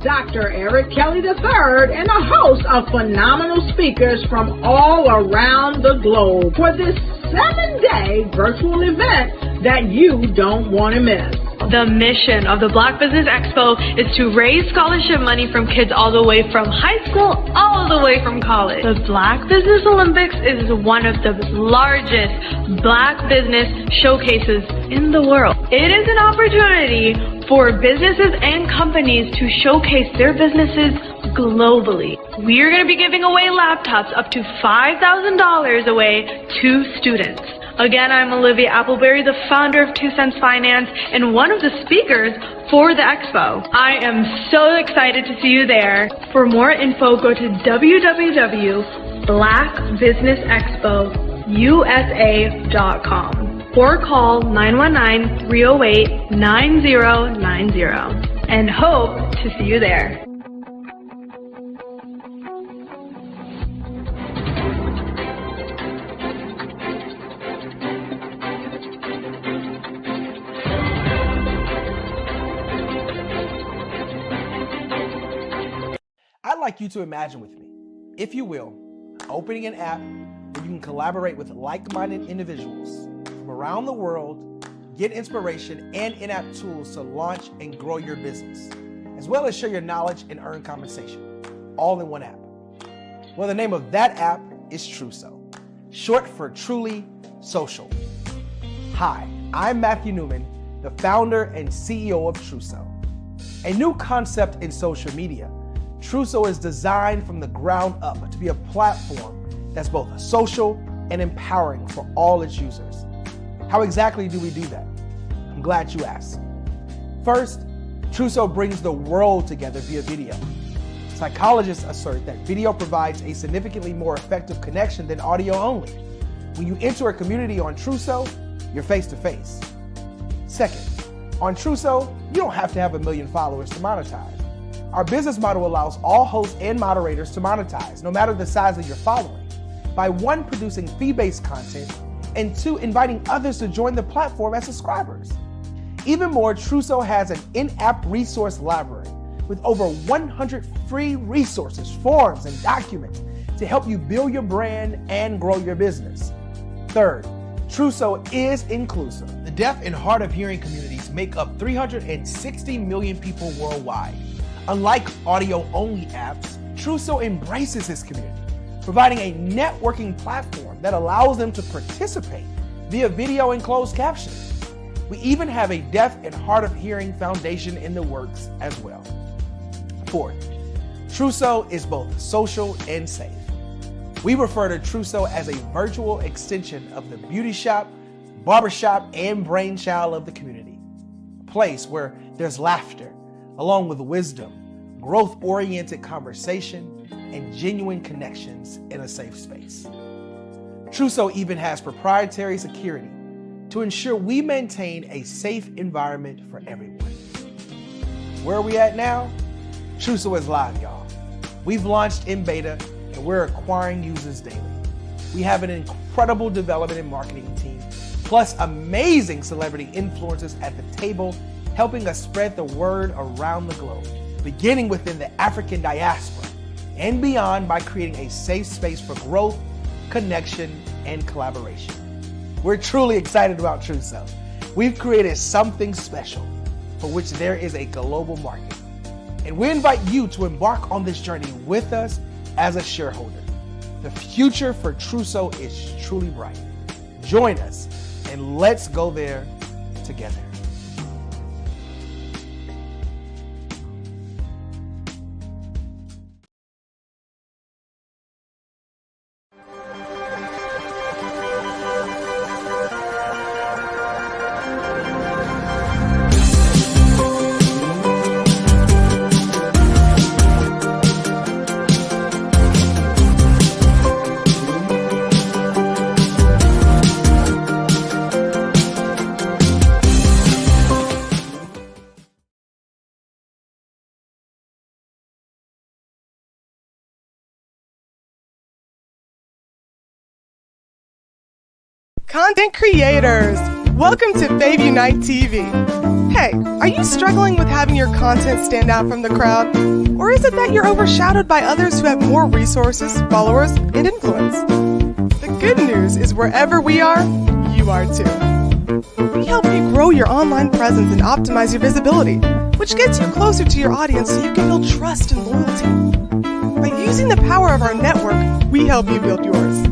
Dr. Eric Kelly III and a host of phenomenal speakers from all around the globe for this 7-day virtual event that you don't want to miss. The mission of the Black Business Expo is to raise scholarship money from kids all the way from high school, all the way from college. The Black Business Olympics is one of the largest Black business showcases in the world. It is an opportunity for businesses and companies to showcase their businesses globally. We are going to be giving away laptops up to $5,000 away to students. Again, I'm Olivia Appleberry, the founder of 2 Cents Finance and one of the speakers for the expo. I am so excited to see you there. For more info, go to www.blackbusinessexpousa.com or call 919-308-9090 and hope to see you there. I'd like you to imagine with me, if you will, opening an app where you can collaborate with like-minded individuals from around the world, get inspiration and in-app tools to launch and grow your business, as well as share your knowledge and earn compensation, all in one app. Well, the name of that app is Truso, short for Truly Social. Hi, I'm Matthew Newman, the founder and CEO of Truso, a new concept in social media. Truso is designed from the ground up to be a platform that's both social and empowering for all its users. How exactly do we do that? I'm glad you asked. First, Truso brings the world together via video. Psychologists assert that video provides a significantly more effective connection than audio only. When you enter a community on Truso, you're face to face. Second, on Truso, you don't have to have 1 million followers to monetize. Our business model allows all hosts and moderators to monetize, no matter the size of your following, by 1, producing fee-based content, and 2, inviting others to join the platform as subscribers. Even more, Truso has an in-app resource library with over 100 free resources, forms, and documents to help you build your brand and grow your business. Third, Truso is inclusive. The deaf and hard of hearing communities make up 360 million people worldwide. Unlike audio-only apps, Truso embraces this community, providing a networking platform that allows them to participate via video and closed captioning. We even have a deaf and hard of hearing foundation in the works as well. Fourth, Truso is both social and safe. We refer to Truso as a virtual extension of the beauty shop, barbershop, and brainchild of the community. A place where there's laughter, along with wisdom, growth-oriented conversation, and genuine connections in a safe space. Truso even has proprietary security to ensure we maintain a safe environment for everyone. Where are we at now? Truso is live, y'all. We've launched in beta, and we're acquiring users daily. We have an incredible development and marketing team, plus amazing celebrity influencers at the table, helping us spread the word around the globe, beginning within the African diaspora and beyond by creating a safe space for growth, connection, and collaboration. We're truly excited about Truso. We've created something special for which there is a global market. And we invite you to embark on this journey with us as a shareholder. The future for Truso is truly bright. Join us and let's go there together. Content creators, Welcome to Fave Unite TV. Hey, are you struggling with having your content stand out from the crowd? Or is it that you're overshadowed by others who have more resources, followers, and influence? The good news is wherever we are, you are too. We help you grow your online presence and optimize your visibility, which gets you closer to your audience so you can build trust and loyalty. By using the power of our network, we help you build yours.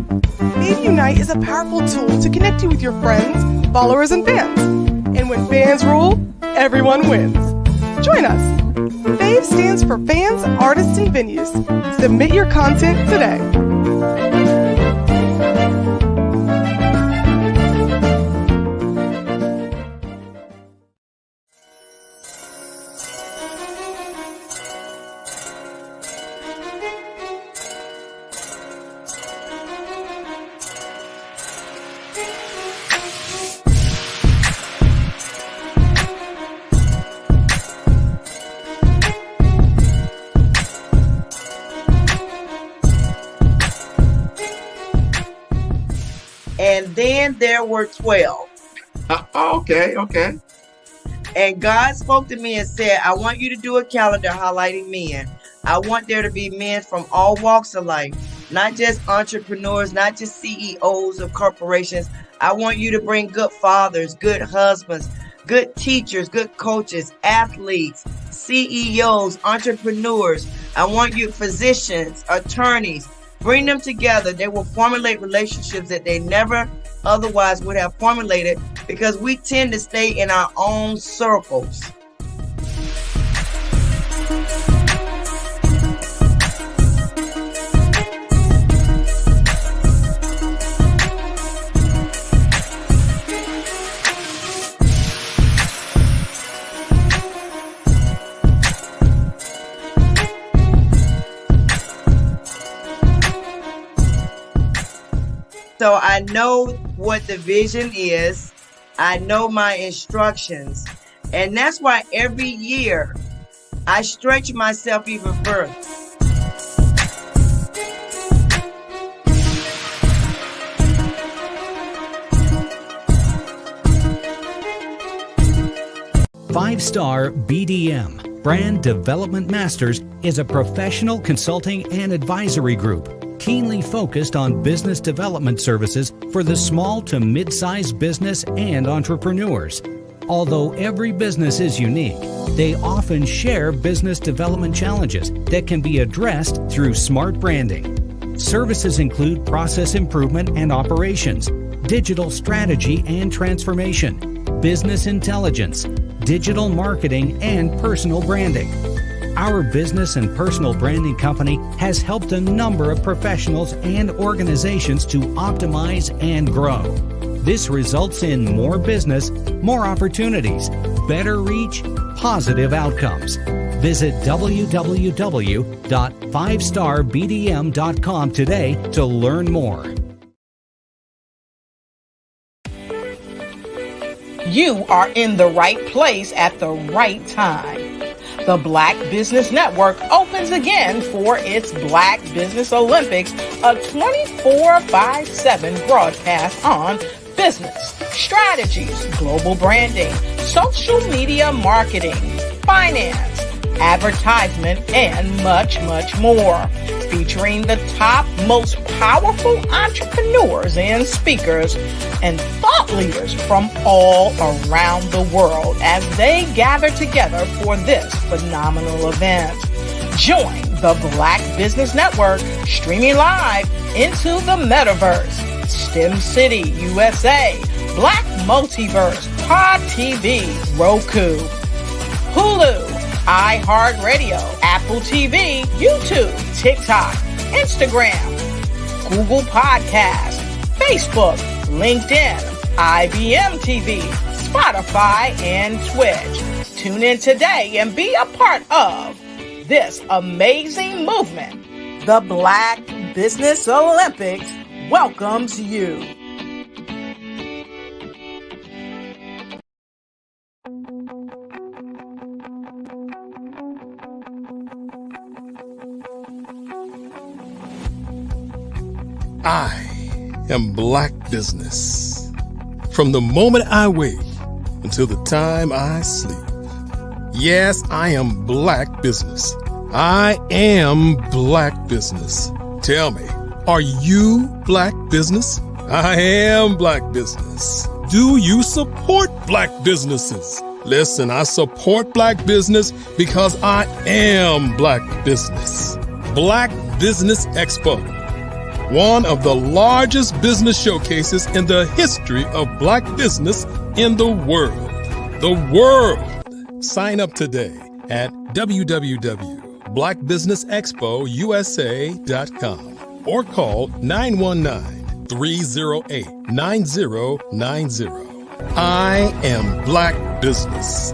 Fave Unite is a powerful tool to connect you with your friends, followers, and fans. And when fans rule, everyone wins. Join us. Fave stands for fans, artists, and venues. Submit your content today. And then there were 12. Okay. And God spoke to me and said, I want you to do a calendar highlighting men. I want there to be men from all walks of life, not just entrepreneurs, not just CEOs of corporations. I want you to bring good fathers, good husbands, good teachers, good coaches, athletes, CEOs, entrepreneurs. I want you physicians, attorneys. Bring them together. They will formulate relationships that they never otherwise would have formulated because we tend to stay in our own circles. So I know what the vision is. I know my instructions. And that's why every year I stretch myself even further. Five-Star BDM, Brand Development Masters, is a professional consulting and advisory group keenly focused on business development services for the small to mid-sized business and entrepreneurs. Although every business is unique, they often share business development challenges that can be addressed through smart branding. Services include process improvement and operations, digital strategy and transformation, business intelligence, digital marketing, and personal branding. Our business and personal branding company has helped a number of professionals and organizations to optimize and grow. This results in more business, more opportunities, better reach, positive outcomes. Visit www.fivestarbdm.com today to learn more. You are in the right place at the right time. The Black Business Network opens again for its Black Business Olympics, a 24/7 broadcast on business, strategies, global branding, social media marketing, finance, advertisement, and much, much more. Featuring the top, most powerful entrepreneurs and speakers and thought leaders from all around the world as they gather together for this phenomenal event. Join the Black Business Network streaming live into the metaverse, STEM City, USA, Black Multiverse, Pod TV, Roku, Hulu, iHeartRadio, Apple TV, YouTube, TikTok, Instagram, Google Podcasts, Facebook, LinkedIn, IBM TV, Spotify, and Twitch. Tune in today and be a part of this amazing movement. The Black Business Olympics welcomes you. I am Black Business. From the moment I wake until the time I sleep. Yes, I am Black Business. I am Black Business. Tell me, are you Black Business? I am Black Business. Do you support Black businesses? Listen, I support Black business because I am Black Business. Black Business Expo, one of the largest business showcases in the history of Black business in the world. The world! Sign up today at www.blackbusinessexpousa.com or call 919-308-9090. I am Black Business.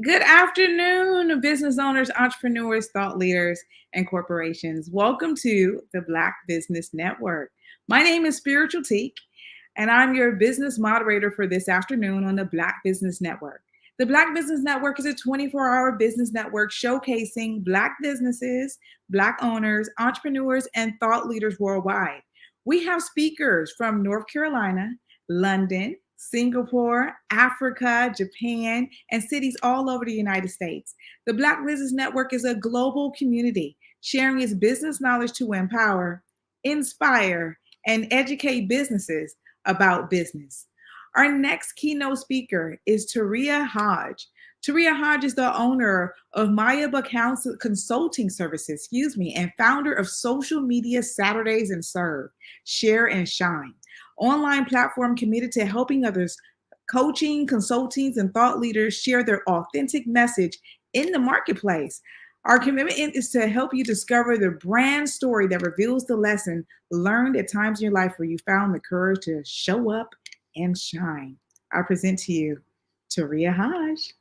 Good afternoon, business owners, entrepreneurs, thought leaders, and corporations. Welcome to the Black Business Network. My name is Spiritual Teak, and I'm your business moderator for this afternoon on the Black Business Network. The Black Business Network is a 24-hour business network showcasing Black businesses, Black owners, entrepreneurs, and thought leaders worldwide. We have speakers from North Carolina, London, Singapore, Africa, Japan, and cities all over the United States. The Black Business Network is a global community sharing its business knowledge to empower, inspire, and educate businesses about business. Our next keynote speaker is Taria Hodge. Taria Hodge is the owner of Mayaba Consulting Services, and founder of Social Media Saturdays and Serve, Share and Shine, online platform committed to helping others, coaching, consultants, and thought leaders share their authentic message in the marketplace. Our commitment is to help you discover the brand story that reveals the lesson learned at times in your life where you found the courage to show up and shine. I present to you Taria Hodge.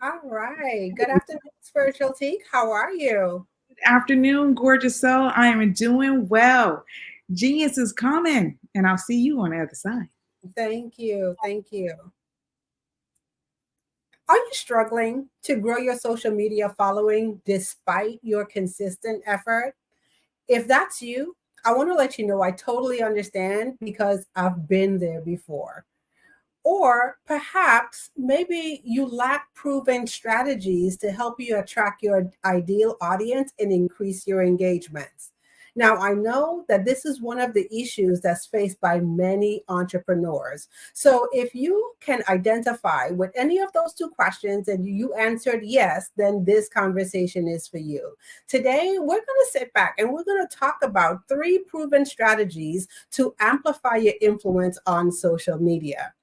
All right. Good afternoon, Spiritual Teak. How are you? Good afternoon, gorgeous soul. I am doing well. Genius is coming, and I'll see you on the other side. Thank you. Thank you. Are you struggling to grow your social media following despite your consistent effort? If that's you, I want to let you know I totally understand because I've been there before. Or perhaps maybe you lack proven strategies to help you attract your ideal audience and increase your engagements. Now, I know that this is one of the issues that's faced by many entrepreneurs. So if you can identify with any of those two questions and you answered yes, then this conversation is for you. Today, we're going to sit back and we're going to talk about 3 proven strategies to amplify your influence on social media.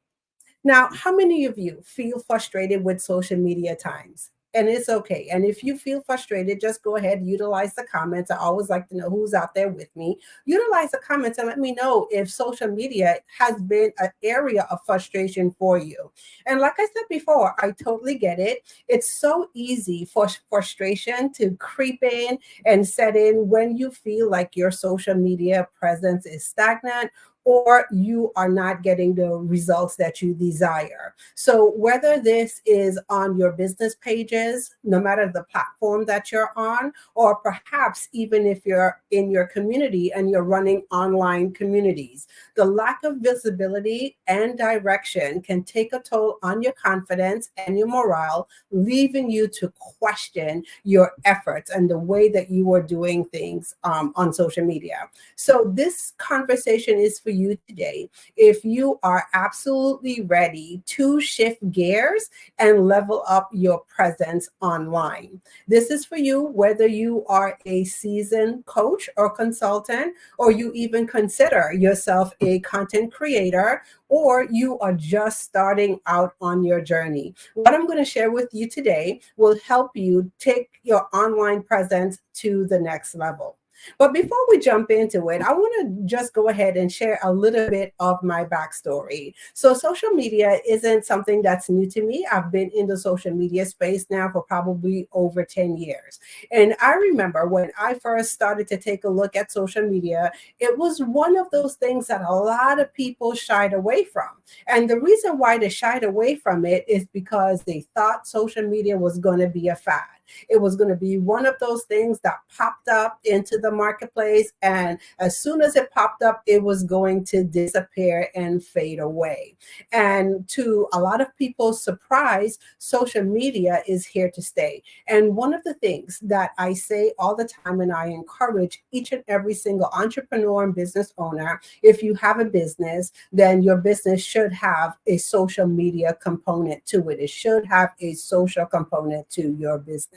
Now, how many of you feel frustrated with social media times? And it's okay. And if you feel frustrated, just go ahead, utilize the comments. I always like to know who's out there with me. Utilize the comments and let me know if social media has been an area of frustration for you. And like I said before, I totally get it. It's so easy for frustration to creep in and set in when you feel like your social media presence is stagnant or you are not getting the results that you desire. So whether this is on your business pages, no matter the platform that you're on, or perhaps even if you're in your community and you're running online communities, the lack of visibility and direction can take a toll on your confidence and your morale, leaving you to question your efforts and the way that you are doing things on social media. So this conversation is for you today if you are absolutely ready to shift gears and level up your presence online. This is for you whether you are a seasoned coach or consultant, or you even consider yourself a content creator, or you are just starting out on your journey. What I'm going to share with you today will help you take your online presence to the next level. But before we jump into it, I want to just go ahead and share a little bit of my backstory. So social media isn't something that's new to me. I've been in the social media space now for probably over 10 years. And I remember when I first started to take a look at social media, it was one of those things that a lot of people shied away from. And the reason why they shied away from it is because they thought social media was going to be a fad. It was going to be one of those things that popped up into the marketplace. And as soon as it popped up, it was going to disappear and fade away. And to a lot of people's surprise, social media is here to stay. And one of the things that I say all the time, and I encourage each and every single entrepreneur and business owner, if you have a business, then your business should have a social media component to it. It should have a social component to your business.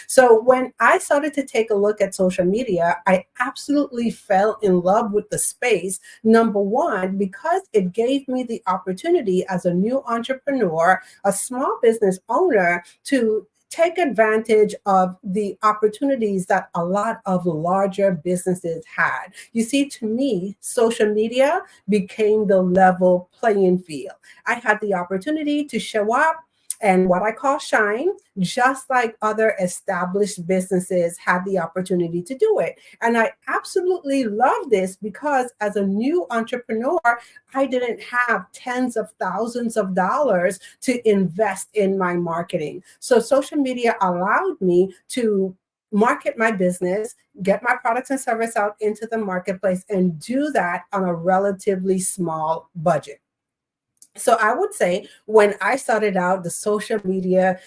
So when I started to take a look at social media, I absolutely fell in love with the space. Number one, because it gave me the opportunity as a new entrepreneur, a small business owner, to take advantage of the opportunities that a lot of larger businesses had. You see, to me, social media became the level playing field. I had the opportunity to show up and what I call shine, just like other established businesses had the opportunity to do it. And I absolutely love this because as a new entrepreneur, I didn't have tens of thousands of dollars to invest in my marketing. So social media allowed me to market my business, get my products and service out into the marketplace, and do that on a relatively small budget. So I would say when I started out, the social media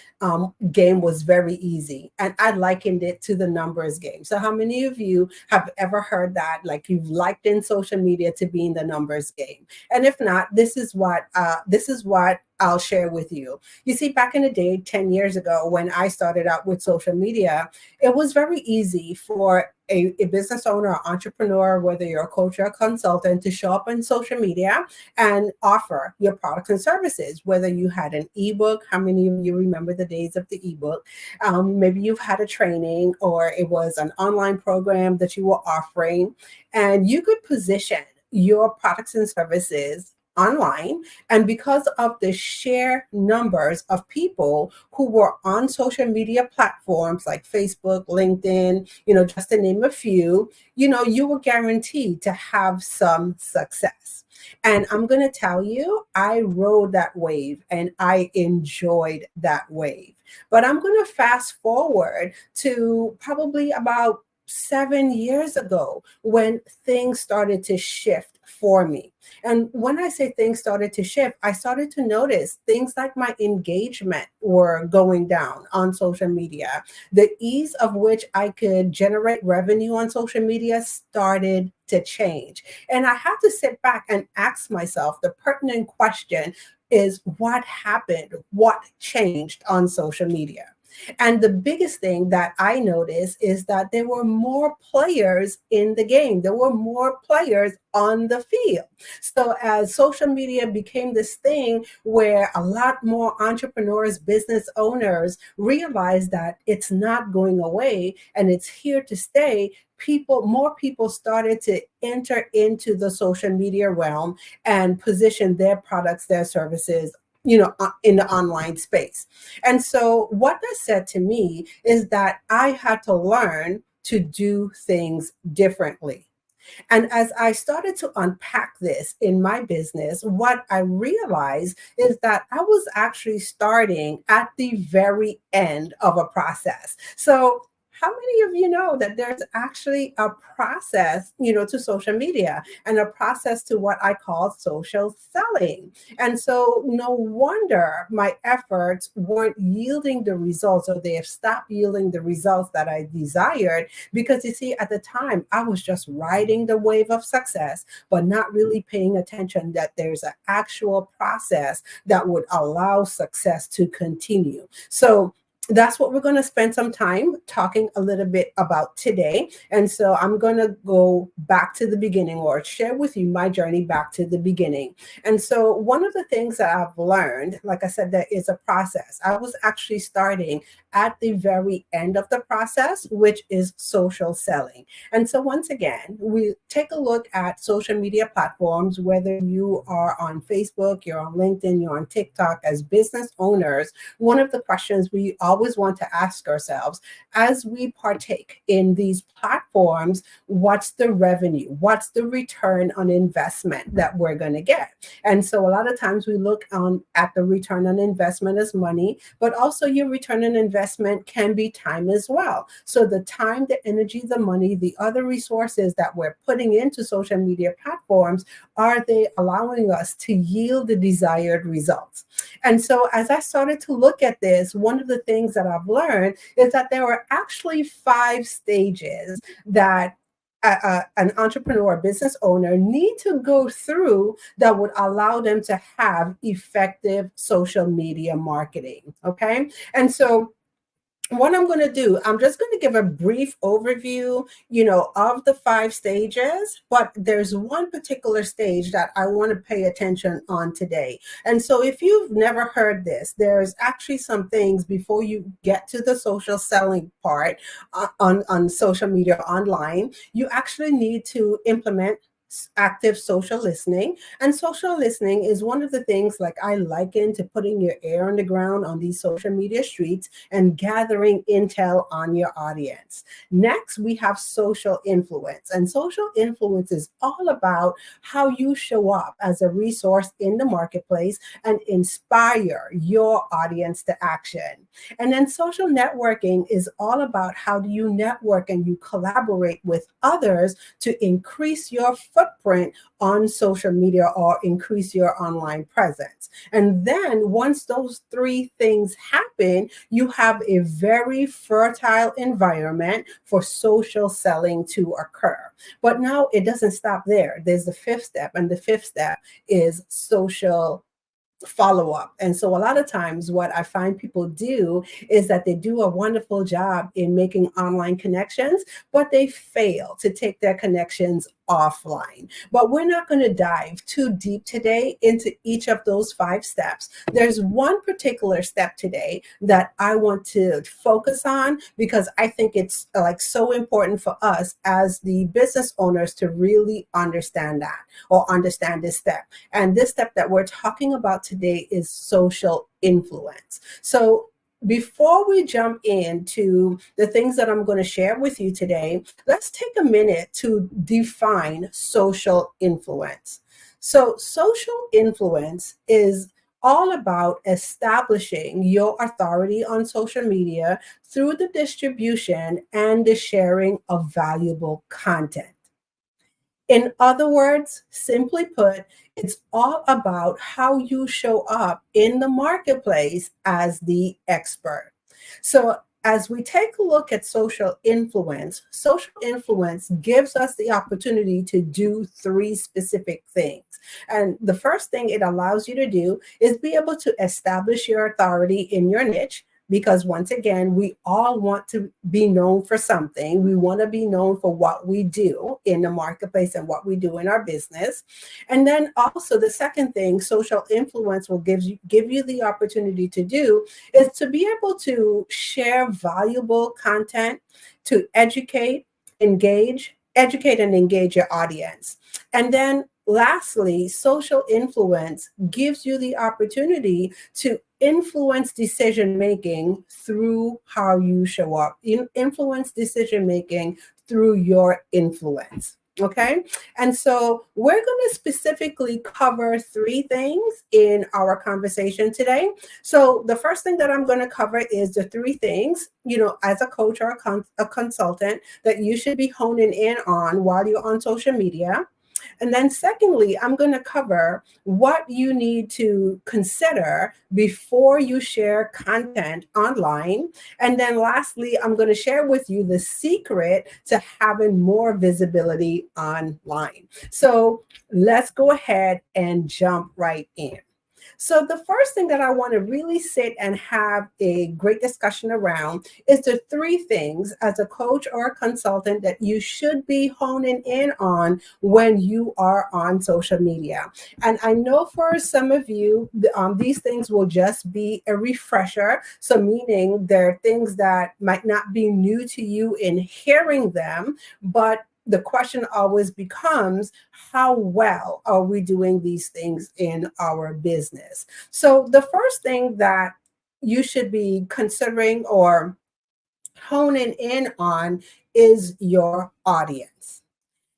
game was very easy, and I likened it to the numbers game. So how many of you have ever heard that, like you've likened social media to being the numbers game? And if not, this is what I'll share with you. You see, back in the day, 10 years ago, when I started out with social media, it was very easy for a business owner or entrepreneur, whether you're a coach or a consultant, to show up on social media and offer your products and services, whether you had an ebook. How many of you remember the days of the ebook? Maybe you've had a training, or it was an online program that you were offering, and you could position your products and services online. And because of the sheer numbers of people who were on social media platforms like Facebook, LinkedIn, just to name a few, you were guaranteed to have some success. And I'm going to tell you, I rode that wave and I enjoyed that wave. But I'm going to fast forward to probably about 7 years ago when things started to shift for me. And when I say things started to shift, I started to notice things like my engagement were going down on social media. The ease of which I could generate revenue on social media started to change. And I had to sit back and ask myself the pertinent question is, what happened? What changed on social media? And the biggest thing that I noticed is that there were more players in the game. There were more players on the field. So as social media became this thing where a lot more entrepreneurs, business owners realized that it's not going away and it's here to stay, more people started to enter into the social media realm and position their products, their services, in the online space. And so what that said to me is that I had to learn to do things differently. And as I started to unpack this in my business, what I realized is that I was actually starting at the very end of a process. So how many of you know that there's actually a process, to social media, and a process to what I call social selling? And so no wonder my efforts weren't yielding the results, or they have stopped yielding the results that I desired, because you see, at the time I was just riding the wave of success, but not really paying attention that there's an actual process that would allow success to continue. So that's what we're going to spend some time talking a little bit about today. And so I'm going to go back to the beginning, or share with you my journey back to the beginning. And so one of the things that I've learned, like I said, there is a process. I was actually starting at the very end of the process, which is social selling. And so once again, we take a look at social media platforms, whether you are on Facebook, you're on LinkedIn, you're on TikTok. As business owners, one of the questions we always want to ask ourselves as we partake in these platforms, what's the revenue? What's the return on investment that we're going to get? And so a lot of times we look at the return on investment as money, but also your return on investment can be time as well. So the time, the energy, the money, the other resources that we're putting into social media platforms, are they allowing us to yield the desired results? And so as I started to look at this, one of the things that I've learned is that there are actually 5 stages that an entrepreneur, business owner need to go through that would allow them to have effective social media marketing. Okay. And so what I'm going to do, I'm just going to give a brief overview, of the 5 stages, but there's one particular stage that I want to pay attention on today. And so if you've never heard this, there's actually some things before you get to the social selling part on social media online. You actually need to implement active social listening. And social listening is one of the things, like, I liken to putting your ear on the ground on these social media streets and gathering intel on your audience. Next, we have social influence. And social influence is all about how you show up as a resource in the marketplace and inspire your audience to action. And then social networking is all about how do you network and you collaborate with others to increase your footprint on social media or increase your online presence. And then once those 3 things happen, you have a very fertile environment for social selling to occur. But now it doesn't stop there. There's the 5th step, and the 5th step is social follow-up. And so a lot of times what I find people do is that they do a wonderful job in making online connections, but they fail to take their connections offline. But we're not going to dive too deep today into each of those 5 steps. There's one particular step today that I want to focus on because I think it's so important for us as the business owners to really understand that, or understand this step. And this step that we're talking about today is social influence. So before we jump into the things that I'm going to share with you today, let's take a minute to define social influence. So social influence is all about establishing your authority on social media through the distribution and the sharing of valuable content. In other words, simply put, it's all about how you show up in the marketplace as the expert. So as we take a look at social influence gives us the opportunity to do 3 specific things. And the first thing it allows you to do is be able to establish your authority in your niche. Because once again, we all want to be known for something. We want to be known for what we do in the marketplace and what we do in our business. And then also the second thing social influence will give you the opportunity to do is to be able to share valuable content to educate and engage your audience. And then lastly, social influence gives you the opportunity to influence decision making through how you show up. Influence decision making through your influence. Okay. And so we're going to specifically cover 3 things in our conversation today. So the first thing that I'm going to cover is the 3 things, as a coach or a consultant, that you should be honing in on while you're on social media. And then secondly, I'm going to cover what you need to consider before you share content online. And then lastly, I'm going to share with you the secret to having more visibility online. So let's go ahead and jump right in. So the first thing that I want to really sit and have a great discussion around is the three things as a coach or a consultant that you should be honing in on when you are on social media. And I know for some of you, these things will just be a refresher. So meaning they're things that might not be new to you in hearing them, but the question always becomes, how well are we doing these things in our business? So the first thing that you should be considering or honing in on is your audience.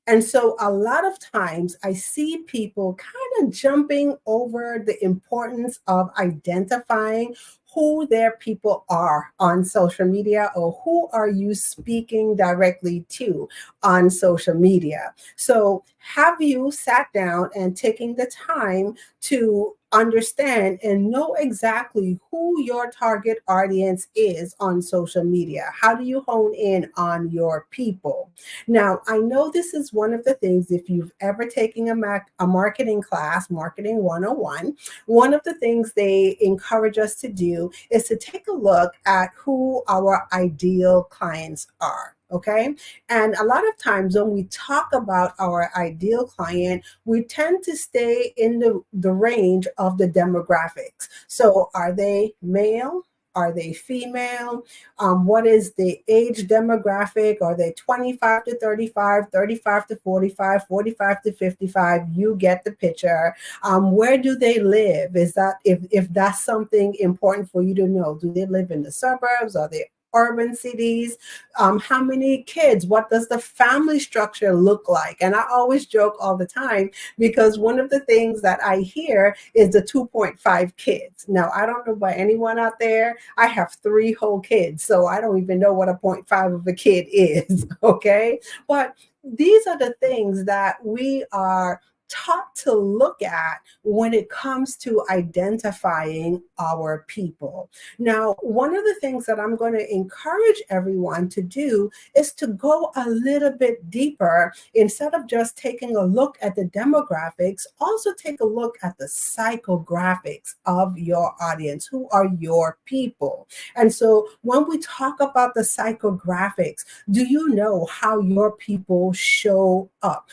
And so a lot of times I see people kind of jumping over the importance of identifying who their people are on social media, or who are you speaking directly to on social media. So have you sat down and taken the time to understand and know exactly who your target audience is on social media? How do you hone in on your people? Now, I know this is one of the things, if you've ever taken a marketing class, Marketing 101, one of the things they encourage us to do is to take a look at who our ideal clients are. Okay. And a lot of times when we talk about our ideal client, we tend to stay in the range of the demographics. So are they male? Are they female? What is the age demographic? Are they 25 to 35, 35 to 45, 45 to 55? You get the picture. Where do they live? Is that if that's something important for you to know? Do they live in the suburbs? Are they urban cities? How many kids? What does the family structure look like? And I always joke all the time, because one of the things that I hear is the 2.5 kids. Now, I don't know about anyone out there. I have 3 whole kids, so I don't even know what a 0.5 of a kid is. Okay. But these are the things that we are taught to look at when it comes to identifying our people. Now, one of the things that I'm going to encourage everyone to do is to go a little bit deeper. Instead of just taking a look at the demographics, also take a look at the psychographics of your audience. Who are your people? And so when we talk about the psychographics, do you know how your people show up?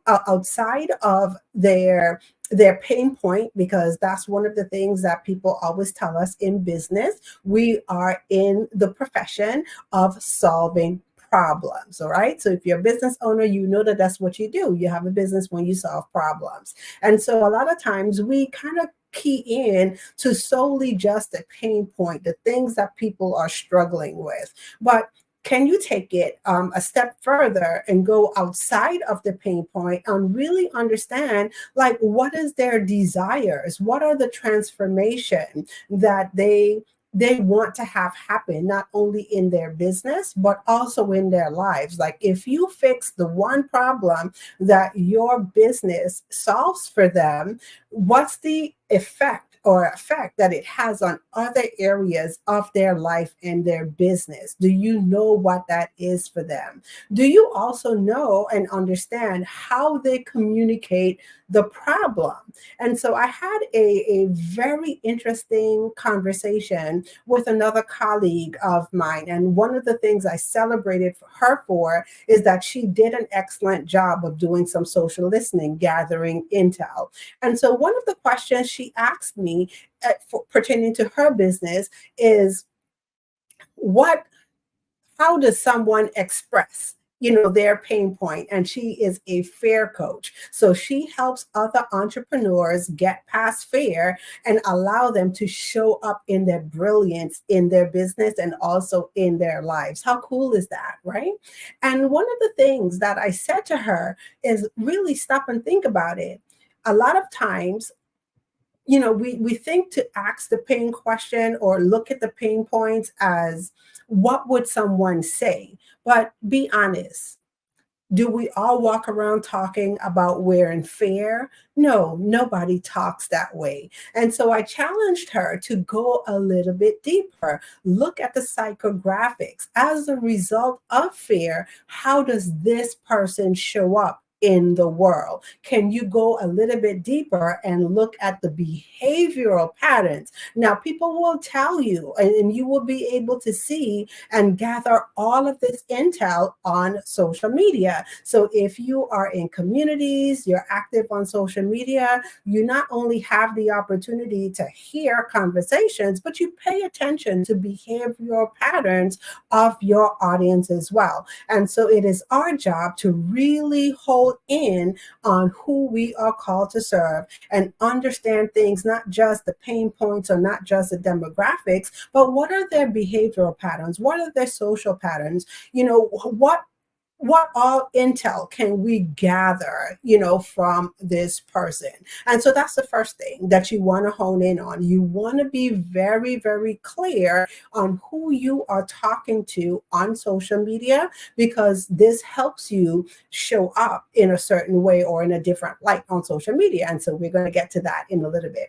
Outside of their pain point, because that's one of the things that people always tell us in business. We are in the profession of solving problems. All right. So if you're a business owner, you know that that's what you do. You have a business when you solve problems. And so a lot of times we kind of key in to solely just the pain point, the things that people are struggling with. But can you take it a step further and go outside of the pain point and really understand, like, what is their desires? What are the transformation that they want to have happen, not only in their business, but also in their lives? Like, if you fix the one problem that your business solves for them, what's the effect that it has on other areas of their life and their business? Do you know what that is for them? Do you also know and understand how they communicate the problem? And so I had a very interesting conversation with another colleague of mine. And one of the things I celebrated her for is that she did an excellent job of doing some social listening, gathering intel. And so one of the questions she asked me pertaining to her business is, how does someone express their pain point? And she is a fear coach. So she helps other entrepreneurs get past fear and allow them to show up in their brilliance in their business and also in their lives. How cool is that, right? And one of the things that I said to her is, really stop and think about it. A lot of times, we think to ask the pain question or look at the pain points as, what would someone say? But be honest. Do we all walk around talking about we're in fear? No, nobody talks that way. And so I challenged her to go a little bit deeper. Look at the psychographics. As a result of fear, how does this person show up in the world? Can you go a little bit deeper and look at the behavioral patterns? Now, people will tell you, and you will be able to see and gather all of this intel on social media. So if you are in communities, you're active on social media, you not only have the opportunity to hear conversations, but you pay attention to behavioral patterns of your audience as well. And so it is our job to really hold in on who we are called to serve and understand things, not just the pain points or not just the demographics, but what are their behavioral patterns? What are their social patterns? You know, what all intel can we gather, from this person? And so that's the first thing that you want to hone in on. You want to be very, very clear on who you are talking to on social media, because this helps you show up in a certain way or in a different light on social media. And so we're going to get to that in a little bit.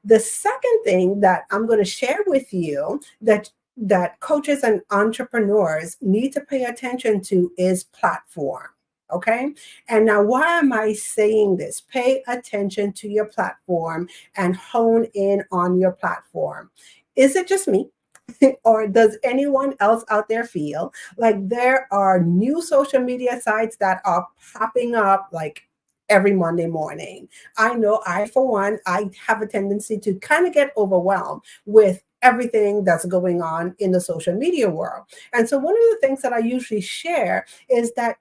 The second thing that I'm going to share with you that coaches and entrepreneurs need to pay attention to is platform. Okay. And now, why am I saying this? Pay attention to your platform and hone in on your platform. Is it just me? Or does anyone else out there feel like there are new social media sites that are popping up like every Monday morning? I know for one, I have a tendency to kind of get overwhelmed with everything that's going on in the social media world. And so one of the things that I usually share is that,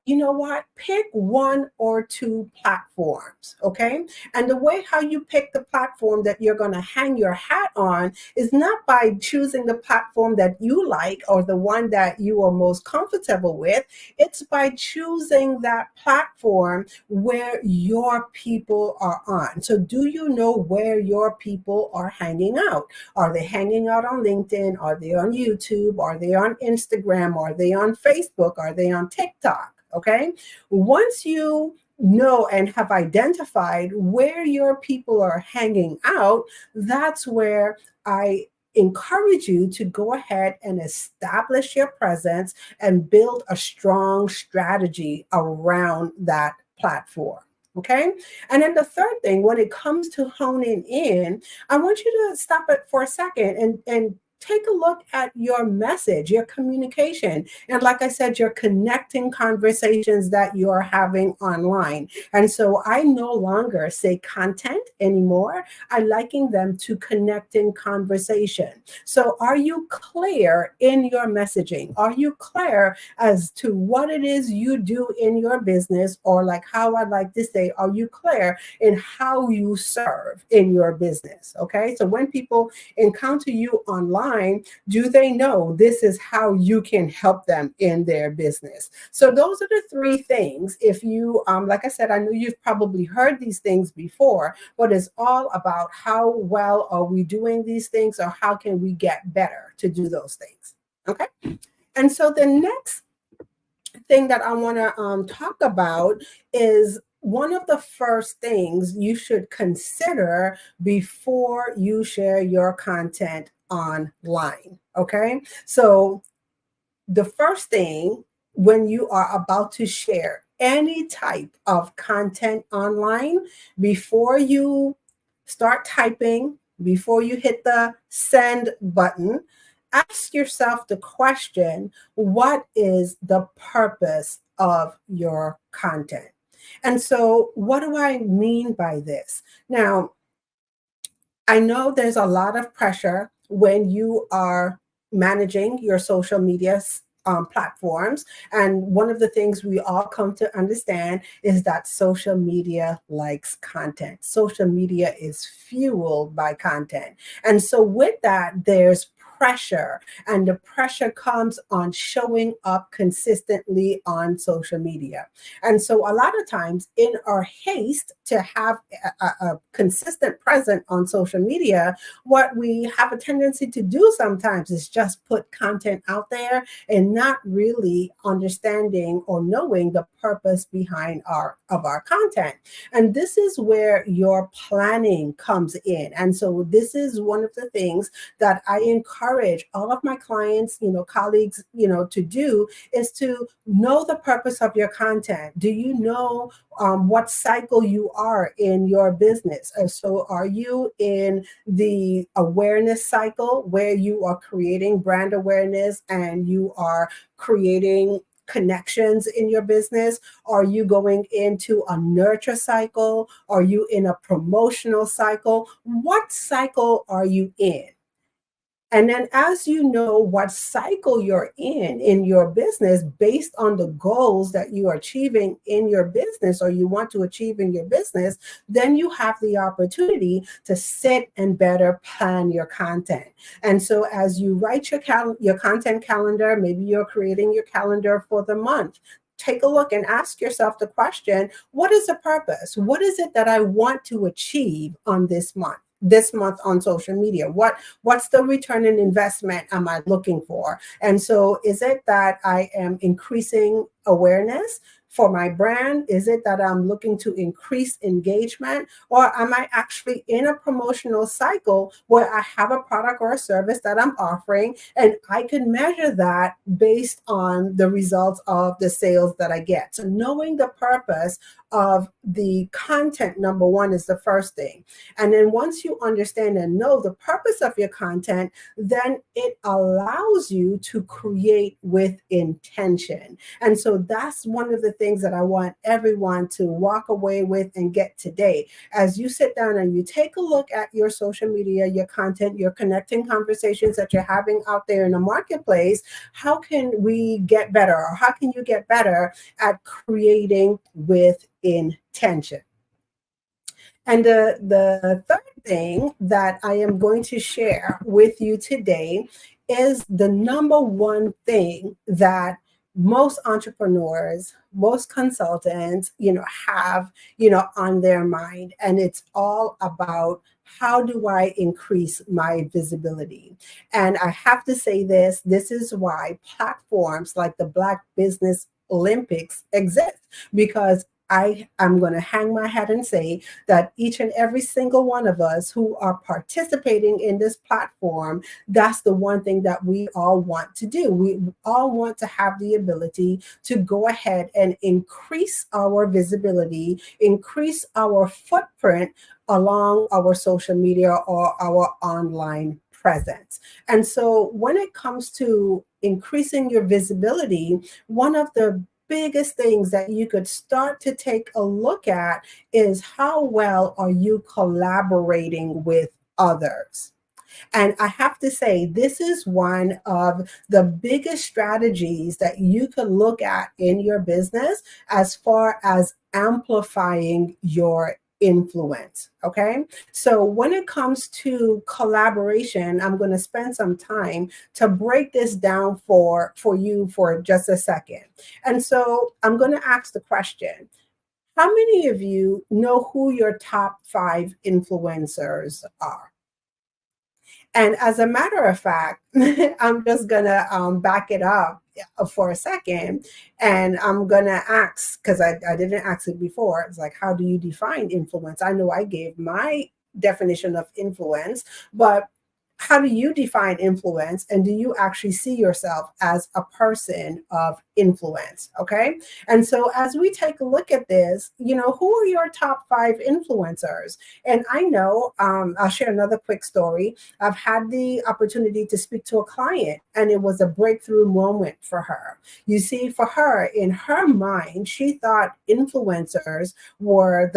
pick one or two platforms, okay? And the way how you pick the platform that you're going to hang your hat on is not by choosing the platform that you like or the one that you are most comfortable with. It's by choosing that platform where your people are on. So do you know where your people are hanging out? Are they hanging out on LinkedIn? Are they on YouTube? Are they on Instagram? Are they on Facebook? Are they on TikTok? Okay. Once you know and have identified where your people are hanging out, that's where I encourage you to go ahead and establish your presence and build a strong strategy around that platform. Okay. And then the third thing, when it comes to honing in, I want you to stop it for a second and take a look at your message, your communication. And like I said, you're connecting conversations that you're having online. And so I no longer say content anymore. I liken them to connecting conversation. So are you clear in your messaging? Are you clear as to what it is you do in your business? Or like how I like to say, are you clear in how you serve in your business? Okay. So when people encounter you online, do they know this is how you can help them in their business? So those are the three things. If you, like I said, I know you've probably heard these things before, but it's all about how well are we doing these things, or how can we get better to do those things? Okay. And so the next thing that I want to talk about is one of the first things you should consider before you share your content online. Okay. So the first thing when you are about to share any type of content online, before you start typing, before you hit the send button, ask yourself the question, what is the purpose of your content? And so what do I mean by this? Now, I know there's a lot of pressure when you are managing your social media platforms. And one of the things we all come to understand is that social media likes content. Social media is fueled by content. And so with that, there's pressure, and the pressure comes on showing up consistently on social media. And so a lot of times in our haste to have a consistent presence on social media, what we have a tendency to do sometimes is just put content out there and not really understanding or knowing the purpose behind our content. And this is where your planning comes in. And so this is one of the things that I encourage encourage all of my clients, colleagues, to do is to know the purpose of your content. Do you know what cycle you are in your business? So are you in the awareness cycle where you are creating brand awareness and you are creating connections in your business? Are you going into a nurture cycle? Are you in a promotional cycle? What cycle are you in? And then as you know what cycle you're in your business, based on the goals that you are achieving in your business or you want to achieve in your business, then you have the opportunity to sit and better plan your content. And so as you write your content calendar, maybe you're creating your calendar for the month. Take a look and ask yourself the question, what is the purpose? What is it that I want to achieve on this month on social media? What's the return on investment am I looking for? And so is it that I am increasing awareness for my brand? Is it that I'm looking to increase engagement? Or am I actually in a promotional cycle where I have a product or a service that I'm offering and I can measure that based on the results of the sales that I get? So knowing the purpose of the content, number one, is the first thing. And then once you understand and know the purpose of your content, then it allows you to create with intention. And so that's one of the things that I want everyone to walk away with and get today. As you sit down and you take a look at your social media, your content, your connecting conversations that you're having out there in the marketplace, how can we get better, or how can you get better at creating with intention? And the third thing that I am going to share with you today is the number one thing that most entrepreneurs, most consultants, have, on their mind. And it's all about, how do I increase my visibility? And I have to say this is why platforms like the Black Business Olympics exist, because I'm going to hang my hat and say that each and every single one of us who are participating in this platform, that's the one thing that we all want to do. We all want to have the ability to go ahead and increase our visibility, increase our footprint along our social media or our online presence. And so when it comes to increasing your visibility, one of the biggest things that you could start to take a look at is, how well are you collaborating with others? And I have to say, this is one of the biggest strategies that you can look at in your business as far as amplifying your influence. Okay. So when it comes to collaboration, I'm going to spend some time to break this down for you for just a second. And so I'm going to ask the question, how many of you know who your top 5 influencers are? And as a matter of fact, I'm just going to back it up for a second. And I'm going to ask, because I didn't ask it before. It's like, how do you define influence? I know I gave my definition of influence, but how do you define influence? And do you actually see yourself as a person of influence? Okay. And so as we take a look at this, who are your top 5 influencers? And I know, I'll share another quick story. I've had the opportunity to speak to a client, and it was a breakthrough moment for her. You see, for her, in her mind, she thought influencers were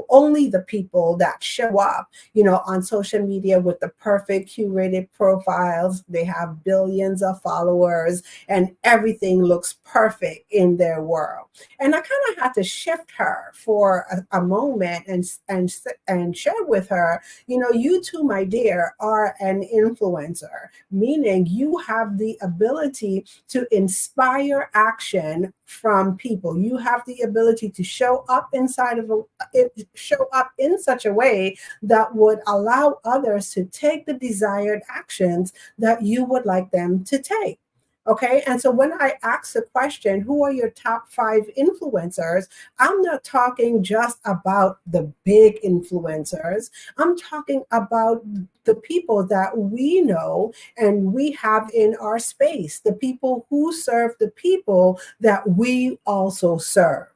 only the people that show up, on social media with the perfect curated profiles. They have billions of followers and everything looks perfect in their world. And I kind of had to shift her for a moment and share with her, you too, my dear, are an influencer, meaning you have the ability to inspire action from people. You have the ability to show up in such a way that would allow others to take the desired actions that you would like them to take. Okay. And so when I ask the question, who are your top 5 influencers? I'm not talking just about the big influencers. I'm talking about the people that we know and we have in our space, the people who serve the people that we also serve.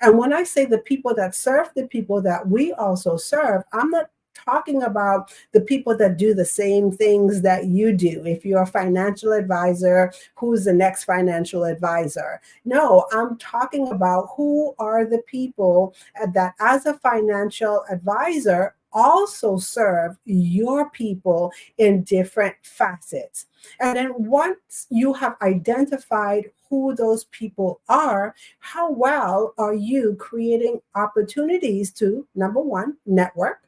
And when I say the people that serve the people that we also serve, I'm not talking about the people that do the same things that you do. If you're a financial advisor, who's the next financial advisor? No, I'm talking about who are the people that, as a financial advisor, also serve your people in different facets. And then once you have identified who those people are, how well are you creating opportunities to, number one, network,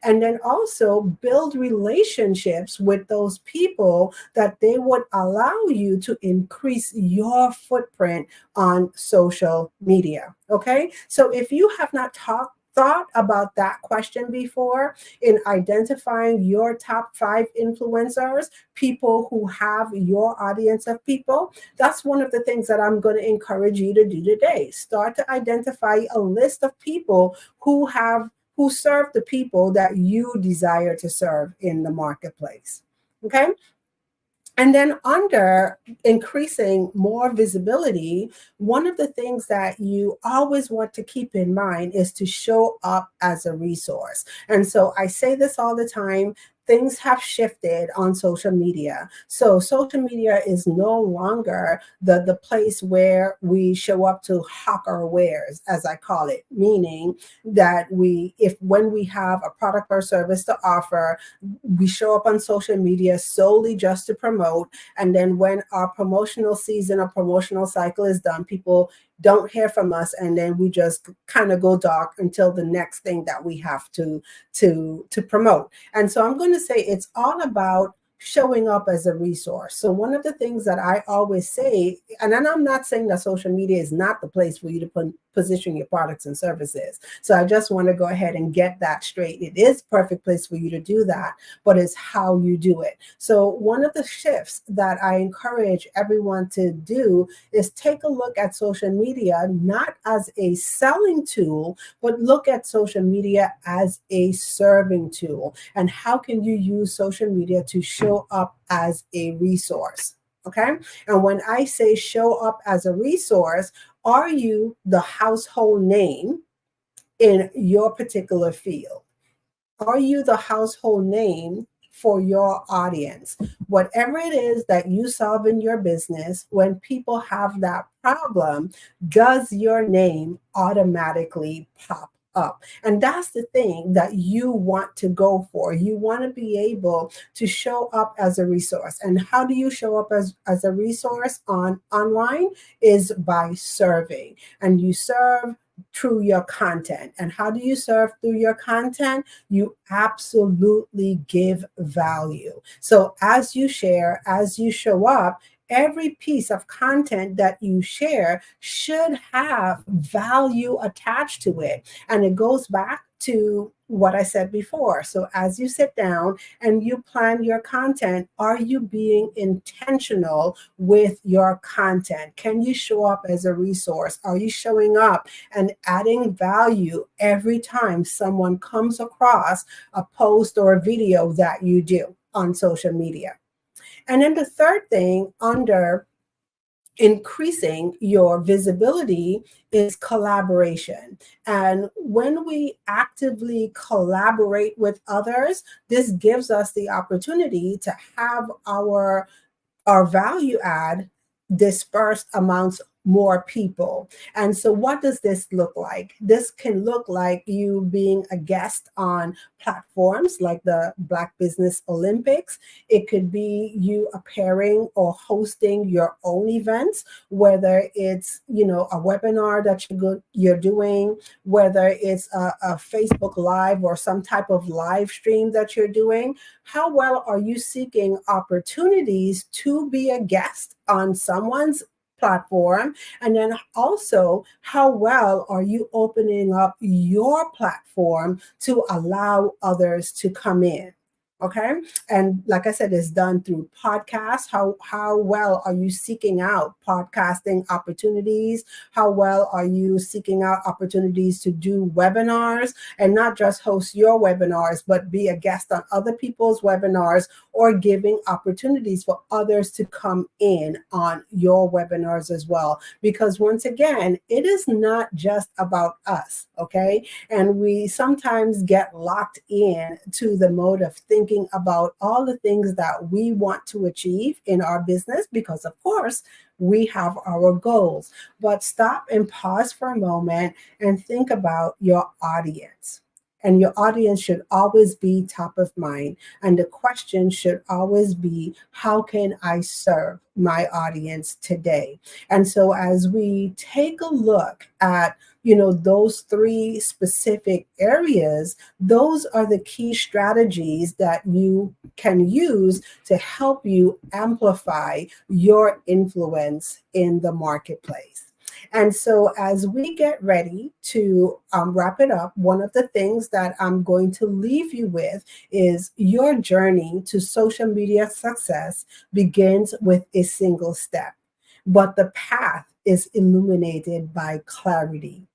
and then also build relationships with those people that they would allow you to increase your footprint on social media. Okay. So if you have not thought about that question before in identifying your top 5 influencers, people who have your audience of people, that's one of the things that I'm going to encourage you to do today. Start to identify a list of people who serve the people that you desire to serve in the marketplace. Okay. And then under increasing more visibility, one of the things that you always want to keep in mind is to show up as a resource. And so I say this all the time. Things have shifted on social media. So social media is no longer the place where we show up to hawk our wares, as I call it, meaning that when we have a product or service to offer, we show up on social media solely just to promote. And then when our promotional season or promotional cycle is done, people don't hear from us, and then we just kind of go dark until the next thing that we have to promote. And so I'm going to say it's all about showing up as a resource. So one of the things that I always say, and then I'm not saying that social media is not the place for you to position your products and services. So I just want to go ahead and get that straight. It is a perfect place for you to do that, but it's how you do it. So one of the shifts that I encourage everyone to do is take a look at social media, not as a selling tool, but look at social media as a serving tool. And how can you use social media to show up as a resource? Okay. And when I say show up as a resource, are you the household name in your particular field? Are you the household name for your audience? Whatever it is that you solve in your business, when people have that problem, does your name automatically pop up? And that's the thing that you want to go for. You want to be able to show up as a resource. And how do you show up as a resource online? Is by serving. And you serve through your content. And how do you serve through your content? You absolutely give value. So as you share, as you show up, every piece of content that you share should have value attached to it. And it goes back to what I said before. So as you sit down and you plan your content, are you being intentional with your content? Can you show up as a resource? Are you showing up and adding value every time someone comes across a post or a video that you do on social media? And then the third thing under increasing your visibility is collaboration. And when we actively collaborate with others, this gives us the opportunity to have our value add dispersed amongst more people. And so what does this look like? This can look like you being a guest on platforms like the Black Business Olympics. It could be you appearing or hosting your own events, whether it's, a webinar that you're doing, whether it's a Facebook Live or some type of live stream that you're doing. How well are you seeking opportunities to be a guest on someone's platform? And then also, how well are you opening up your platform to allow others to come in? Okay. And like I said, it's done through podcasts. How well are you seeking out podcasting opportunities? How well are you seeking out opportunities to do webinars and not just host your webinars, but be a guest on other people's webinars or giving opportunities for others to come in on your webinars as well? Because once again, it is not just about us. Okay. And we sometimes get locked in to the mode of thinking about all the things that we want to achieve in our business, because of course we have our goals. But stop and pause for a moment and think about your audience. And your audience should always be top of mind. And the question should always be, how can I serve my audience today? And so as we take a look at those three specific areas, those are the key strategies that you can use to help you amplify your influence in the marketplace. And so as we get ready to wrap it up, one of the things that I'm going to leave you with is your journey to social media success begins with a single step, but the path is illuminated by clarity.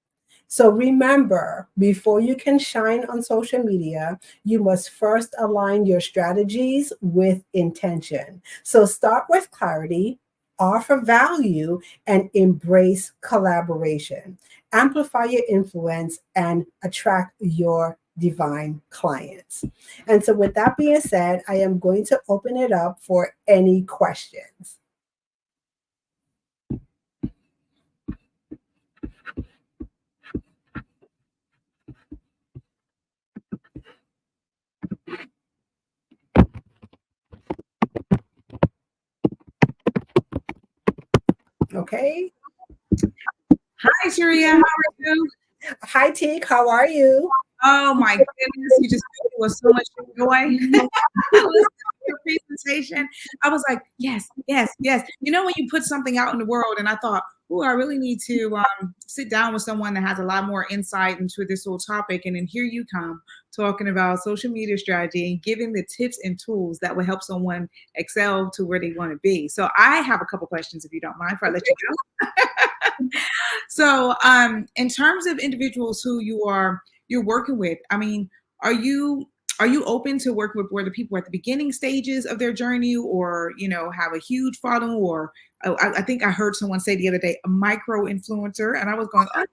So remember, before you can shine on social media, you must first align your strategies with intention. So start with clarity, offer value, and embrace collaboration. Amplify your influence and attract your divine clients. And so with that being said, I am going to open it up for any questions. Okay. Hi, Sharia. How are you? Hi, Teek. How are you? Oh my goodness, you just filled me with so much joy. Listening to your presentation, I was like, yes, yes, yes. You know, when you put something out in the world, and I thought, oh, I really need to sit down with someone that has a lot more insight into this whole topic. And then here you come talking about social media strategy and giving the tips and tools that will help someone excel to where they want to be. So I have a couple questions, if you don't mind, before I let you go. So in terms of individuals who you're working with, I mean, are you open to work with where the people are at the beginning stages of their journey, or have a huge following, or I think I heard someone say the other day a micro influencer, and I was going, oh,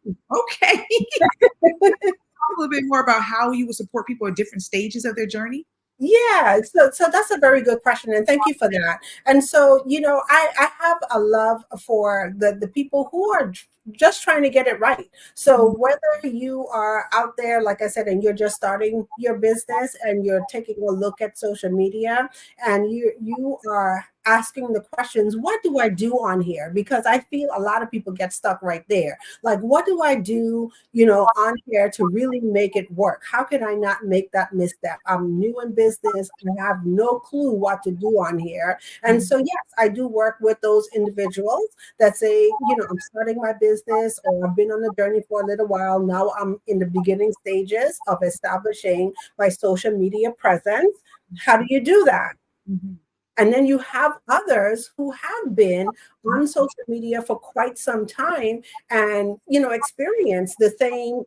okay. Talk a little bit more about how you would support people at different stages of their journey. Yeah, so that's a very good question, and thank you for that. And so, I have a love for the people who are just trying to get it right. So whether you are out there, like I said, and you're just starting your business and you're taking a look at social media and you are asking the questions, what do I do on here? Because I feel a lot of people get stuck right there. Like, what do I do, on here to really make it work? How can I not make that misstep? I'm new in business. I have no clue what to do on here. And so, yes, I do work with those individuals that say, I'm starting my business, or I've been on the journey for a little while. Now I'm in the beginning stages of establishing my social media presence. How do you do that? Mm-hmm. And then you have others who have been on social media for quite some time and, experienced the same,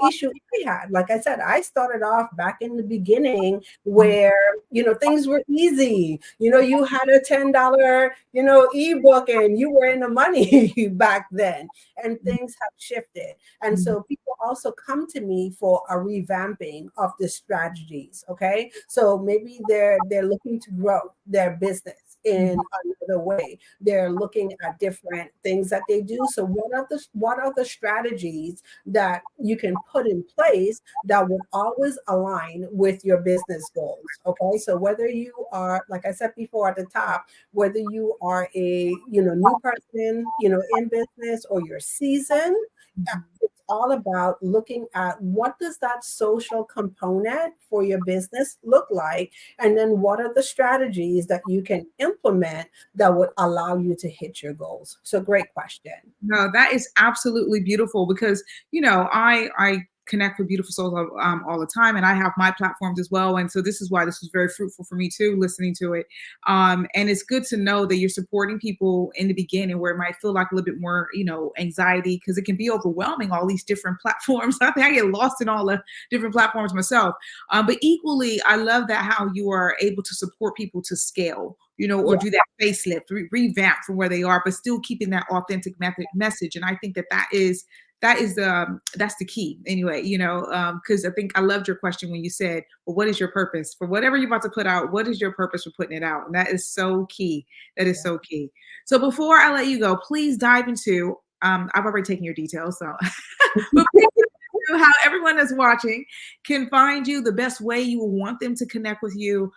issue I had. Like I said, I started off back in the beginning where, things were easy. You had a $10, ebook and you were in the money back then, and things have shifted. And so people also come to me for a revamping of the strategies. Okay. So maybe they're looking to grow their business in another way. They're looking at different things that they do. So what are the strategies that you can put in place that would always align with your business goals? Okay. So whether you are, like I said before at the top, whether you are a new person, in business, or you're seasoned, it's all about looking at what does that social component for your business look like, and then what are the strategies that you can implement that would allow you to hit your goals. So great question. No, that is absolutely beautiful, because I connect with beautiful souls all the time, and I have my platforms as well. And so this is why this was very fruitful for me too, listening to it. And it's good to know that you're supporting people in the beginning where it might feel like a little bit more, anxiety, because it can be overwhelming, all these different platforms. I think I get lost in all the different platforms myself. But equally, I love that how you are able to support people to scale, or do that facelift, revamp from where they are, but still keeping that authentic message. And I think that's the key anyway, because I think I loved your question when you said, well, what is your purpose for whatever you're about to put out? What is your purpose for putting it out? And that is so key. That is so key. So before I let you go, please dive into, I've already taken your details. So but please dive into how everyone that's watching can find you, the best way you will want them to connect with you.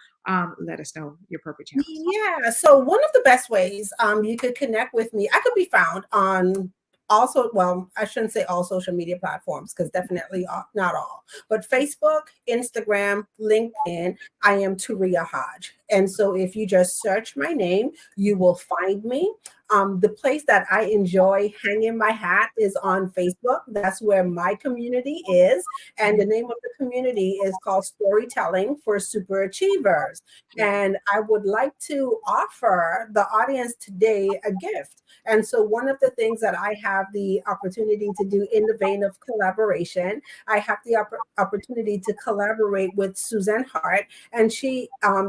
Let us know your perfect channel. Yeah. So one of the best ways you could connect with me, I could be found on also, well, I shouldn't say all social media platforms, because definitely not all, but Facebook, Instagram, LinkedIn, I am Turia Hodge. And so if you just search my name, you will find me. The place that I enjoy hanging my hat is on Facebook. That's where my community is. And the name of the community is called Storytelling for Super Achievers. And I would like to offer the audience today a gift. And so one of the things that I have the opportunity to do in the vein of collaboration, I have the opportunity to collaborate with Suzanne Hart, and she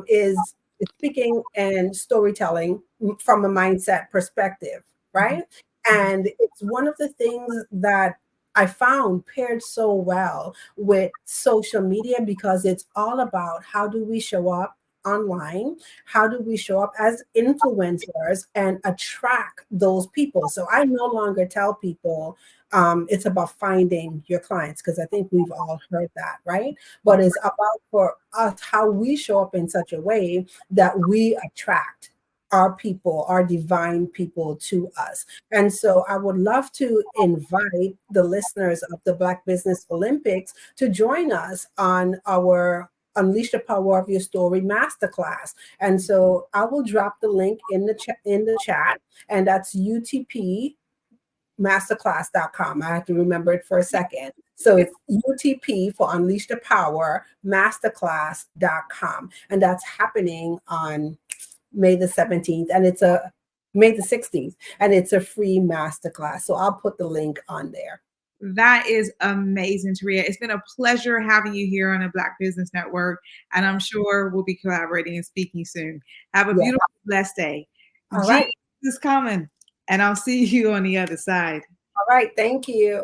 is speaking and storytelling from a mindset perspective, right? And it's one of the things that I found paired so well with social media, because it's all about how do we show up online, how do we show up as influencers and attract those people. So I no longer tell people it's about finding your clients, because I think we've all heard that, right? But it's about for us how we show up in such a way that we attract our people, our divine people to us. And so I would love to invite the listeners of the Black Business Olympics to join us on our Unleash the Power of Your Story Masterclass. And so I will drop the link in the chat, and that's utpmasterclass.com. I have to remember it for a second. So it's UTP for Unleash the Power Masterclass.com. And that's happening on May the 17th, and it's May the 16th, and it's a free masterclass. So I'll put the link on there. That is amazing, Taria. It's been a pleasure having you here on the Black Business Network, and I'm sure we'll be collaborating and speaking soon. Have a beautiful, blessed day. All right. Jesus is coming, and I'll see you on the other side. All right. Thank you.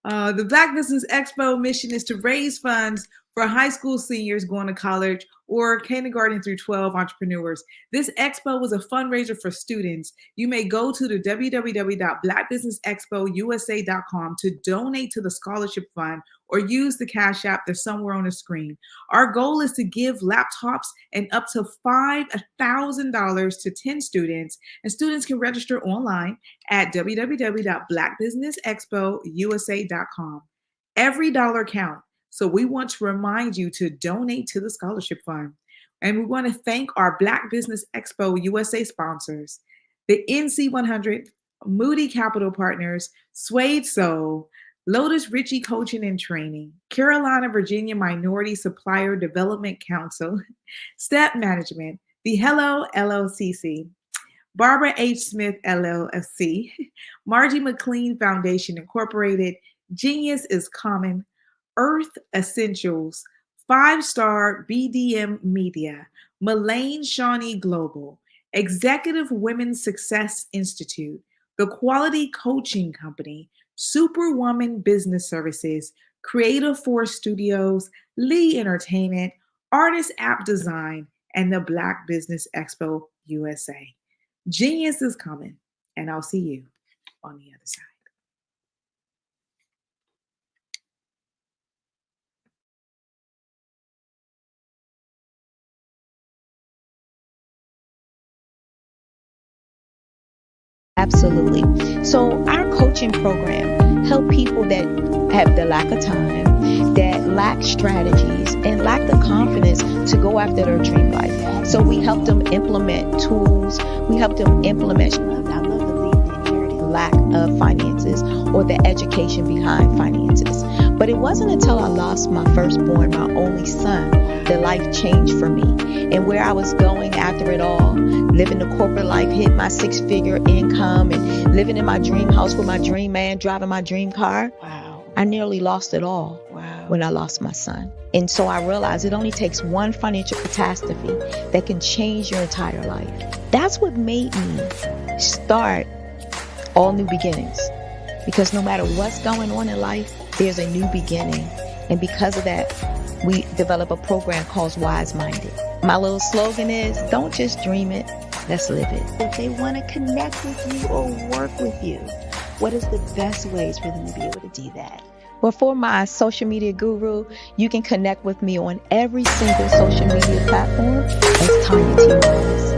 The Black Business Expo mission is to raise funds for high school seniors going to college or kindergarten through 12 entrepreneurs. This expo was a fundraiser for students. You may go to the www.blackbusinessexpousa.com to donate to the scholarship fund or use the Cash App that's somewhere on the screen. Our goal is to give laptops and up to $5,000 to 10 students, and students can register online at www.blackbusinessexpousa.com. Every dollar counts. So we want to remind you to donate to the scholarship fund. And we want to thank our Black Business Expo USA sponsors, the NC100, Moody Capital Partners, Suede Soul, Lotus Ritchie Coaching and Training, Carolina, Virginia Minority Supplier Development Council, Step Management, the Hello LLCC, Barbara H. Smith LLC, Margie McLean Foundation Incorporated, Genius is Common, Earth Essentials, 5-Star BDM Media, Mullane Shawnee Global, Executive Women's Success Institute, The Quality Coaching Company, Superwoman Business Services, Creative Force Studios, Lee Entertainment, Artist App Design, and the Black Business Expo USA. Genius is coming, and I'll see you on the other side. Absolutely. So our coaching program help people that have the lack of time, that lack strategies, and lack the confidence to go after their dream life. So we help them implement tools. We help them implement lack of finances or the education behind finances. But it wasn't until I lost my firstborn, my only son, that life changed for me. And where I was going after it all, living the corporate life, hit my 6-figure income and living in my dream house with my dream man, driving my dream car. Wow. I nearly lost it all. Wow. When I lost my son. And so I realized it only takes one financial catastrophe that can change your entire life. That's what made me start All New Beginnings. Because no matter what's going on in life, there's a new beginning. And because of that, we develop a program called Wise Minded. My little slogan is, don't just dream it, let's live it. If they want to connect with you or work with you, what is the best ways for them to be able to do that? Well, for my social media guru, you can connect with me on every single social media platform as Tanya T. Wallace.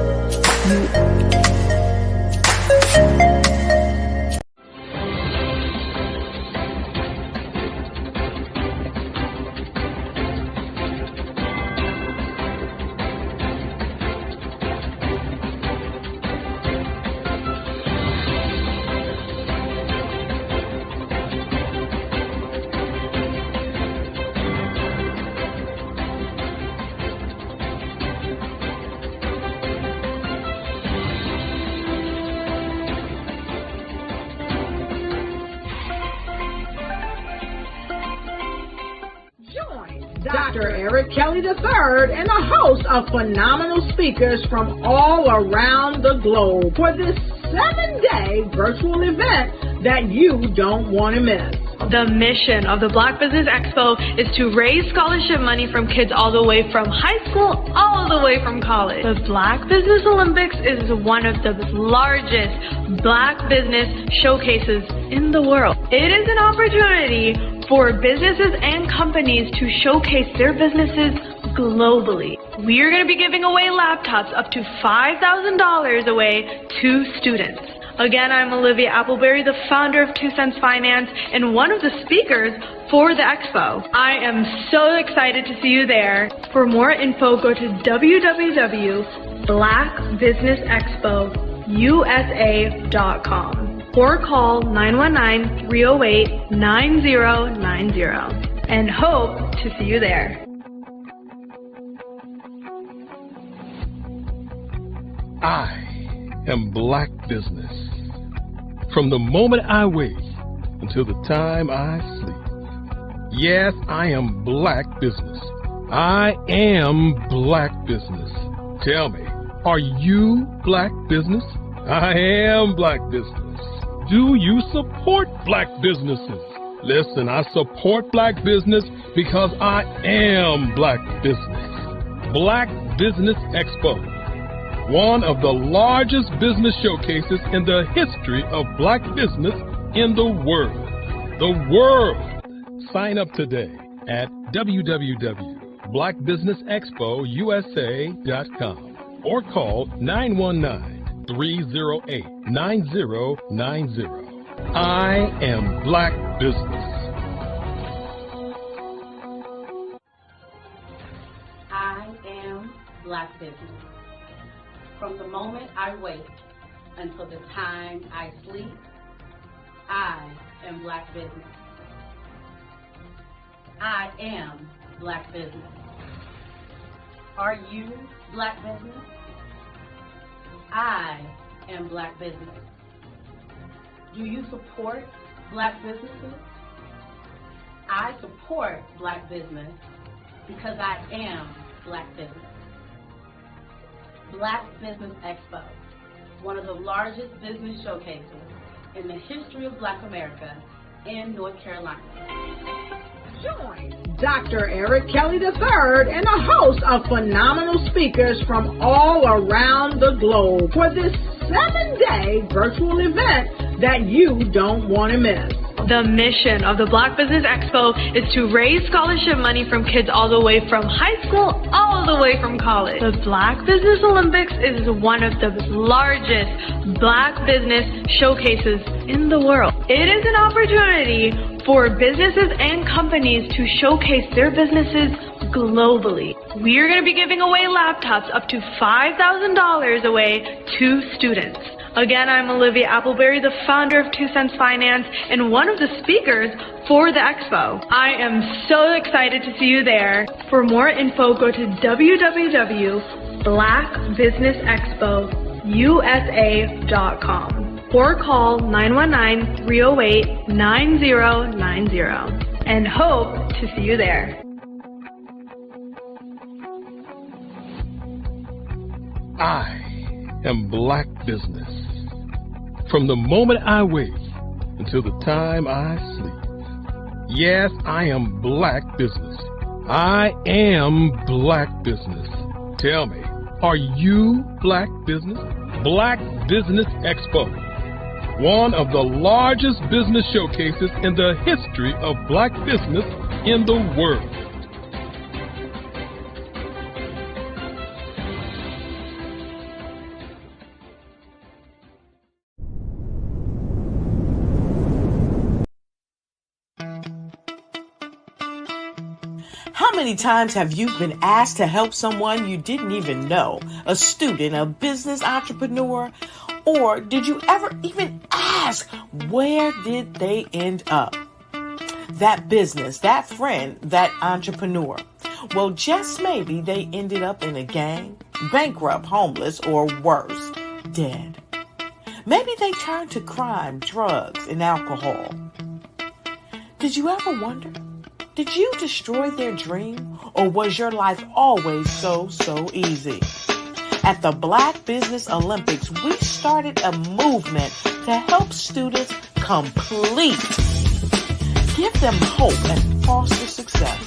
Dr. Eric Kelly III and a host of phenomenal speakers from all around the globe for this 7-day virtual event that you don't want to miss. The mission of the Black Business Expo is to raise scholarship money from kids all the way from high school, all the way from college. The Black Business Olympics is one of the largest Black business showcases in the world. It is an opportunity for businesses and companies to showcase their businesses globally. We are going to be giving away laptops up to $5,000 away to students. Again, I'm Olivia Appleberry, the founder of 2 Cents Finance and one of the speakers for the expo. I am so excited to see you there. For more info, go to www.blackbusinessexpousa.com or call 919-308-9090 and hope to see you there. I am Black Business. From the moment I wake until the time I sleep. Yes, I am Black Business. I am Black Business. Tell me, are you Black Business? I am Black Business. Do you support Black businesses? Listen, I support Black business because I am Black Business. Black Business Expo, one of the largest business showcases in the history of Black business in the world. The world! Sign up today at www.blackbusinessexpousa.com or call 919-308-9090. I am Black Business. I am Black Business. From the moment I wake until the time I sleep, I am Black Business. I am Black Business. Are you Black Business? I am Black Business. Do you support Black businesses? I support Black business because I am Black Business. Black Business Expo, one of the largest business showcases in the history of Black America in North Carolina. Join Dr. Eric Kelly III and a host of phenomenal speakers from all around the globe for this 7-day virtual event that you don't want to miss. The mission of the Black Business Expo is to raise scholarship money from kids all the way from high school, all the way from college. The Black Business Olympics is one of the largest Black business showcases in the world. It is an opportunity for businesses and companies to showcase their businesses globally. We are going to be giving away laptops up to $5,000 away to students. Again, I'm Olivia Appleberry, the founder of 2 Cents Finance and one of the speakers for the expo. I am so excited to see you there. For more info, go to www.blackbusinessexpousa.com or call 919-308-9090 and hope to see you there. I am Black Business. From the moment I wake until the time I sleep. Yes, I am Black Business. I am Black Business. Tell me, are you Black Business? Black Business Expo, one of the largest business showcases in the history of Black business in the world. How many times have you been asked to help someone you didn't even know, a student, a business entrepreneur, or did you ever even ask, where did they end up? That business, that friend, that entrepreneur. Well, just maybe they ended up in a gang, bankrupt, homeless, or worse, dead. Maybe they turned to crime, drugs, and alcohol. Did you ever wonder? Did you destroy their dream, or was your life always so easy? At the Black Business Olympics, we started a movement to help students complete. Give them hope and foster success.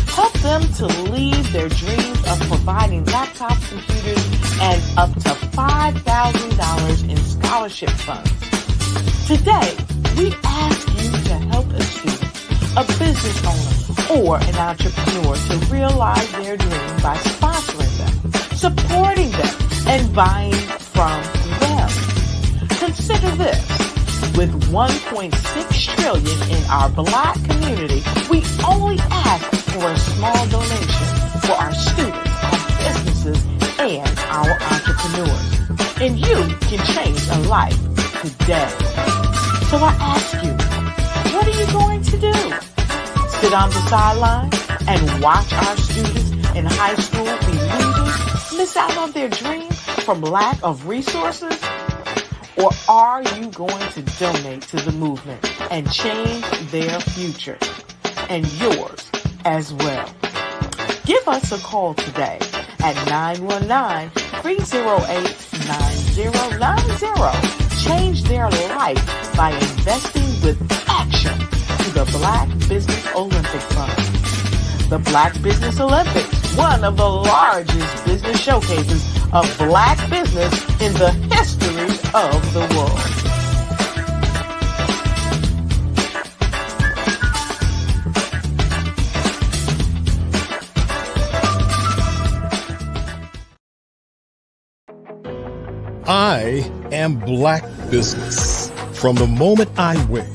Help them to leave their dreams of providing laptops, computers, and up to $5,000 in scholarship funds. Today, we ask you to help a student, a business owner, or an entrepreneur to realize their dream by sponsoring them, supporting them, and buying from them. Consider this. With $1.6 trillion in our Black community, we only ask for a small donation for our students, our businesses, and our entrepreneurs. And you can change a life today. So I ask you, what are you going to do? Sit on the sideline and watch our students in high school be losers, miss out on their dream from lack of resources? Or are you going to donate to the movement and change their future and yours as well? Give us a call today at 919-308-9090. Change their life by investing with action to the Black Business Olympic Fund. The Black Business Olympics, one of the largest business showcases of Black business in the history of the world. I am Black Business. From the moment I wake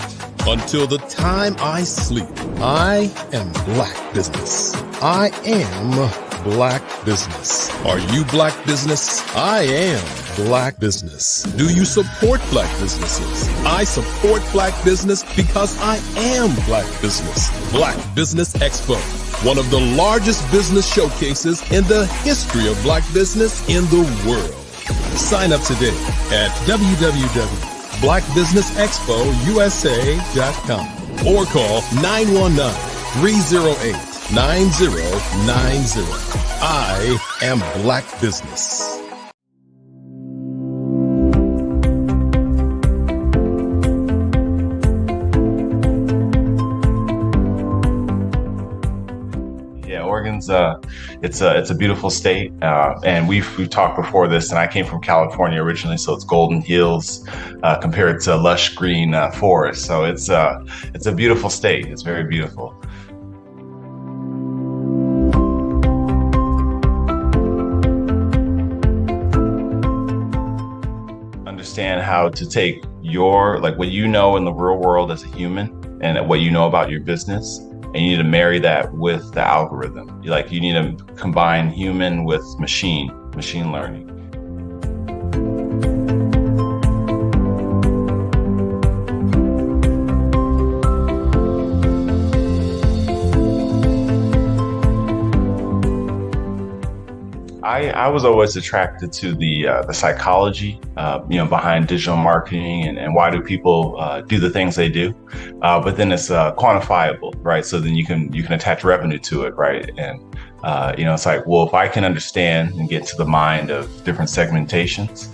until the time I sleep, I am Black Business. I am Black Business. Are you Black Business? I am Black Business. Do you support Black businesses? I support Black business because I am Black Business. Black Business Expo, one of the largest business showcases in the history of Black business in the world. Sign up today at www.blackbusinessexpousa.com or call 919-308-9090. I am Black Business. Oregon's it's a beautiful state, and we've talked before this. And I came from California originally, so it's golden hills compared to lush green forest. So it's a beautiful state. It's very beautiful. Understand how to take your what you know in the real world as a human and what you know about your business. And you need to marry that with the algorithm. You need to combine human with machine learning. I was always attracted to the psychology, behind digital marketing and why do people do the things they do. But then it's quantifiable, right? So then you can attach revenue to it, right? And it's like, well, if I can understand and get to the mind of different segmentations,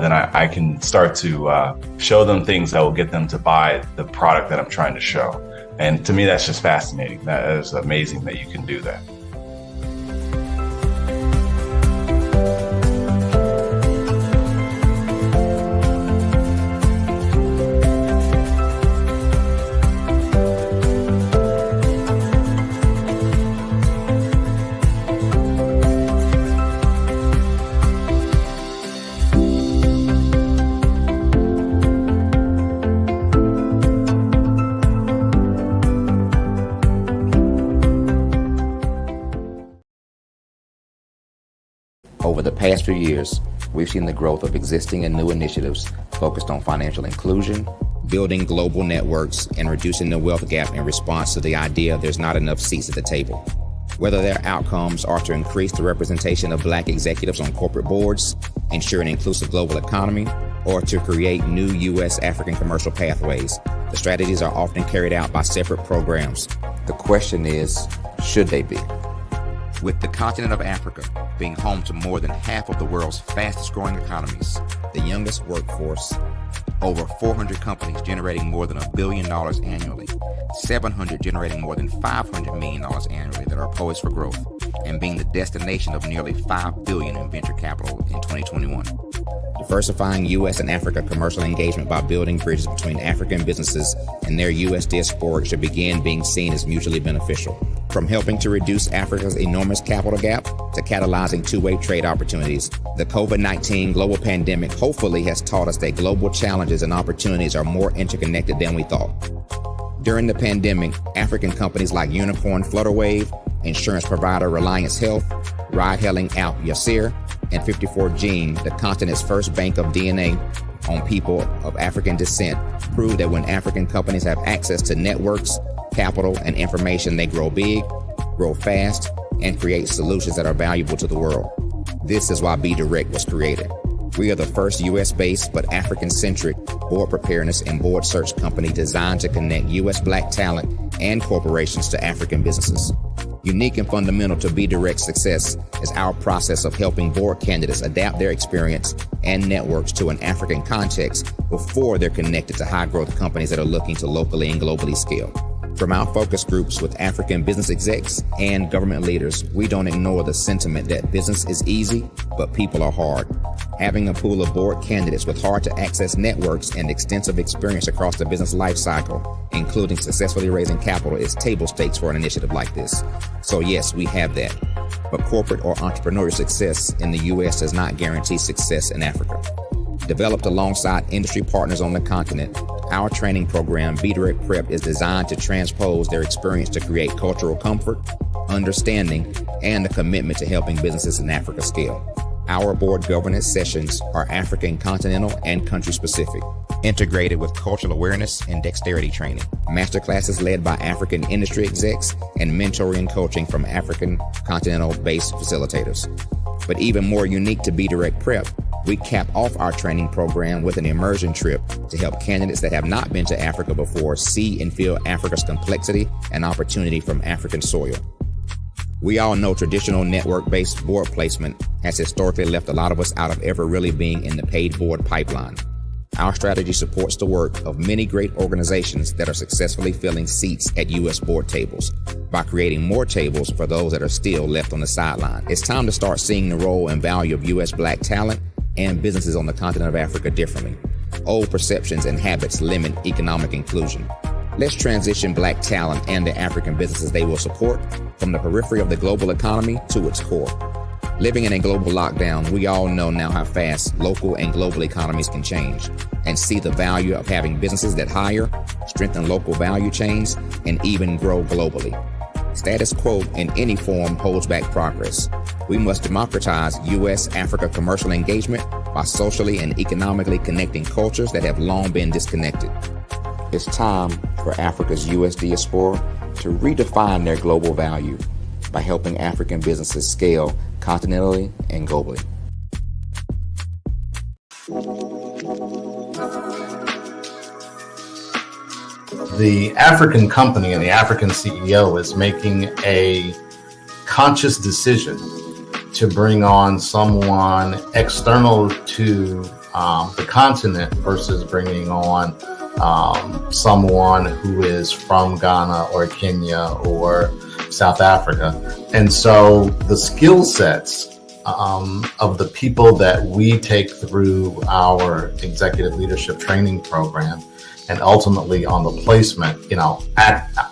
then I can start to show them things that will get them to buy the product that I'm trying to show. And to me, that's just fascinating. That is amazing that you can do that. Over the past few years, we've seen the growth of existing and new initiatives focused on financial inclusion, building global networks, and reducing the wealth gap in response to the idea there's not enough seats at the table. Whether their outcomes are to increase the representation of Black executives on corporate boards, ensure an inclusive global economy, or to create new U.S. African commercial pathways, the strategies are often carried out by separate programs. The question is, should they be? With the continent of Africa being home to more than half of the world's fastest growing economies, the youngest workforce, over 400 companies generating more than $1 billion annually, 700 generating more than $500 million annually that are poised for growth, and being the destination of nearly $5 billion in venture capital in 2021. Diversifying U.S. and Africa commercial engagement by building bridges between African businesses and their U.S. diaspora should begin being seen as mutually beneficial. From helping to reduce Africa's enormous capital gap to catalyzing two-way trade opportunities, the COVID-19 global pandemic hopefully has taught us that global challenges and opportunities are more interconnected than we thought. During the pandemic, African companies like Unicorn Flutterwave, insurance provider Reliance Health, ride-hailing app Yasir, and 54Gene, the continent's first bank of DNA on people of African descent, proved that when African companies have access to networks, capital, and information, they grow big, grow fast, and create solutions that are valuable to the world. This is why Be Direct was created. We are the first U.S.-based but African-centric board preparedness and board search company designed to connect U.S. Black talent and corporations to African businesses. Unique and fundamental to Be Direct's success is our process of helping board candidates adapt their experience and networks to an African context before they're connected to high-growth companies that are looking to locally and globally scale. From our focus groups with African business execs and government leaders, we don't ignore the sentiment that business is easy, but people are hard. Having a pool of board candidates with hard-to-access networks and extensive experience across the business life cycle, including successfully raising capital, is table stakes for an initiative like this. So yes, we have that. But corporate or entrepreneurial success in the U.S. does not guarantee success in Africa. Developed alongside industry partners on the continent, our training program, Be Direct Prep, is designed to transpose their experience to create cultural comfort, understanding, and a commitment to helping businesses in Africa scale. Our board governance sessions are African continental and country specific, integrated with cultural awareness and dexterity training, masterclasses led by African industry execs, and mentoring coaching from African continental-based facilitators. But even more unique to Be Direct Prep, we cap off our training program with an immersion trip to help candidates that have not been to Africa before see and feel Africa's complexity and opportunity from African soil. We all know traditional network-based board placement has historically left a lot of us out of ever really being in the paid board pipeline. Our strategy supports the work of many great organizations that are successfully filling seats at U.S. board tables by creating more tables for those that are still left on the sideline. It's time to start seeing the role and value of U.S. Black talent and businesses on the continent of Africa differently. Old perceptions and habits limit economic inclusion. Let's transition Black talent and the African businesses they will support from the periphery of the global economy to its core. Living in a global lockdown, we all know now how fast local and global economies can change, and see the value of having businesses that hire, strengthen local value chains, and even grow globally. Status quo in any form holds back progress. We must democratize U.S.-Africa commercial engagement by socially and economically connecting cultures that have long been disconnected. It's time for Africa's U.S. diaspora to redefine their global value by helping African businesses scale continentally and globally. The African company and the African CEO is making a conscious decision to bring on someone external to the continent versus bringing on someone who is from Ghana or Kenya or South Africa. And so the skill sets of the people that we take through our executive leadership training program and ultimately on the placement,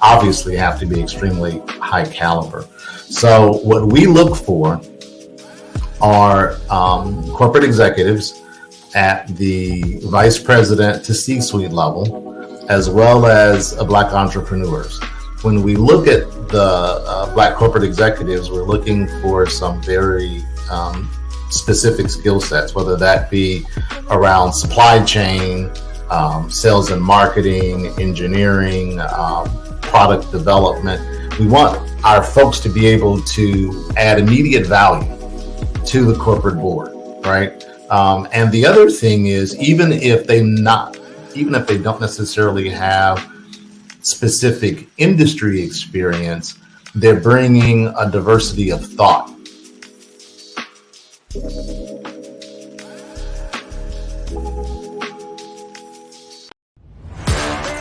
obviously have to be extremely high caliber. So what we look for are corporate executives at the vice president to C-suite level, as well as Black entrepreneurs. When we look at the Black corporate executives, we're looking for some very specific skill sets, whether that be around supply chain, sales and marketing, engineering, product development. We want our folks to be able to add immediate value to the corporate board, right? And the other thing is, even if they don't necessarily have specific industry experience, they're bringing a diversity of thought.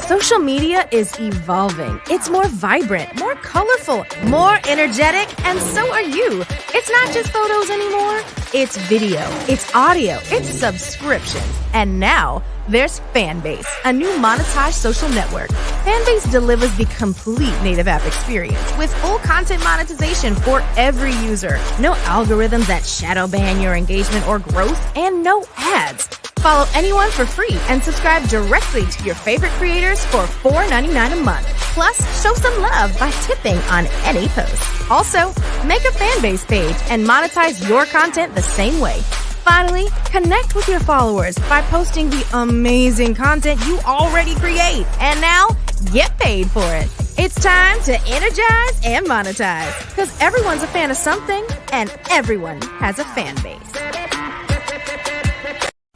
Social media is evolving. It's more vibrant, more colorful, more energetic, and so are you. It's not just photos anymore. It's video, it's audio, it's subscriptions. And now there's Fanbase, a new monetized social network. Fanbase delivers the complete native app experience with full content monetization for every user. No algorithms that shadow ban your engagement or growth, and no ads. Follow anyone for free and subscribe directly to your favorite creators for $4.99 a month. Plus, show some love by tipping on any post. Also, make a Fanbase page and monetize your content the same way. Finally, connect with your followers by posting the amazing content you already create. And now, get paid for it. It's time to energize and monetize, because everyone's a fan of something and everyone has a fan base.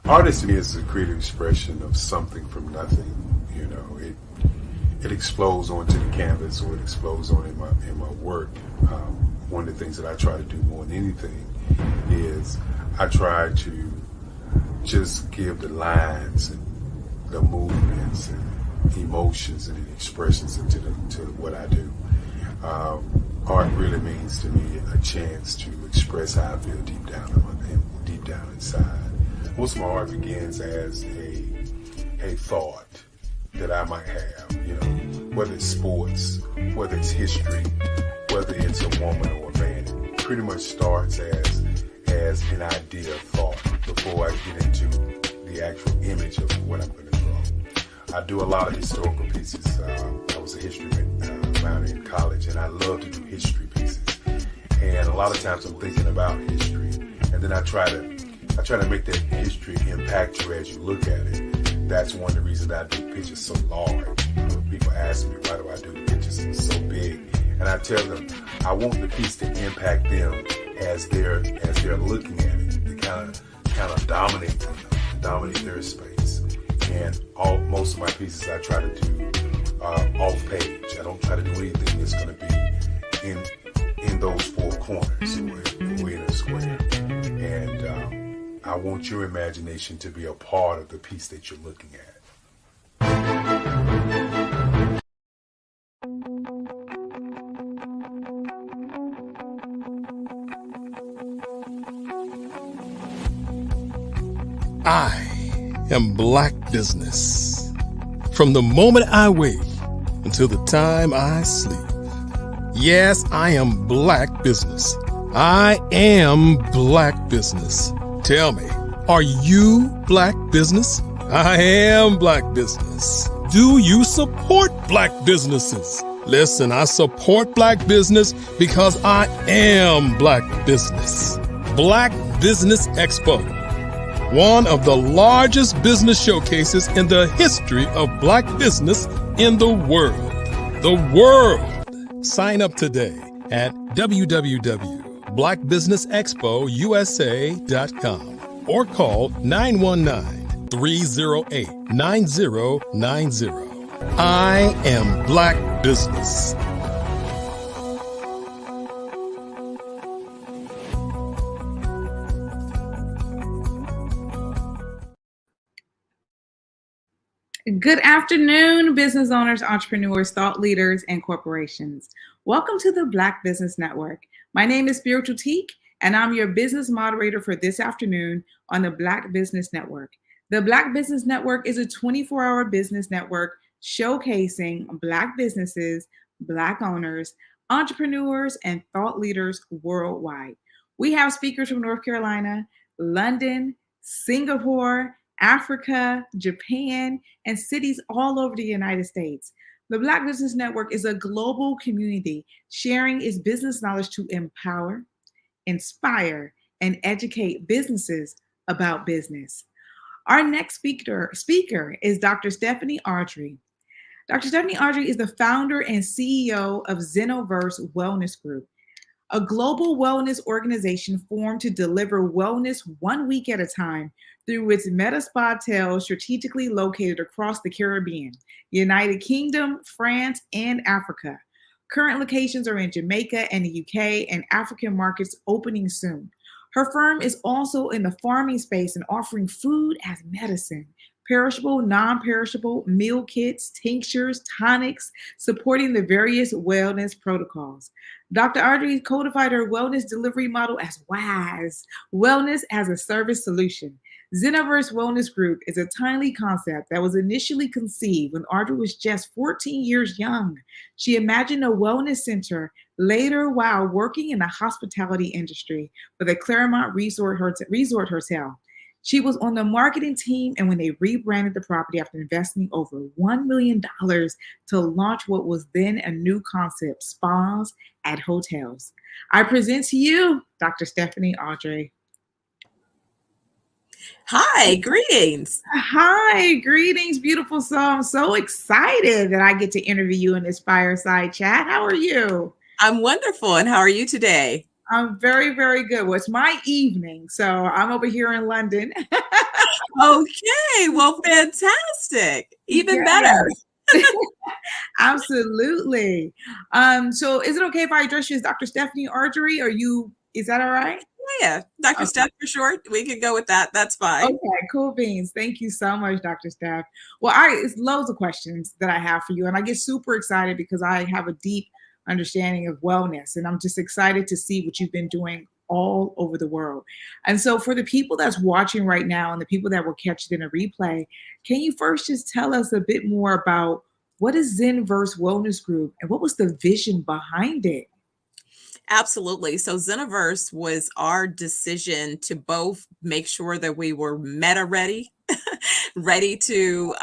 Artistry is a creative expression of something from nothing. It explodes onto the canvas, or it explodes on in my work. One of the things that I try to do more than anything is I try to just give the lines and the movements and emotions and expressions into what I do. Art really means to me a chance to express how I feel deep down inside. Most of my art begins as a thought that I might have, whether it's sports, whether it's history, whether it's a woman or a man. It pretty much starts as an idea of thought before I get into the actual image of what I'm going to draw. I do a lot of historical pieces. I was a history minor in college, and I love to do history pieces. And a lot of times I'm thinking about history, and then I try to make that history impact you as you look at it. That's one of the reasons I do pictures so large. People ask me, why do I do the pictures so big? And I tell them, I want the piece to impact them as they're looking at it. To kind of dominate them, dominate their space. And most of my pieces I try to do off page. I don't try to do anything that's going to be in those four corners or in a square. And I want your imagination to be a part of the piece that you're looking at. I am Black Business. From the moment I wake until the time I sleep. Yes, I am Black Business. I am Black Business. Tell me, are you Black Business? I am Black Business. Do you support Black businesses? Listen, I support Black business because I am Black Business. Black Business Expo, one of the largest business showcases in the history of Black business in the world. The world. Sign up today at www.blackbusiness.com. Black Business Expo USA.com or call 919-308-9090. I am Black Business. Good afternoon, business owners, entrepreneurs, thought leaders, and corporations. Welcome to the Black Business Network. My name is Spiritual Teak, and I'm your business moderator for this afternoon on the Black Business Network. The Black Business Network is a 24-hour business network showcasing Black businesses, Black owners, entrepreneurs, and thought leaders worldwide. We have speakers from North Carolina, London, Singapore, Africa, Japan, and cities all over the United States. The Black Business Network is a global community sharing its business knowledge to empower, inspire, and educate businesses about business. Our next speaker is Dr. Stephanie Audrey. Dr. Stephanie Audrey is the founder and CEO of Zenoverse Wellness Group, a global wellness organization formed to deliver wellness 1 week at a time through its Meta Spa hotels strategically located across the Caribbean, United Kingdom, France, and Africa. Current locations are in Jamaica and the UK, and African markets opening soon. Her firm is also in the farming space and offering food as medicine, perishable, non-perishable meal kits, tinctures, tonics, supporting the various wellness protocols. Dr. Audrey codified her wellness delivery model as WAS, Wellness as a Service Solution. Zenoverse Wellness Group is a timely concept that was initially conceived when Audrey was just 14 years young. She imagined a wellness center later while working in the hospitality industry for the Claremont Resort Hotel. She was on the marketing team, and when they rebranded the property after investing over $1 million to launch what was then a new concept, spas at hotels. I present to you Dr. Stephanie Audrey. Hi, greetings. Hi, greetings, beautiful soul. I'm so excited that I get to interview you in this fireside chat. How are you? I'm wonderful. And how are you today? I'm very, very good. Well, it's my evening, so I'm over here in London. Okay, well, fantastic. Even better. Absolutely. So is it okay if I address you as Dr. Stephanie Audrey? Is that all right? Yeah, Dr. Steph for short. We can go with that. That's fine. Okay, cool beans. Thank you so much, Dr. Steph. Well, it's loads of questions that I have for you, and I get super excited because I have a deep understanding of wellness, and I'm just excited to see what you've been doing all over the world. And so for the people that's watching right now and the people that will catch it in a replay, can you first just tell us a bit more about what is Zenoverse Wellness Group and what was the vision behind it? Absolutely. So Zenoverse was our decision to both make sure that we were meta ready, ready to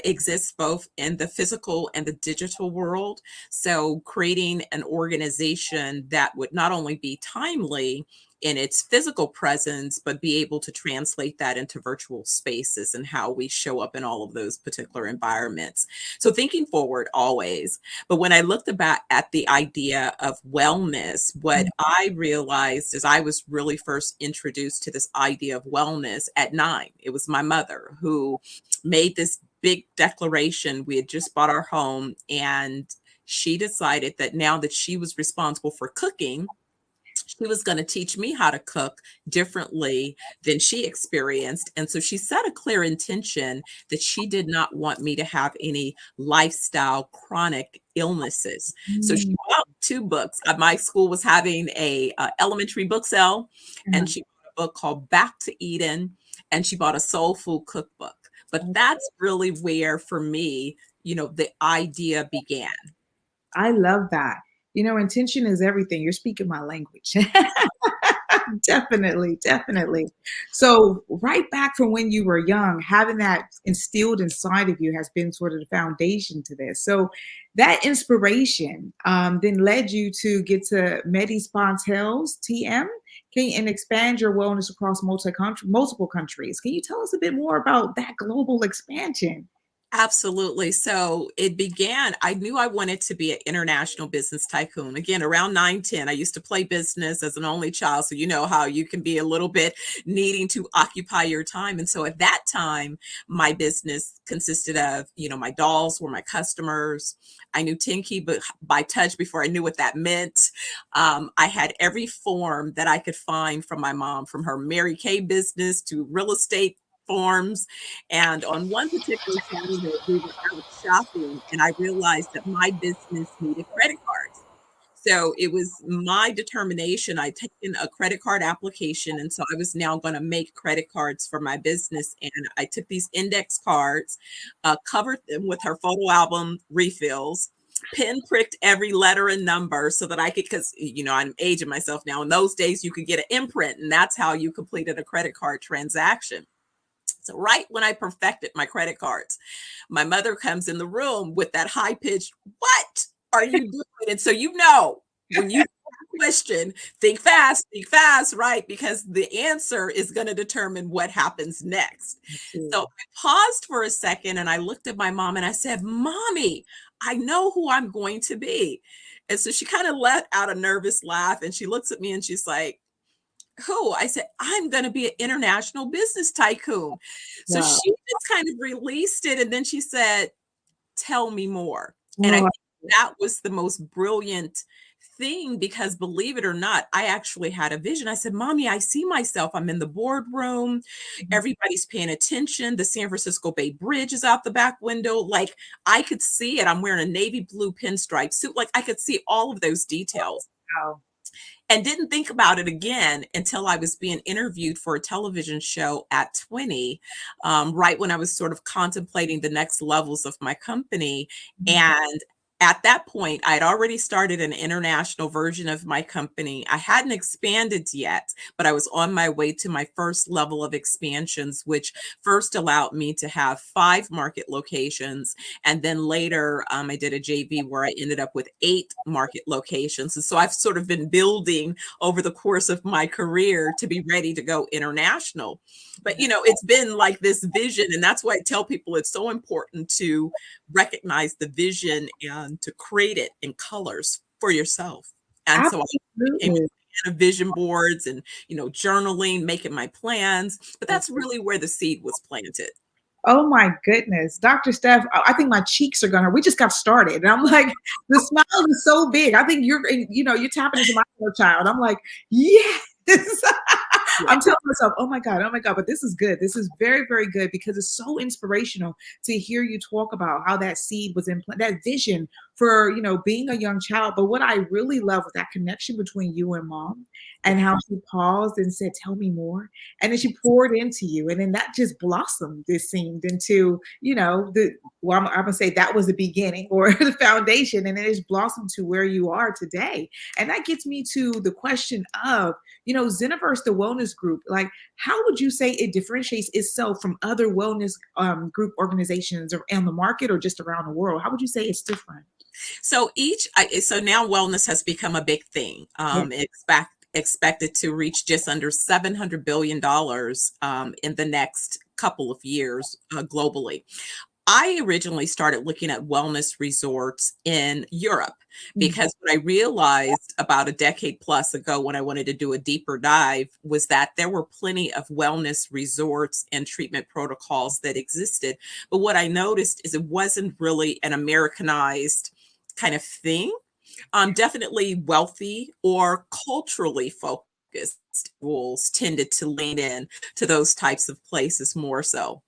exist both in the physical and the digital world. So creating an organization that would not only be timely in its physical presence, but be able to translate that into virtual spaces and how we show up in all of those particular environments. So thinking forward always. But when I looked at the idea of wellness, what I realized is I was really first introduced to this idea of wellness at 9. It was my mother who made this big declaration. We had just bought our home, and she decided that now that she was responsible for cooking, she was going to teach me how to cook differently than she experienced. And so she set a clear intention that she did not want me to have any lifestyle chronic illnesses. So she bought 2 books. My school was having a elementary book sale, and she bought a book called Back to Eden, and she bought a soul food cookbook. But that's really where, for me, the idea began. I love that. Intention is everything. You're speaking my language. Definitely. So right back from when you were young, having that instilled inside of you has been sort of the foundation to this. So that inspiration then led you to get to Medi Spa Hotels, TM, and expand your wellness across multiple countries. Can you tell us a bit more about that global expansion? Absolutely. So it began, I knew I wanted to be an international business tycoon. Again, around 9, 10, I used to play business as an only child. So you know how you can be a little bit needing to occupy your time. And so at that time, my business consisted of, my dolls were my customers. I knew 10 key by touch before I knew what that meant. I had every form that I could find from my mom, from her Mary Kay business to real estate forms. And on one particular Saturday, we were out shopping, and I realized that my business needed credit cards. So it was my determination. I'd taken a credit card application, and so I was now going to make credit cards for my business. And I took these index cards, covered them with her photo album refills, pinpricked every letter and number so that I could, because I'm aging myself now. In those days, you could get an imprint, and that's how you completed a credit card transaction. So right when I perfected my credit cards, my mother comes in the room with that high pitched, "What are you doing?" And so, when you question, think fast, right? Because the answer is going to determine what happens next. So I paused for a second and I looked at my mom and I said, "Mommy, I know who I'm going to be." And so she kind of let out a nervous laugh and she looks at me and she's like, "Who?" I said, "I'm going to be an international business tycoon." So Wow. she just kind of released it. And then she said, "Tell me more." And I Wow. think that was the most brilliant thing because believe it or not, I actually had a vision. I said, "Mommy, I see myself. I'm in the boardroom. Everybody's paying attention. The San Francisco Bay Bridge is out the back window. Like I could see it. I'm wearing a navy blue pinstripe suit. Like I could see all of those details." Wow. And didn't think about it again until I was being interviewed for a television show at 20, right when I was sort of contemplating the next levels of my company. And at that point, I'd already started an international version of my company. I hadn't expanded yet, but I was on my way to my first level of expansions, which first allowed me to have 5 market locations. And then later, I did a JV where I ended up with 8 market locations. And so I've sort of been building over the course of my career to be ready to go international. But, it's been like this vision. And that's why I tell people it's so important to recognize the vision and to create it in colors for yourself. And so I became a fan of vision boards and, journaling, making my plans. But that's really where the seed was planted. Oh my goodness, Dr. Steph, I think my cheeks are we just got started. And I'm like, the smile is so big. I think you're tapping into my inner child. I'm like, yes. I'm telling myself, oh my God, but this is good. This is very, very good because it's so inspirational to hear you talk about how that seed was in that vision for, being a young child. But what I really love was that connection between you and mom and how she paused and said, "Tell me more." And then she poured into you. And then that just blossomed, this seemed into, I'm going to say that was the beginning or the foundation. And then it's blossomed to where you are today. And that gets me to the question of, Zeniverse, the wellness group, like, how would you say it differentiates itself from other wellness group organizations on the market or just around the world? How would you say it's different? So so now wellness has become a big thing. Expected to reach just under $700 billion in the next couple of years globally. I originally started looking at wellness resorts in Europe because what I realized about a decade plus ago when I wanted to do a deeper dive was that there were plenty of wellness resorts and treatment protocols that existed. But what I noticed is it wasn't really an Americanized kind of thing. Definitely wealthy or culturally focused schools tended to lean in to those types of places more so.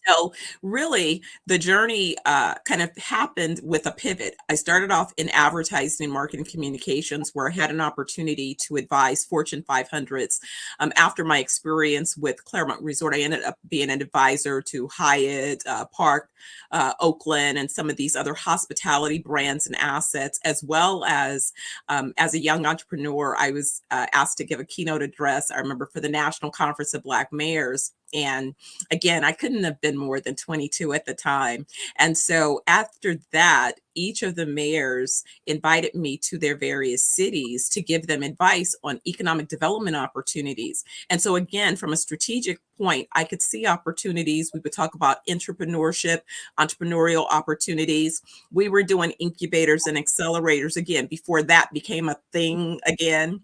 So really, the journey kind of happened with a pivot. I started off in advertising and marketing communications, where I had an opportunity to advise Fortune 500s. After my experience with Claremont Resort, I ended up being an advisor to Hyatt, Park, Oakland, and some of these other hospitality brands and assets, as well as a young entrepreneur, I was asked to give a keynote address. I remember for the National Conference of Black Mayors. And again, I couldn't have been more than 22 at the time. And so after that, each of the mayors invited me to their various cities to give them advice on economic development opportunities. And so again, from a strategic point, I could see opportunities. We would talk about entrepreneurship, entrepreneurial opportunities. We were doing incubators and accelerators again before that became a thing again.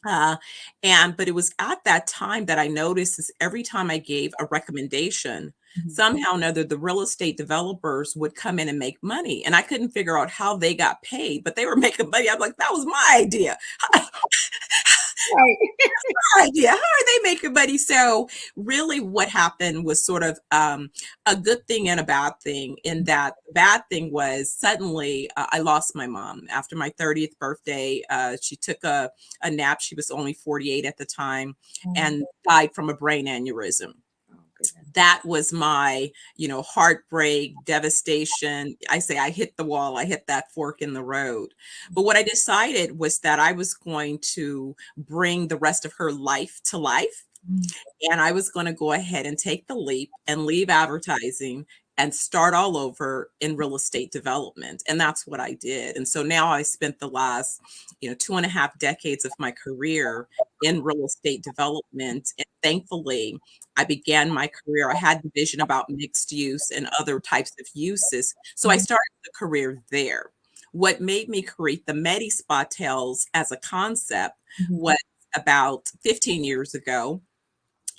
But it was at that time that I noticed is every time I gave a recommendation, somehow or another, the real estate developers would come in and make money. And I couldn't figure out how they got paid, but they were making money. I'm like, that was my idea. My idea. How are they making money? So really what happened was sort of a good thing and a bad thing, in that the bad thing was suddenly I lost my mom after my 30th birthday. She took a nap. She was only 48 at the time and died from a brain aneurysm. That was my, heartbreak, devastation. I say I hit the wall, I hit that fork in the road. But what I decided was that I was going to bring the rest of her life to life. And I was going to go ahead and take the leap and leave advertising and start all over in real estate development. And that's what I did. And so now I spent the last, 2.5 decades of my career in real estate development. And thankfully, I began my career. I had the vision about mixed use and other types of uses. So I started the career there. What made me create the Medi Spa Tales as a concept was about 15 years ago.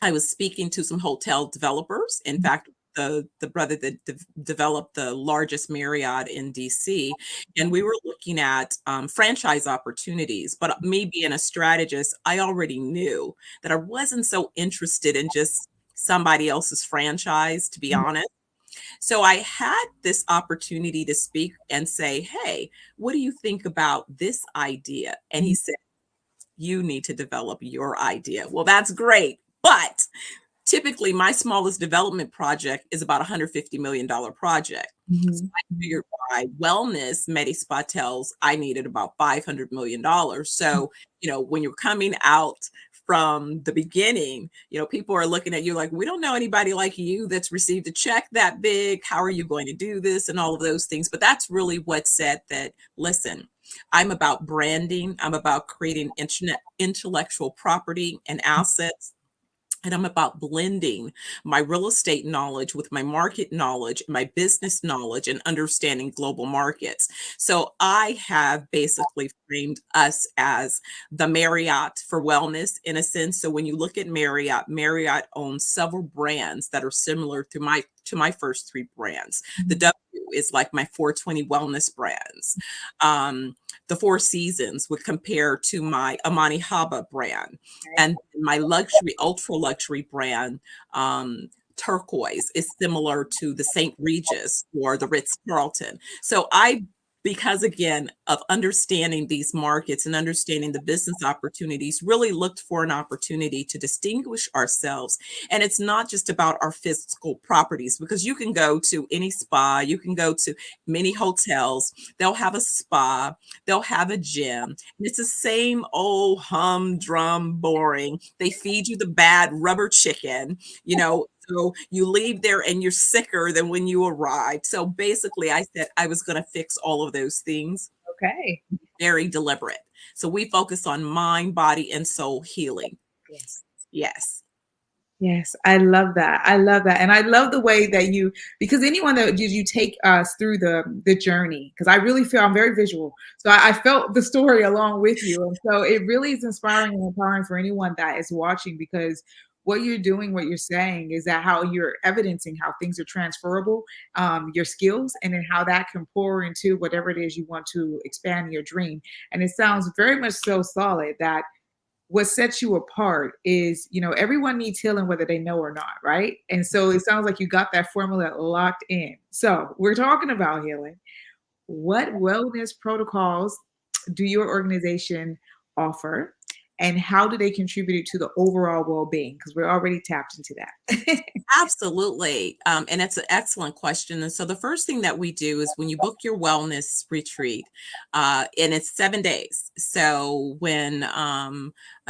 I was speaking to some hotel developers. In fact, the brother that developed the largest Marriott in DC, and we were looking at franchise opportunities. But me being a strategist, I already knew that I wasn't so interested in just somebody else's franchise, to be honest. So I had this opportunity to speak and say, hey, what do you think about this idea? And he said, you need to develop your idea. Well, that's great. But typically my smallest development project is about $150 million project. So I figured by wellness, Medi Spa Tales, I needed about $500 million. So, when you're coming out from the beginning, people are looking at you like, we don't know anybody like you that's received a check that big. How are you going to do this? And all of those things. But that's really what said that, listen, I'm about branding. I'm about creating intellectual property and assets. And I'm about blending my real estate knowledge with my market knowledge, my business knowledge, and understanding global markets. So I have basically framed us as the Marriott for wellness in a sense. So when you look at Marriott, Marriott owns several brands that are similar to my first three brands. The W is like my 420 wellness brands. The Four Seasons would compare to my Amani Haba brand, and my luxury, ultra luxury brand, Turquoise, is similar to the St. Regis or the Ritz Carlton. So because again of understanding these markets and understanding the business opportunities, really looked for an opportunity to distinguish ourselves. And it's not just about our physical properties, because you can go to any spa, you can go to many hotels, they'll have a spa, they'll have a gym, and it's the same old humdrum boring. They feed you the bad rubber chicken, so you leave there and you're sicker than when you arrived. So basically I said I was going to fix all of those things. Okay. Very deliberate. So we focus on mind, body, and soul healing. Yes. Yes, I love that. I love that. And I love the way that because anyone that you take us through the journey, because I really feel I'm very visual. So I felt the story along with you. And so it really is inspiring and empowering for anyone that is watching, because what you're doing, what you're saying is that how you're evidencing how things are transferable, your skills, and then how that can pour into whatever it is you want to expand your dream. And it sounds very much so solid that what sets you apart is, everyone needs healing whether they know or not, right? And so it sounds like you got that formula locked in. So we're talking about healing. What wellness protocols do your organization offer, and how do they contribute to the overall well-being? Because we're already tapped into that. Absolutely. And it's an excellent question. And so the first thing that we do is when you book your wellness retreat, and it's 7 days. So when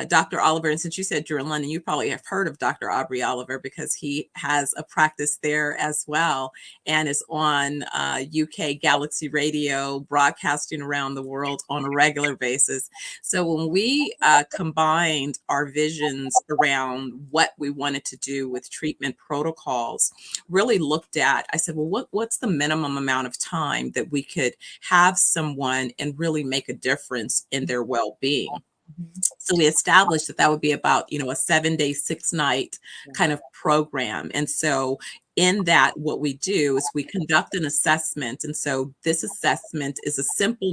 Dr. Oliver, and since you said you're in London, you probably have heard of Dr. Aubrey Oliver because he has a practice there as well and is on UK Galaxy Radio, broadcasting around the world on a regular basis. So when we combined our visions around what we wanted to do with treatment protocols, really looked at, I said, well, what's the minimum amount of time that we could have someone and really make a difference in their well-being? So we established that would be about, a 7-day, 6-night kind of program. And so in that, what we do is we conduct an assessment. And so this assessment is a simple,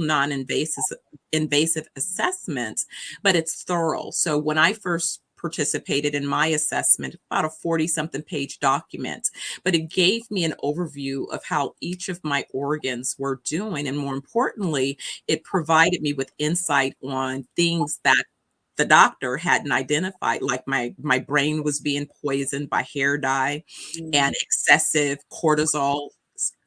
invasive assessment, but it's thorough. So when I first participated in my assessment, about a 40-something page document, but it gave me an overview of how each of my organs were doing. And more importantly, it provided me with insight on things that the doctor hadn't identified, like my brain was being poisoned by hair dye and excessive cortisol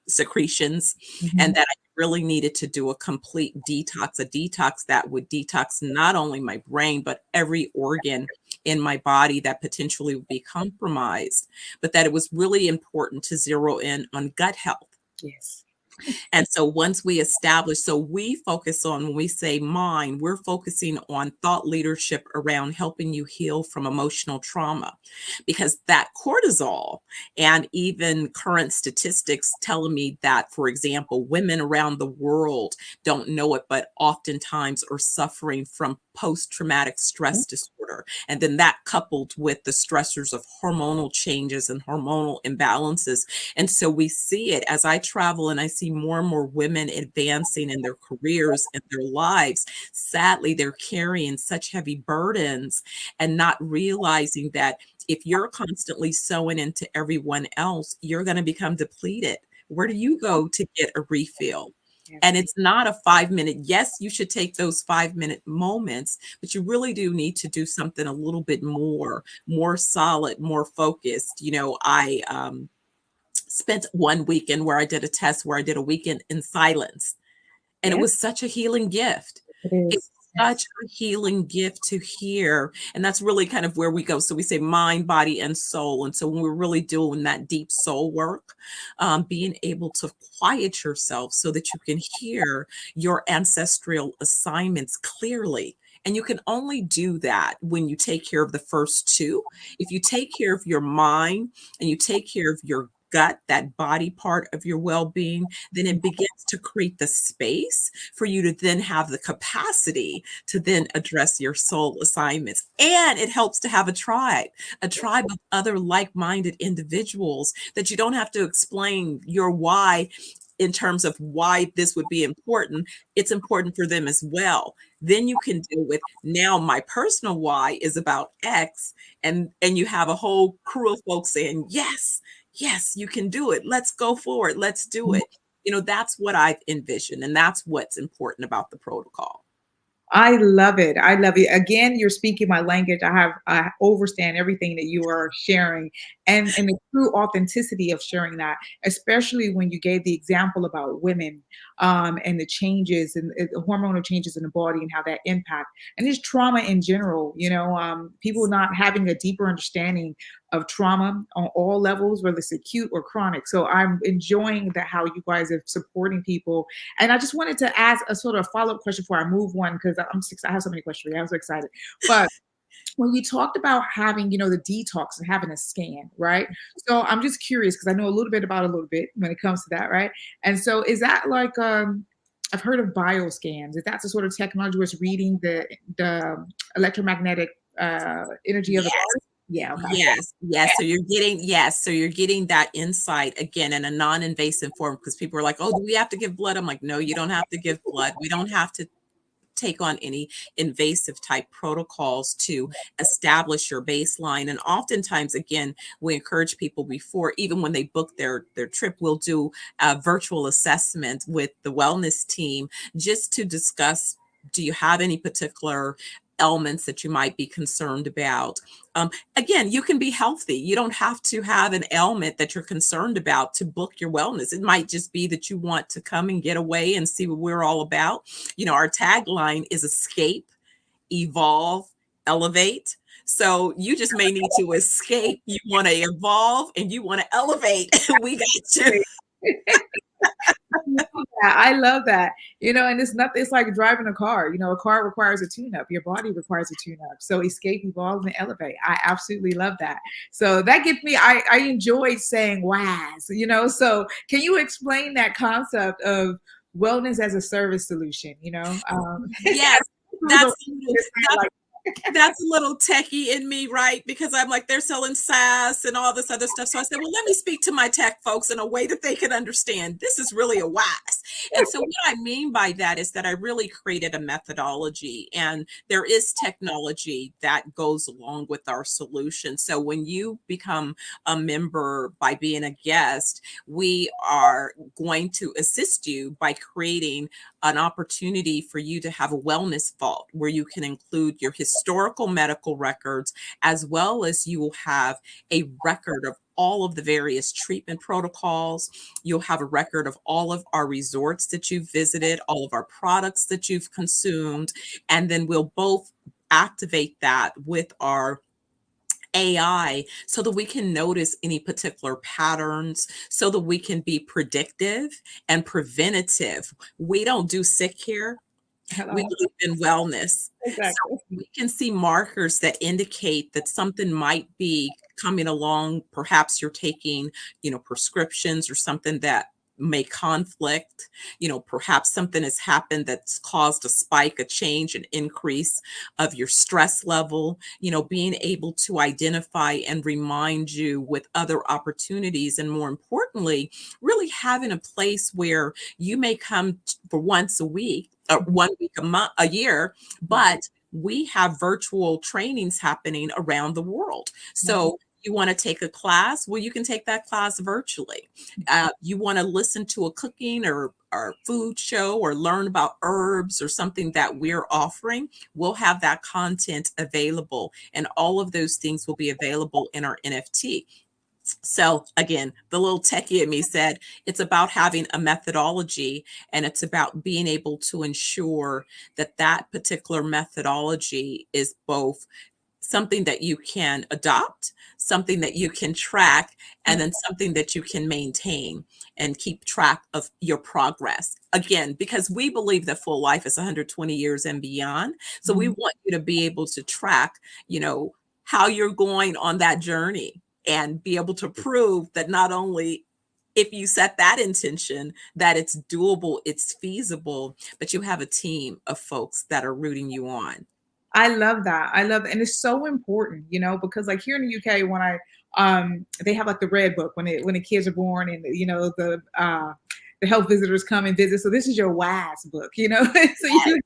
secretions, and that I really needed to do a complete detox, a detox that would detox not only my brain, but every organ in my body that potentially would be compromised, but that it was really important to zero in on gut health. Yes. And so once we establish, so we focus on, when we say mind, we're focusing on thought leadership around helping you heal from emotional trauma, because that cortisol and even current statistics telling me that, for example, women around the world don't know it, but oftentimes are suffering from post-traumatic stress disorder. And then that coupled with the stressors of hormonal changes and hormonal imbalances. And so we see it as I travel and I see more and more women advancing in their careers and their lives. Sadly, they're carrying such heavy burdens and not realizing that if you're constantly sewing into everyone else, you're going to become depleted. Where do you go to get a refill? And it's not a 5-minute. Yes, you should take those 5-minute moments, but you really do need to do something a little bit more solid, more focused. I spent one weekend where I did a test where I did a weekend in silence. And it was such a healing gift. It's such a healing gift to hear. And that's really kind of where we go. So we say mind, body, and soul. And so when we're really doing that deep soul work, being able to quiet yourself so that you can hear your ancestral assignments clearly. And you can only do that when you take care of the first two. If you take care of your mind and you take care of your gut, that body part of your well-being, then it begins to create the space for you to then have the capacity to then address your soul assignments. And it helps to have a tribe of other like-minded individuals that you don't have to explain your why in terms of why this would be important. It's important for them as well. Then you can deal with, now my personal why is about X, and you have a whole crew of folks saying, yes, you can do it. Let's go forward. Let's do it. That's what I've envisioned. And that's what's important about the protocol. I love it. I love it. Again, you're speaking my language. I understand everything that you are sharing, and the true authenticity of sharing that, especially when you gave the example about women, and the changes and the hormonal changes in the body and how that impact, and just trauma in general. People not having a deeper understanding of trauma on all levels, whether it's acute or chronic. So I'm enjoying that, how you guys are supporting people. And I just wanted to ask a sort of follow-up question before I move on, because I have so many questions. I'm so excited. But when you talked about having, the detox and having a scan, right? So I'm just curious, because I know a little bit when it comes to that, right? And so is that like, I've heard of bioscans. Is that the sort of technology where it's reading the electromagnetic energy of the body? Yeah. Okay. Yes. So you're getting that insight again in a non-invasive form, because people are like, oh, do we have to give blood? I'm like, no, you don't have to give blood. We don't have to take on any invasive type protocols to establish your baseline. And oftentimes, again, we encourage people before, even when they book their trip, we'll do a virtual assessment with the wellness team just to discuss, do you have any particular elements that you might be concerned about? Again, you can be healthy. You don't have to have an ailment that you're concerned about to book your wellness. It might just be that you want to come and get away and see what we're all about. Our tagline is escape, evolve, elevate. So you just may need to escape. You want to evolve and you want to elevate. We got you. I love that. And it's nothing, it's like driving a car. A car requires a tune-up. Your body requires a tune-up. So escape, evolve, and elevate. I absolutely love that. So that gets me, I enjoyed saying WAS, so can you explain that concept of wellness as a service solution? Yes, that's a little techie in me, right? Because I'm like, they're selling SaaS and all this other stuff. So I said, well, let me speak to my tech folks in a way that they can understand. This is really a WAS. And so what I mean by that is that I really created a methodology, and there is technology that goes along with our solution. So when you become a member by being a guest, we are going to assist you by creating an opportunity for you to have a wellness vault where you can include your historical medical records, as well as you will have a record of all of the various treatment protocols. You'll have a record of all of our resorts that you've visited, all of our products that you've consumed, and then we'll both activate that with our AI so that we can notice any particular patterns, so that we can be predictive and preventative. We don't do sick care. We believe in wellness. Exactly. So we can see markers that indicate that something might be coming along. Perhaps you're taking, prescriptions or something that may conflict. Perhaps something has happened that's caused a spike, a change, an increase of your stress level. Being able to identify and remind you with other opportunities, and more importantly, really having a place where you may come for once a week, or 1 week a month, a year, but we have virtual trainings happening around the world. So you want to take a class? Well, you can take that class virtually. You want to listen to a cooking or food show, or learn about herbs or something that we're offering? We'll have that content available, and all of those things will be available in our NFT. So again, the little techie in me said it's about having a methodology, and it's about being able to ensure that that particular methodology is both something that you can adopt, something that you can track, and then something that you can maintain and keep track of your progress. Again, because we believe that full life is 120 years and beyond. So we want you to be able to track, how you're going on that journey, and be able to prove that not only if you set that intention, that it's doable, it's feasible, but you have a team of folks that are rooting you on. I love that. I love that. And it's so important, because like here in the UK, when they have like the red book when the kids are born, and the health visitors come and visit. So this is your WAS book, so you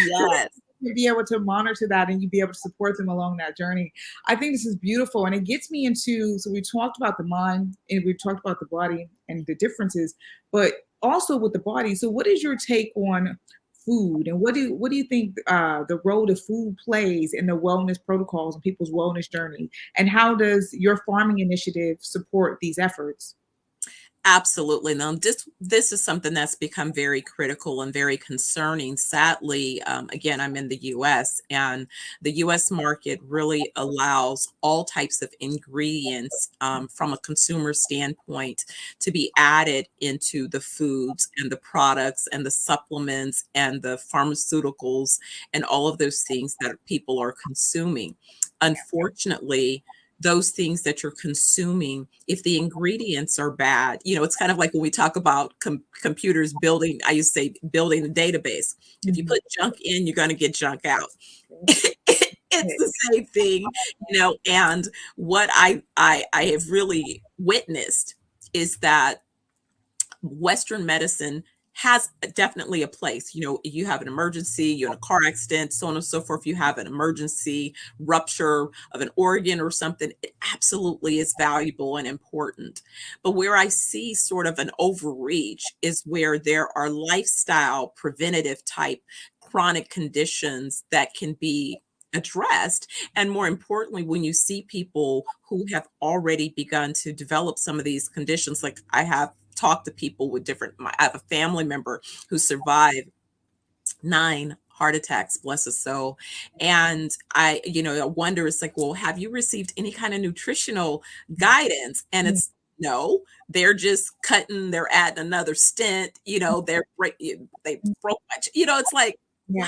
Yes. you be able to monitor that, and you be able to support them along that journey. I think this is beautiful. And it gets me into, so we talked about the mind and we talked about the body and the differences, but also with the body. So what is your take on food, and what do you think the role that food plays in the wellness protocols and people's wellness journey, and how does your farming initiative support these efforts? Absolutely. Now, this is something that's become very critical and very concerning. Sadly, again, I'm in the U.S., and the U.S. market really allows all types of ingredients from a consumer standpoint to be added into the foods and the products and the supplements and the pharmaceuticals and all of those things that people are consuming. Unfortunately, those things that you're consuming, if the ingredients are bad, it's kind of like when we talk about computers building, I used to say building a database. If you put junk in, you're going to get junk out. It's the same thing, and what I have really witnessed is that Western medicine has definitely a place. You have an emergency, you're in a car accident, so on and so forth. You have an emergency rupture of an organ or something. It absolutely is valuable and important. But where I see sort of an overreach is where there are lifestyle preventative type chronic conditions that can be addressed. And more importantly, when you see people who have already begun to develop some of these conditions, like I have talked to people with I have a family member who survived 9 heart attacks, bless his soul. And I, I wonder, it's like, well, have you received any kind of nutritional guidance? And it's no, they're just cutting, they're adding another stent, they broke my, it's like, wow,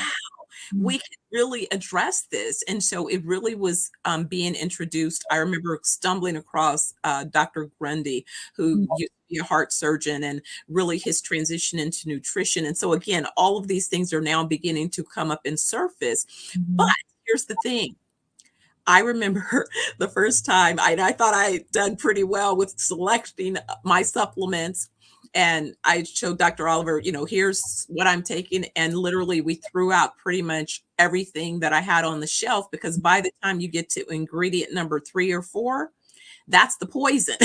we can really address this. And so it really was being introduced. I remember stumbling across Dr. Grundy, who used to be a heart surgeon, and really his transition into nutrition. And so again, all of these things are now beginning to come up and surface. But here's the thing. I remember the first time I thought I had done pretty well with selecting my supplements. And I showed Dr. Oliver, here's what I'm taking. And literally we threw out pretty much everything that I had on the shelf, because by the time you get to ingredient number 3 or 4, that's the poison.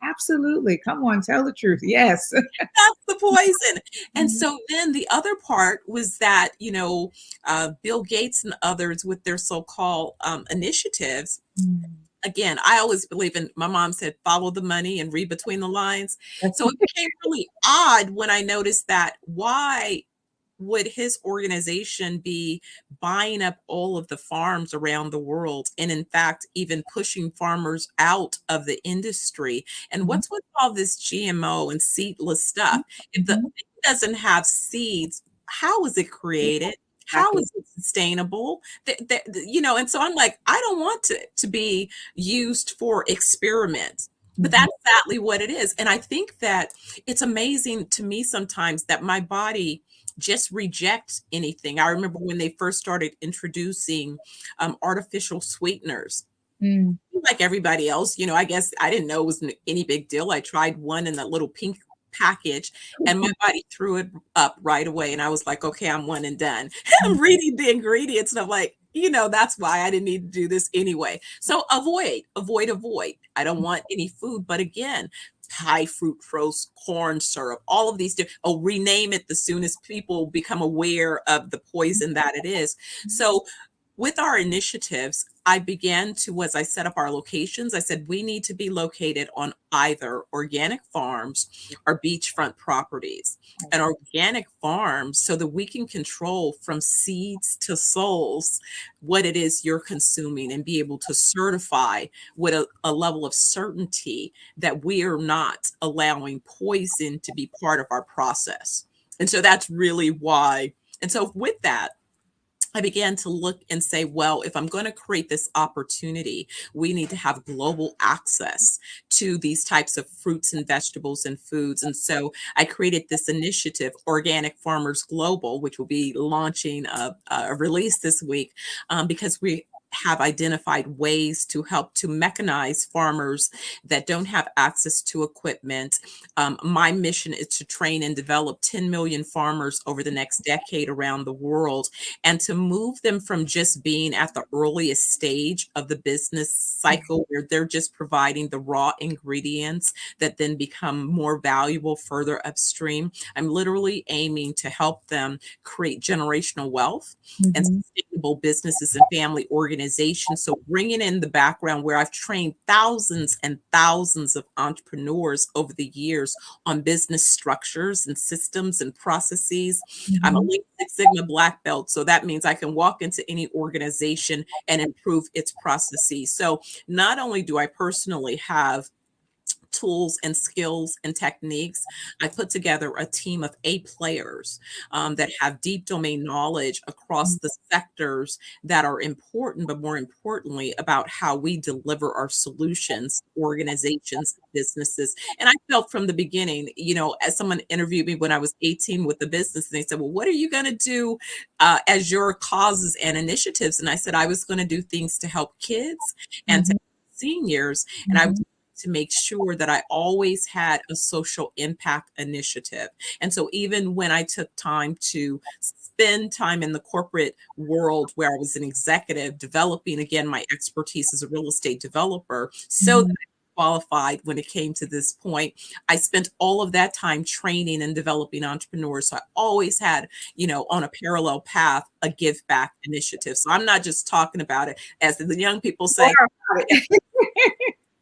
Absolutely. Come on, tell the truth. Yes. That's the poison. And so then the other part was that, Bill Gates and others with their so-called initiatives. Again, I always believe in, my mom said, follow the money and read between the lines. So it became really odd when I noticed that, why would his organization be buying up all of the farms around the world, and in fact, even pushing farmers out of the industry? And what's with all this GMO and seedless stuff? If the thing doesn't have seeds, how is it created? How is it sustainable? And so I'm like, I don't want to be used for experiments. But that's exactly what it is. And I think that it's amazing to me sometimes that my body just rejects anything. I remember when they first started introducing artificial sweeteners. Like everybody else, I guess I didn't know it was any big deal. I tried one in that little pink package, and my body threw it up right away. And I was like, okay, I'm one and done. I'm reading the ingredients and I'm like, that's why I didn't need to do this anyway. So avoid. I don't want any food. But again, high fructose corn syrup, all of these, rename it the soon as people become aware of the poison that it is. So with our initiatives, I began to, as I set up our locations, I said, we need to be located on either organic farms or beachfront properties. And organic farms, so that we can control from seeds to souls what it is you're consuming, and be able to certify with a level of certainty that we are not allowing poison to be part of our process. And so that's really why. And so with that, I began to look and say, well, if I'm going to create this opportunity, we need to have global access to these types of fruits and vegetables and foods. And so I created this initiative, Organic Farmers Global, which will be launching a release this week, because we have identified ways to help to mechanize farmers that don't have access to equipment. My mission is to train and develop 10 million farmers over the next decade around the world, and to move them from just being at the earliest stage of the business cycle, where they're just providing the raw ingredients that then become more valuable further upstream. I'm literally aiming to help them create generational wealth and sustainable businesses and family organizations. So bringing in the background where I've trained thousands and thousands of entrepreneurs over the years on business structures and systems and processes. I'm a Lean Six Sigma Black Belt, so that means I can walk into any organization and improve its processes. So not only do I personally have tools and skills and techniques, I put together a team of A players that have deep domain knowledge across the sectors that are important, but more importantly, about how we deliver our solutions, organizations, businesses. And I felt from the beginning, as someone interviewed me when I was 18 with the business, and they said, well, what are you going to do as your causes and initiatives? And I said, I was going to do things to help kids and to seniors. And I was to make sure that I always had a social impact initiative. And so even when I took time to spend time in the corporate world where I was an executive, developing, again, my expertise as a real estate developer, so that I qualified when it came to this point, I spent all of that time training and developing entrepreneurs. So I always had, on a parallel path, a give back initiative. So I'm not just talking about it, as the young people say,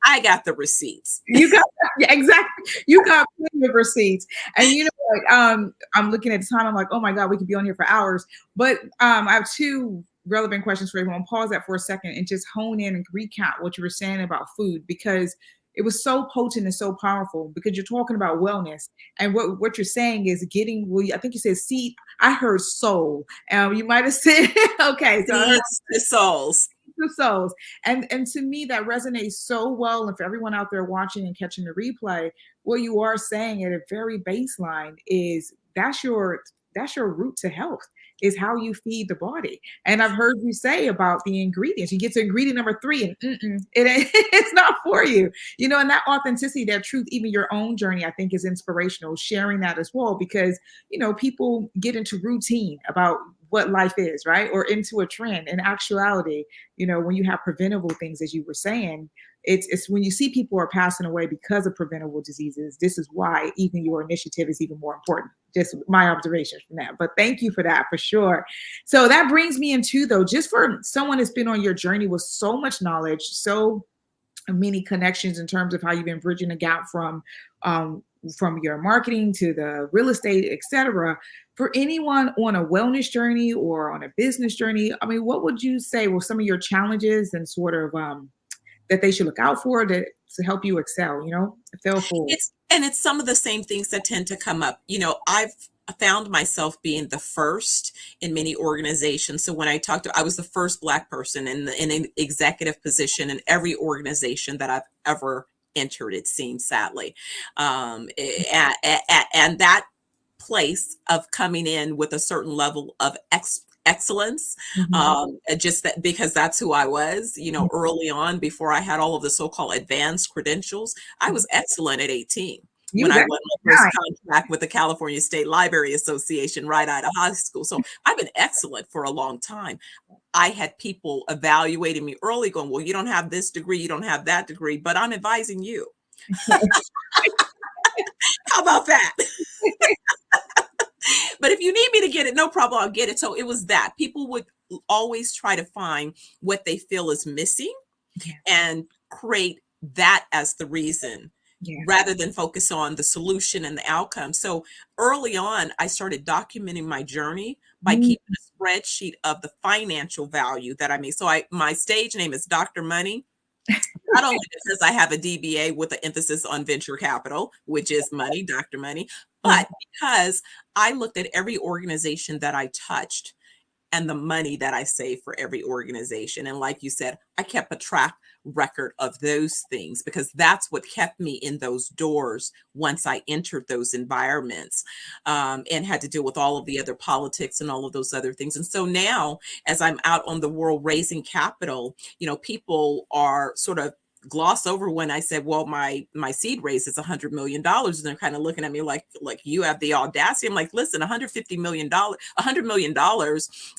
I got the receipts. You got yeah, exactly. You got plenty of receipts, and you know, like, I'm looking at the time. I'm like, oh my god, we could be on here for hours. But I have two relevant questions for everyone. Pause that for a second and just hone in and recap what you were saying about food, because it was so potent and so powerful. Because you're talking about wellness, and what you're saying is getting. Well, I think you said seed. I heard soul. You might have said okay. So I heard the souls. The souls. And to me that resonates so well. And for everyone out there watching and catching the replay, what you are saying at a very baseline is that's your route to health, is how you feed the body. And I've heard you say about the ingredients. You get to ingredient number 3 and it ain't, it's not for you. You know, and that authenticity, that truth, even your own journey, I think is inspirational, sharing that as well, because, you know, people get into routine about what life is, right? Or into a trend. In actuality, you know, when you have preventable things, as you were saying, it's when you see people are passing away because of preventable diseases, this is why even your initiative is even more important. Just my observations from that. But thank you for that, for sure. So that brings me into, though, just for someone that's been on your journey with so much knowledge, so many connections in terms of how you've been bridging the gap from your marketing to the real estate, etc. For anyone on a wellness journey or on a business journey, I mean, what would you say were some of your challenges and sort of that they should look out for to help you excel, you know, fail forward? It's some of the same things that tend to come up. You know, I've found myself being the first in many organizations. So when I was the first Black person in an executive position in every organization that I've ever entered, it seems, sadly. And that place of coming in with a certain level of excellence, just that, because that's who I was, you know, early on, before I had all of the so-called advanced credentials. I was excellent at 18 when I won my first contract with the California State Library Association right out of high school. So I've been excellent for a long time. I had people evaluating me early going, well, you don't have this degree, you don't have that degree, but I'm advising you. How about that? But if you need me to get it, no problem, I'll get it. So it was that people would always try to find what they feel is missing and create that as the reason, rather than focus on the solution and the outcome. So early on, I started documenting my journey by keeping a spreadsheet of the financial value that I made. So my stage name is Dr. Money. Not only because I have a DBA with an emphasis on venture capital, which is money, Dr. Money, but because I looked at every organization that I touched and the money that I saved for every organization. And like you said, I kept a track record of those things because that's what kept me in those doors once I entered those environments, and had to deal with all of the other politics and all of those other things. And so now, as I'm out on the world raising capital, you know, people are sort of gloss over when I said, well, my seed raise is $100 million. And they're kind of looking at me like you have the audacity. I'm like, listen, $100 million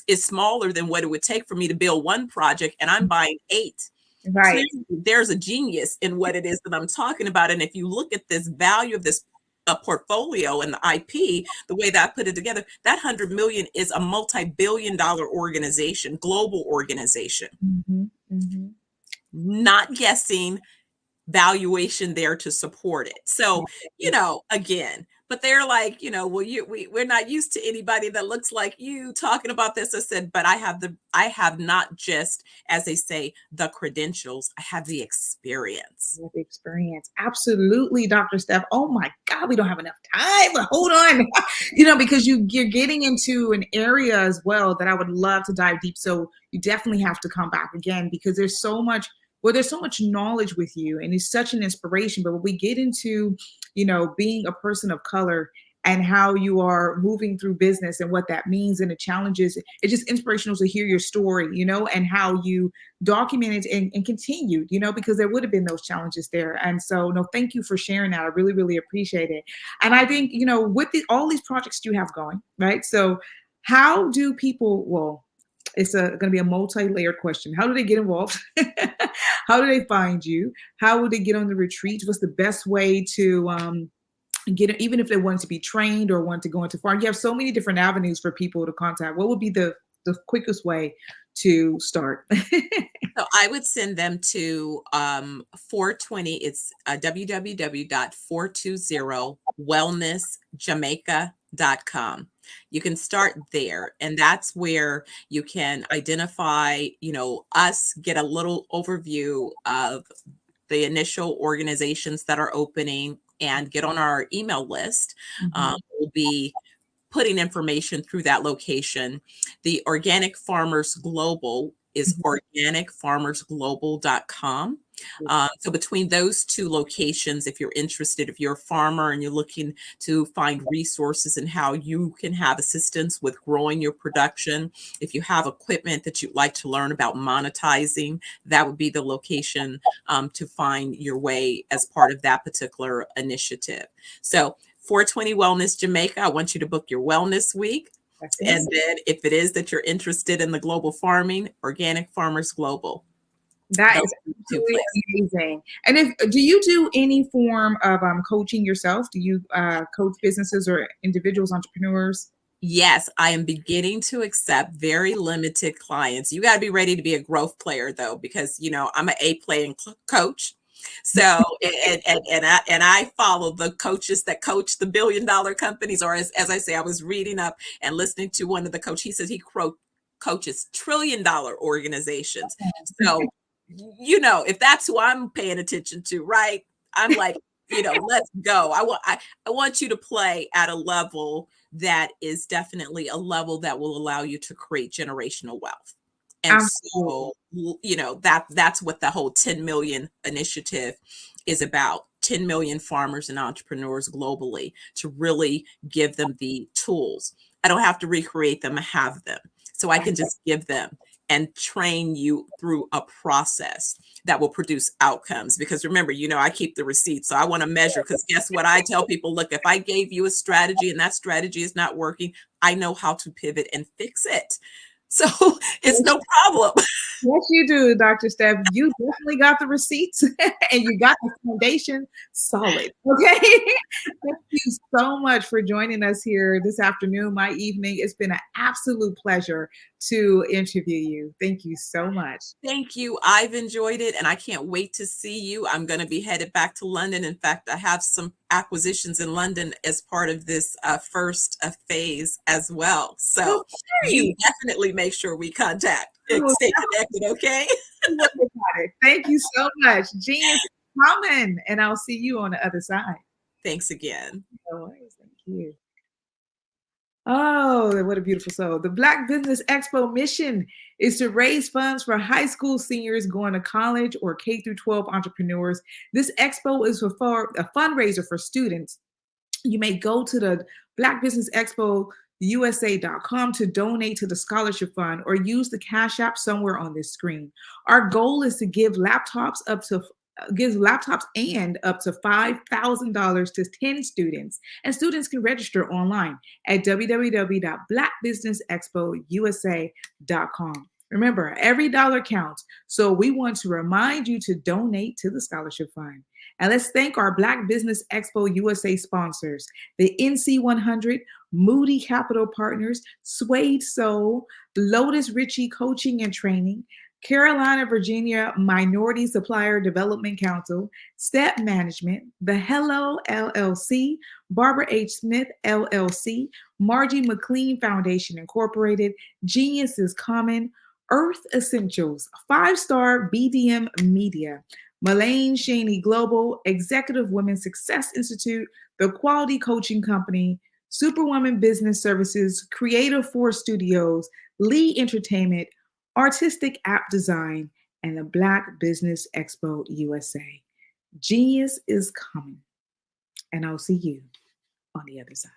is smaller than what it would take for me to build one project, and I'm buying 8. Right. Clearly, there's a genius in what it is that I'm talking about. And if you look at this value of this portfolio and the IP, the way that I put it together, that 100 million is a multi-billion-dollar organization, global organization. Not guessing valuation there to support it. So, you know, again, but they're like, you know, well, we're not used to anybody that looks like you talking about this. I said, but I have not just, as they say, the credentials, I have the experience. The experience. Absolutely, Dr. Steph. Oh my God, we don't have enough time, but hold on. You know, because you're getting into an area as well that I would love to dive deep. So you definitely have to come back again, because there's so much knowledge with you, and it's such an inspiration. But when we get into, you know, being a person of color and how you are moving through business and what that means and the challenges, it's just inspirational to hear your story, you know, and how you documented and continued, you know, because there would have been those challenges there. And so, no, thank you for sharing that. I really, really appreciate it. And I think, you know, with all these projects you have going, right? So how do people, well, it's going to be a multi-layered question. How do they get involved? How do they find you? How will they get on the retreat? What's the best way to get it, even if they want to be trained or want to go into farm? You have so many different avenues for people to contact. What would be the quickest way to start? So I would send them to 420. It's www.420wellnessjamaica.com. You can start there, and that's where you can identify, us, get a little overview of the initial organizations that are opening, and get on our email list. We'll be putting information through that location. The Organic Farmers Global is organicfarmersglobal.com. So between those two locations, if you're interested, if you're a farmer and you're looking to find resources and how you can have assistance with growing your production, if you have equipment that you'd like to learn about monetizing, that would be the location to find your way as part of that particular initiative. So 420 Wellness Jamaica, I want you to book your wellness week. And then if it is that you're interested in the global farming, Organic Farmers Global. That is absolutely amazing. And do you do any form of coaching yourself? Do you coach businesses or individuals, entrepreneurs? Yes, I am beginning to accept very limited clients. You got to be ready to be a growth player, though, because I'm an A-playing coach. So and I follow the coaches that coach the billion-dollar companies, or as I say, I was reading up and listening to one of the coaches. He says he coaches trillion-dollar organizations. So if that's who I'm paying attention to, right? I'm like, let's go. I want you to play at a level that is definitely a level that will allow you to create generational wealth. And so, that's what the whole 10 million initiative is about. 10 million farmers and entrepreneurs globally, to really give them the tools. I don't have to recreate them, I have them. So I can just give them and train you through a process that will produce outcomes. Because remember, I keep the receipts. So I want to measure, because guess what? I tell people, look, if I gave you a strategy and that strategy is not working, I know how to pivot and fix it. So it's no problem. Yes, you do, Dr. Steph. You definitely got the receipts and you got the foundation solid. Okay. Thank you so much for joining us here this afternoon, my evening. It's been an absolute pleasure to interview you. Thank you so much. Thank you. I've enjoyed it, and I can't wait to see you. I'm going to be headed back to London. In fact, I have some acquisitions in London as part of this first phase as well. So you definitely make sure we contact and stay connected, okay? Thank you so much. Genius coming, and I'll see you on the other side. Thanks again. No worries. Thank you. Oh, what a beautiful soul. The Black Business Expo mission is to raise funds for high school seniors going to college or K-12 entrepreneurs. This expo is for a fundraiser for students. You may go to the Black Business Expo USA.com to donate to the scholarship fund, or use the Cash App somewhere on this screen. Our goal is to give laptops and up to $5,000 to 10 students, and students can register online at www.blackbusinessexpousa.com. Remember, every dollar counts, so we want to remind you to donate to the scholarship fund. And let's thank our Black Business Expo USA sponsors: the NC100, Moody Capital Partners, Suede Soul, Lotus Ritchie Coaching and Training, Carolina, Virginia Minority Supplier Development Council, Step Management, The Hello LLC, Barbara H. Smith LLC, Margie McLean Foundation Incorporated, Genius is Common, Earth Essentials, 5-Star BDM Media, Malaine Shaney Global, Executive Women's Success Institute, The Quality Coaching Company, Superwoman Business Services, Creative Force Studios, Lee Entertainment, Artistic App Design, and the Black Business Expo USA. Genius is coming, and I'll see you on the other side.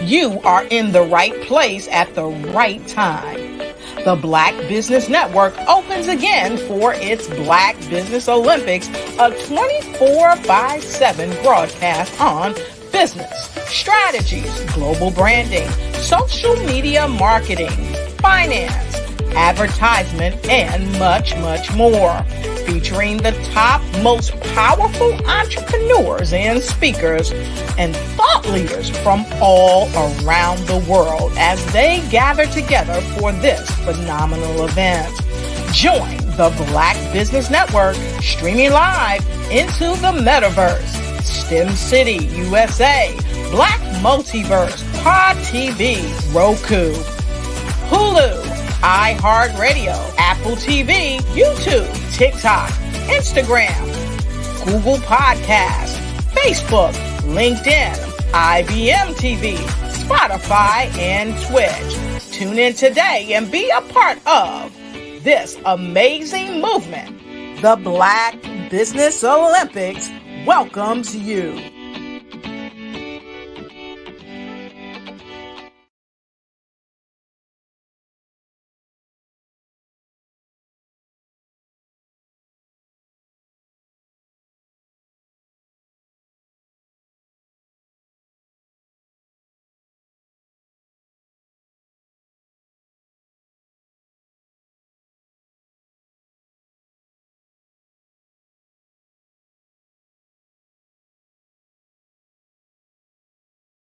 You are in the right place at the right time. The Black Business Network opens again for its Black Business Olympics, a 24/7 broadcast on business, strategies, global branding, social media marketing, finance, advertisement, and much, much more. featuring the top, most powerful entrepreneurs and speakers and thought leaders from all around the world as they gather together for this phenomenal event. Join the Black Business Network streaming live into the metaverse, STEM City, USA, Black Multiverse, Pod TV, Roku, Hulu, iHeartRadio, Apple TV, YouTube, TikTok, Instagram, Google Podcasts, Facebook, LinkedIn, IBM TV, Spotify, and Twitch. Tune in today and be a part of this amazing movement. The Black Business Olympics welcomes you.